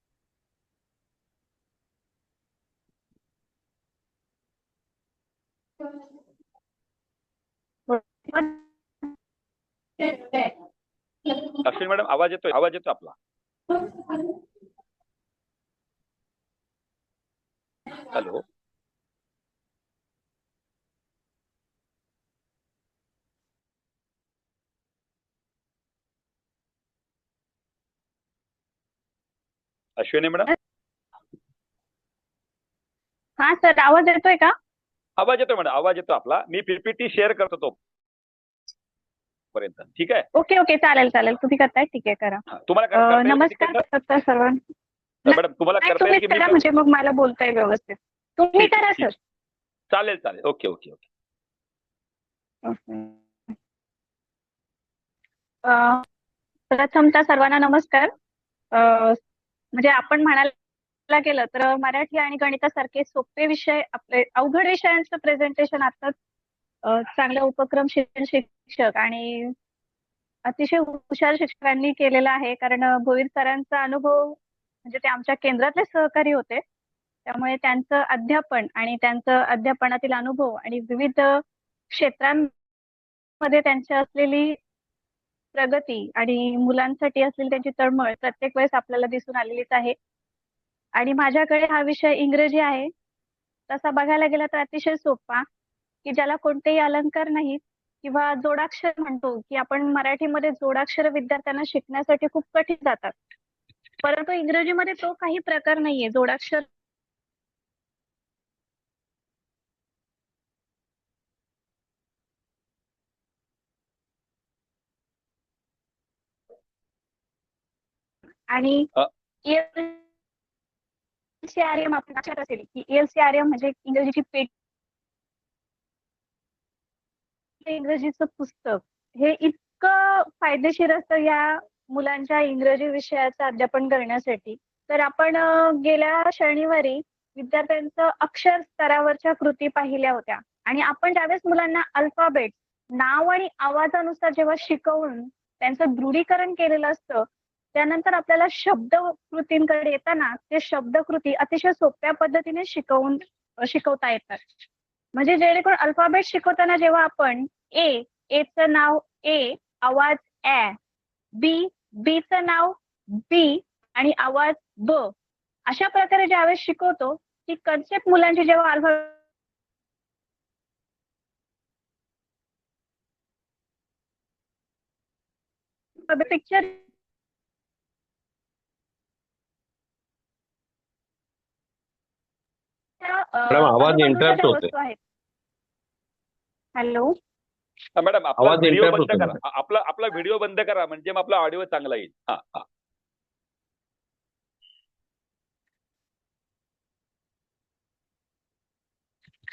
अश्विनी मॅडम आवाज येतोय आपला? हॅलो. अश्विनी मॅडम. हा सर, आवाज येतोय का? आवाज येतोय मॅडम, आवाज येतो आपला. मी पीपीटी शेअर करतो तो पर्यंत. ठीक आहे. ओके ओके, चालेल चालेल, तुम्ही करताय ठीक आहे, करा. तुम्हाला नमस्कार सर्वांना. मॅडम तुम्हाला करता येईल की करा, म्हणजे मग मला बोलता येईल व्यवस्थित. तुम्ही करा सर. चालेल चालेल, ओके ओके ओके. प्रथमतः सर्वांना नमस्कार. म्हणजे आपण म्हणायला गेलं तर मराठी आणि गणितासारखे सोपे विषय, आपले अवघड विषयांचं प्रेझेंटेशन आता चांगल्या उपक्रमशील शिक्षक आणि अतिशय हुशार शिक्षकांनी केलेला आहे. कारण भोईर सरांचा अनुभव म्हणजे ते आमच्या केंद्रातले सहकारी होते, त्यामुळे त्यांचं अध्यापन आणि त्यांचं अध्यापनातील अनुभव आणि विविध क्षेत्रांमध्ये त्यांची असलेली प्रगती आणि मुलांसाठी असलेली त्यांची तळमळ प्रत्येक वेळेस आपल्याला दिसून आलेलीच आहे. आणि माझ्याकडे हा विषय इंग्रजी आहे. तसा बघायला गेला तर अतिशय सोपा, की ज्याला कोणतेही अलंकार नाहीत किंवा जोडाक्षर म्हणतो, की आपण मराठीमध्ये जोडाक्षर विद्यार्थ्यांना शिकण्यासाठी खूप कठीण जातात, परंतु इंग्रजीमध्ये तो काही प्रकार नाहीये. जोडाक्षर आणि ELCRM आपण लक्षात असेल की ELCRM म्हणजे इंग्रजीची पेट, इंग्रजीचं पुस्तक हे इतकं फायदेशीर असतं या मुलांच्या इंग्रजी विषयाचं अध्यापन करण्यासाठी. तर आपण गेल्या शनिवारी विद्यार्थ्यांचं अक्षर स्तरावरच्या कृती पाहिल्या होत्या आणि आपण ज्यावेळेस मुलांना अल्फाबेट नाव आणि आवाजानुसार जेव्हा शिकवून त्यांचं दृढीकरण केलेलं असतं, त्यानंतर आपल्याला शब्दकृतींकडे येताना ते शब्दकृती अतिशय सोप्या पद्धतीने शिकवता येतात. म्हणजे जेणेकरून अल्फाबेट शिकवताना जेव्हा आपण चं नाव ए, आवाज ए, बी चं नाव बी आणि आवाज ब, अशा प्रकारे ज्यावेळेस शिकवतो ती कन्सेप्ट मुलांची जेव्हा पिक्चर आवाज इंटरप्ट होतोय. हॅलो मॅडम, आपला व्हिडिओ बंद करा. आपला व्हिडिओ बंद करा, म्हणजे मग आपला ऑडिओ चांगला येईल.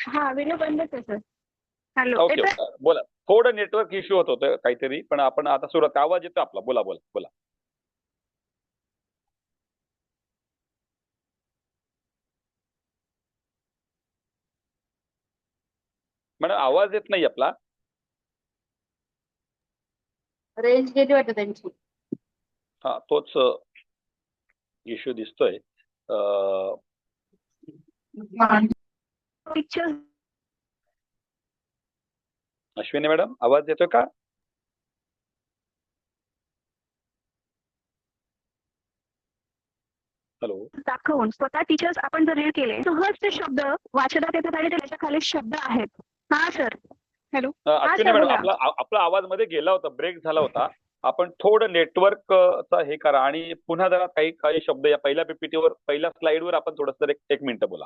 हा व्हिडिओ बंदच आहे सर. हॅलो, ओके बोला. थोडं नेटवर्क इश्यू होत होतं काहीतरी, पण आपण आता सुरुवात. आवाज येतो आपला, बोला बोला बोला. मॅडम आवाज येत नाही आपला. रेंज गेली वाटतं त्यांची. हा तोच इश्यू दिसतोय. पिक्चर अश्विनी मॅडम आवाज येतोय का? हॅलो. दाखवून स्वतः टीचर्स आपण जर रीड केले सहज ते शब्द वाचनात येतात आणि त्याच्या खाली शब्द आहेत. हा सर. हॅलो. अश्विनी मॅडम आपला आवाज मध्ये गेला होता, ब्रेक झाला होता. आपण थोडं नेटवर्कचा हे करा आणि पुन्हा जरा काही शब्द या पहिल्या पीपीटीवर पहिल्या स्लाइडवर आपण थोडस एक मिनिट बोला.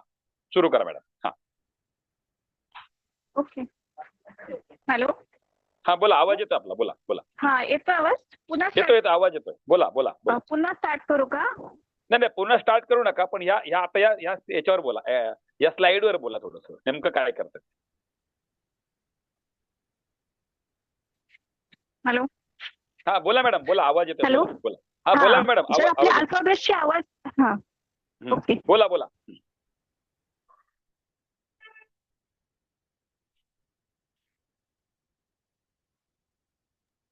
सुरू करा मॅडम. हा ओके. हॅलो. हा बोला, आवाज येतोय आपला, बोला बोला. हा येतो आवाज. पुन्हा येतोय आवाज येतोय, बोला बोला बोला. पुन्हा स्टार्ट करू का? नाही पुन्हा स्टार्ट करू नका, पण आता याच्यावर बोला, या स्लाइडवर बोला थोडस नेमकं काय करतात. हॅलो. हा बोला मॅडम, बोला, आवाज येतोय. हॅलो. बोला. हा बोला मॅडम, अल्फाबेटची आवाज. हा ओके. बोला बोला.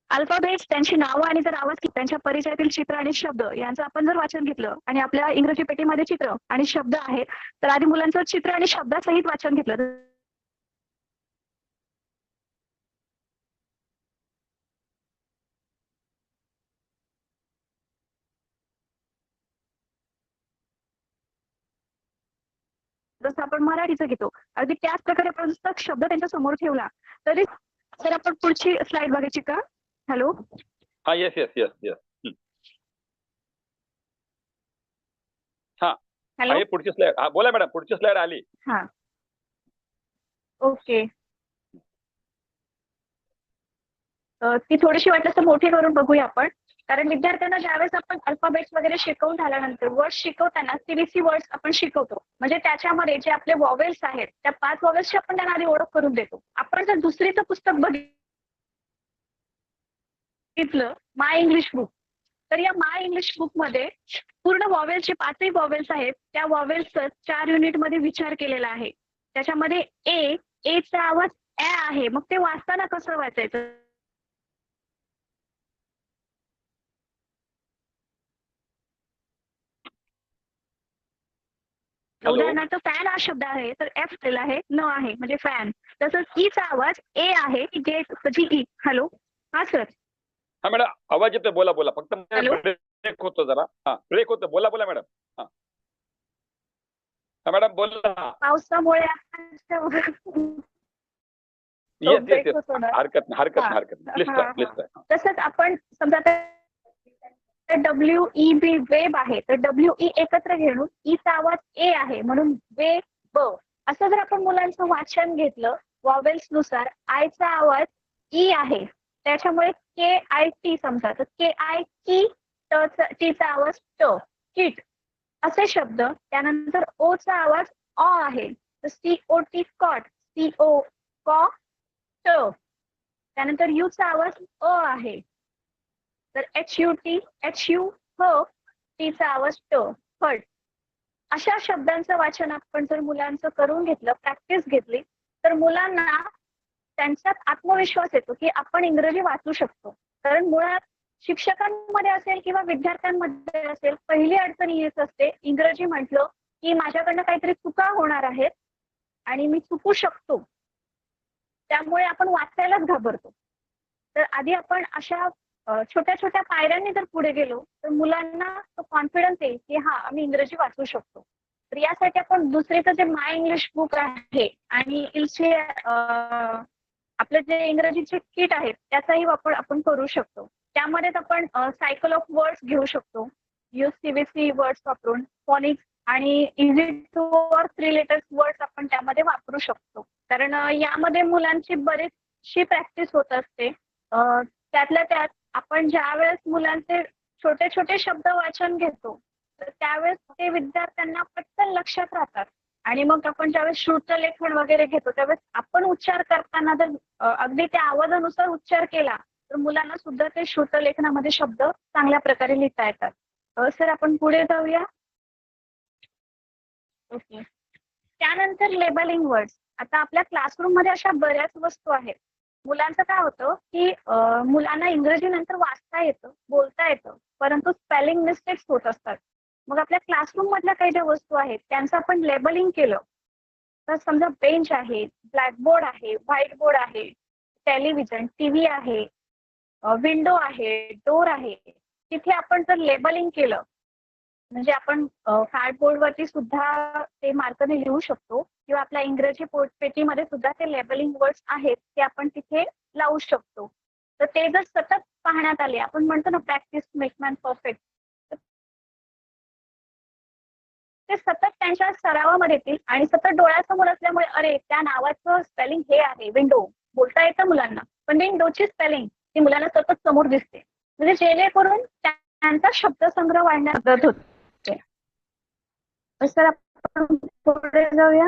अल्फाबेट्स, त्यांची नावं आणि जर आवाज त्यांच्या परिचयातील चित्र आणि शब्द यांचं आपण जर वाचन घेतलं आणि आपल्या इंग्रजी पेटीमध्ये चित्र आणि शब्द आहेत, तर आधी मुलांचं चित्र आणि शब्दासहित वाचन घेतलं. जसं आपण मराठीचं घेतो, अगदी त्याच प्रकारे पुस्तक शब्द त्यांच्या समोर ठेवला तरी. सर आपण पुढची स्लाइड बघायची का? हॅलो. हा येस येस येस येस. हा आहे पुढची स्लाइड. हा बोला मॅडम, पुढची स्लाइड आली. हा ओके. ती थोडीशी वाटलं तर मोठी करून बघूया आपण, कारण विद्यार्थ्यांना ज्यावेळेस आपण अल्फाबेट्स वगैरे शिकवून झाल्यानंतर वर्ड्स शिकवताना सीबीसी वर्ड्स आपण शिकवतो. म्हणजे त्याच्यामध्ये जे आपले वॉवेल्स आहेत त्या 5 वॉवेल्सची आपण त्यांना आधी ओळख करून देतो. आपण जर दुसरीचं पुस्तक बघितलं माय इंग्लिश बुक, तर या माय इंग्लिश बुक मध्ये पूर्ण वॉवेल्सचे 5ही वॉवेल्स आहेत. त्या वॉवेल्सचा 4 युनिट मध्ये विचार केलेला आहे. त्याच्यामध्ये एचा आवाज ए आहे. मग ते वाचताना कसं वाचायचं? उदाहरणार्थ फॅन हा शब्द आहे तर एफ आहे, न आहे म्हणजे फॅन. तसंच ईचा आवाज ए आहे की जे ई. हॅलो. हा सर. हा मॅडम आवाज येतोय, बोला बोला. फक्त ब्रेक होतो जरा. हा ब्रेक होतो, बोला बोला मॅडम. हा मॅडम बोला. पावसामुळे येस येस येस. हरकत नाही. प्लीज. तसंच आपण समजा WEB वेब आहे तर WE एकत्र घेऊन ईचा आवाज ए आहे म्हणून वे ब. असं जर आपण मुलांचं वाचन घेतलं वॉवेल्स नुसार, आयचा आवाज ई आहे त्याच्यामुळे KIT समजा तर KI की, टीचा आवाज ट, किट असे शब्द. त्यानंतर ओचा आवाज ऑ आहे तर COT कॉट, CO कॉ ट. त्यानंतर यूचा आवाज अ आहे तर HUT HU ह, टीचा आवाज ट, हट. अशा शब्दांचं वाचन आपण जर मुलांचं करून घेतलं, प्रॅक्टिस घेतली, तर मुलांना त्यांच्यात आत्मविश्वास येतो की आपण इंग्रजी वाचू शकतो. कारण मुळात शिक्षकांमध्ये असेल किंवा विद्यार्थ्यांमध्ये असेल, पहिली अडचण येत असते इंग्रजी म्हटलं की माझ्याकडनं काहीतरी चुका होणार आहेत आणि मी चुकू शकतो, त्यामुळे आपण वाचायलाच घाबरतो. तर आधी आपण अशा छोट्या छोट्या पायऱ्यांनी जर पुढे गेलो तर मुलांना तो कॉन्फिडन्स येईल की हा आम्ही इंग्रजी वाचू शकतो. तर यासाठी आपण दुसरीचं जे माय इंग्लिश बुक आहे आणि आपलं जे इंग्रजीचे किट आहेत त्याचाही वापर आपण करू शकतो. त्यामध्येच आपण सायकल ऑफ वर्ड्स घेऊ शकतो. CBC वर्ड्स वापरून फोनिक्स आणि इझी टू और 3 लेटर्स वर्ड्स आपण त्यामध्ये वापरू शकतो. कारण यामध्ये मुलांची बरीचशी प्रॅक्टिस होत असते. त्यातल्या त्यात आपण ज्यावेळेस मुलांचे छोटे छोटे शब्द वाचन घेतो तर त्यावेळेस ते विद्यार्थ्यांना पटकन लक्षात राहतात. आणि मग आपण ज्यावेळेस श्रुतलेखन वगैरे घेतो त्यावेळेस आपण उच्चार करताना जर अगदी त्या आवाजानुसार उच्चार केला तर मुलांना सुद्धा ते श्रुतलेखनामध्ये शब्द चांगल्या प्रकारे लिहिता येतात. सर आपण पुढे जाऊया. ओके. त्यानंतर लेबलिंग वर्ड्स. आता आपल्या क्लासरूम मध्ये अशा बऱ्याच वस्तू आहेत. मुलांचं काय होतं की मुलांना इंग्रजी नंतर वाचता येतं, बोलता येतं, परंतु स्पेलिंग मिस्टेक्स होत असतात. मग आपल्या क्लासरूम मधल्या काही ज्या वस्तू आहेत त्यांचं आपण लेबलिंग केलं तर समजा बेंच आहे, ब्लॅकबोर्ड आहे, व्हाईट बोर्ड आहे, टेलिव्हिजन, टीव्ही आहे, विंडो आहे, डोर आहे, तिथे आपण जर लेबलिंग केलं म्हणजे आपण कार्डबोर्ड वरती सुद्धा ते मार्कने लिहू शकतो किंवा आपल्या इंग्रजी पेटीमध्ये सुद्धा ते लेबलिंग वर्ड्स आहेत ते आपण तिथे लावू शकतो. तर ते जर सतत पाहण्यात आले, आपण म्हणतो ना प्रॅक्टिस मेक मॅन परफेक्ट, ते सतत त्यांच्या सरावामध्ये येतील आणि सतत डोळ्यासमोर असल्यामुळे अरे त्या नावाचं स्पेलिंग हे आहे विंडो, बोलता येतं मुलांना पण विंडोची स्पेलिंग ती मुलांना सतत समोर दिसते. म्हणजे जेणेकरून त्यांचा शब्दसंग्रह वाढण्यास मदत होते. सर आपण पुढे जाऊया.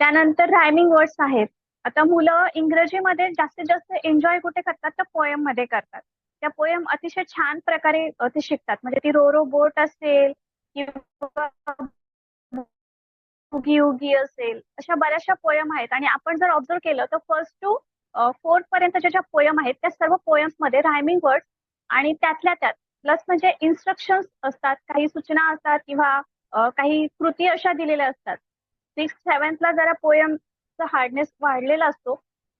त्यानंतर रायमिंग वर्ड्स आहेत. आता मुलं इंग्रजीमध्ये जास्तीत जास्त एन्जॉय कुठे करतात तर पोएम मध्ये करतात. त्या पोएम अतिशय छान प्रकारे ते शिकतात. म्हणजे ती रो रो बोट असेल किंवा उगी उगी असेल, अशा बऱ्याचशा पोएम आहेत आणि आपण जर ऑब्झर्व केलं तर 1st to 4th पर्यंतच्या ज्या पोएम आहेत त्या सर्व पोएम्स मध्ये रायमिंग वर्ड्स आणि त्यातल्या त्यात प्लस म्हणजे इन्स्ट्रक्शन्स असतात, काही सूचना असतात किंवा काही कृती अशा दिलेल्या असतात. 6th 7th ला जरा पोएमचा हार्डनेस वाढलेला असतो,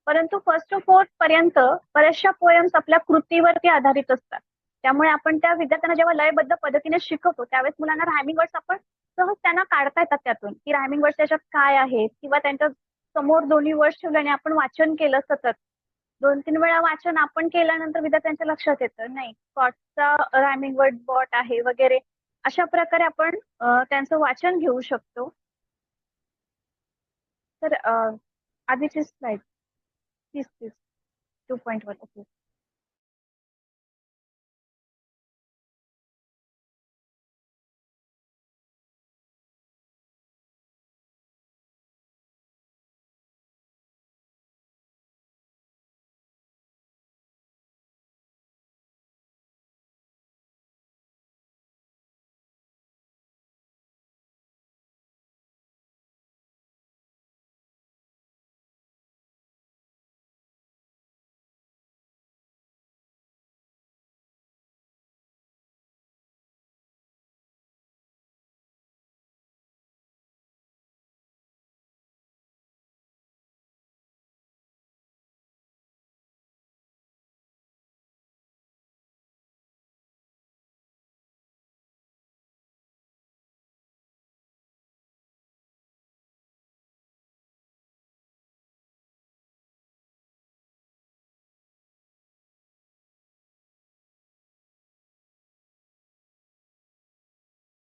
परंतु 1st to 4th पर्यंत बऱ्याचशा पोएम्स आपल्या कृतीवरती आधारित असतात. त्यामुळे आपण त्या विद्यार्थ्यांना जेव्हा लयबद्ध पद्धतीने शिकवतो त्यावेळेस मुलांना रायमिंग वर्ड्स आपण सहज त्यांना काढता येतात त्यातून की रायमिंग वर्ड्स त्याच्यात काय आहेत किंवा त्यांच्या समोर दोन्ही वर्ड्स ठेवल्याने आपण वाचन केलं सतत 2-3 वेळा वाचन आपण केल्यानंतर विद्यार्थ्यांच्या लक्षात येतं नाही स्कॉटचा रायमिंग वर्ड बॉट आहे वगैरे. अशा प्रकारे आपण त्यांचं वाचन घेऊ शकतो. तर आधीची स्लाइड 30 2.1 ओके.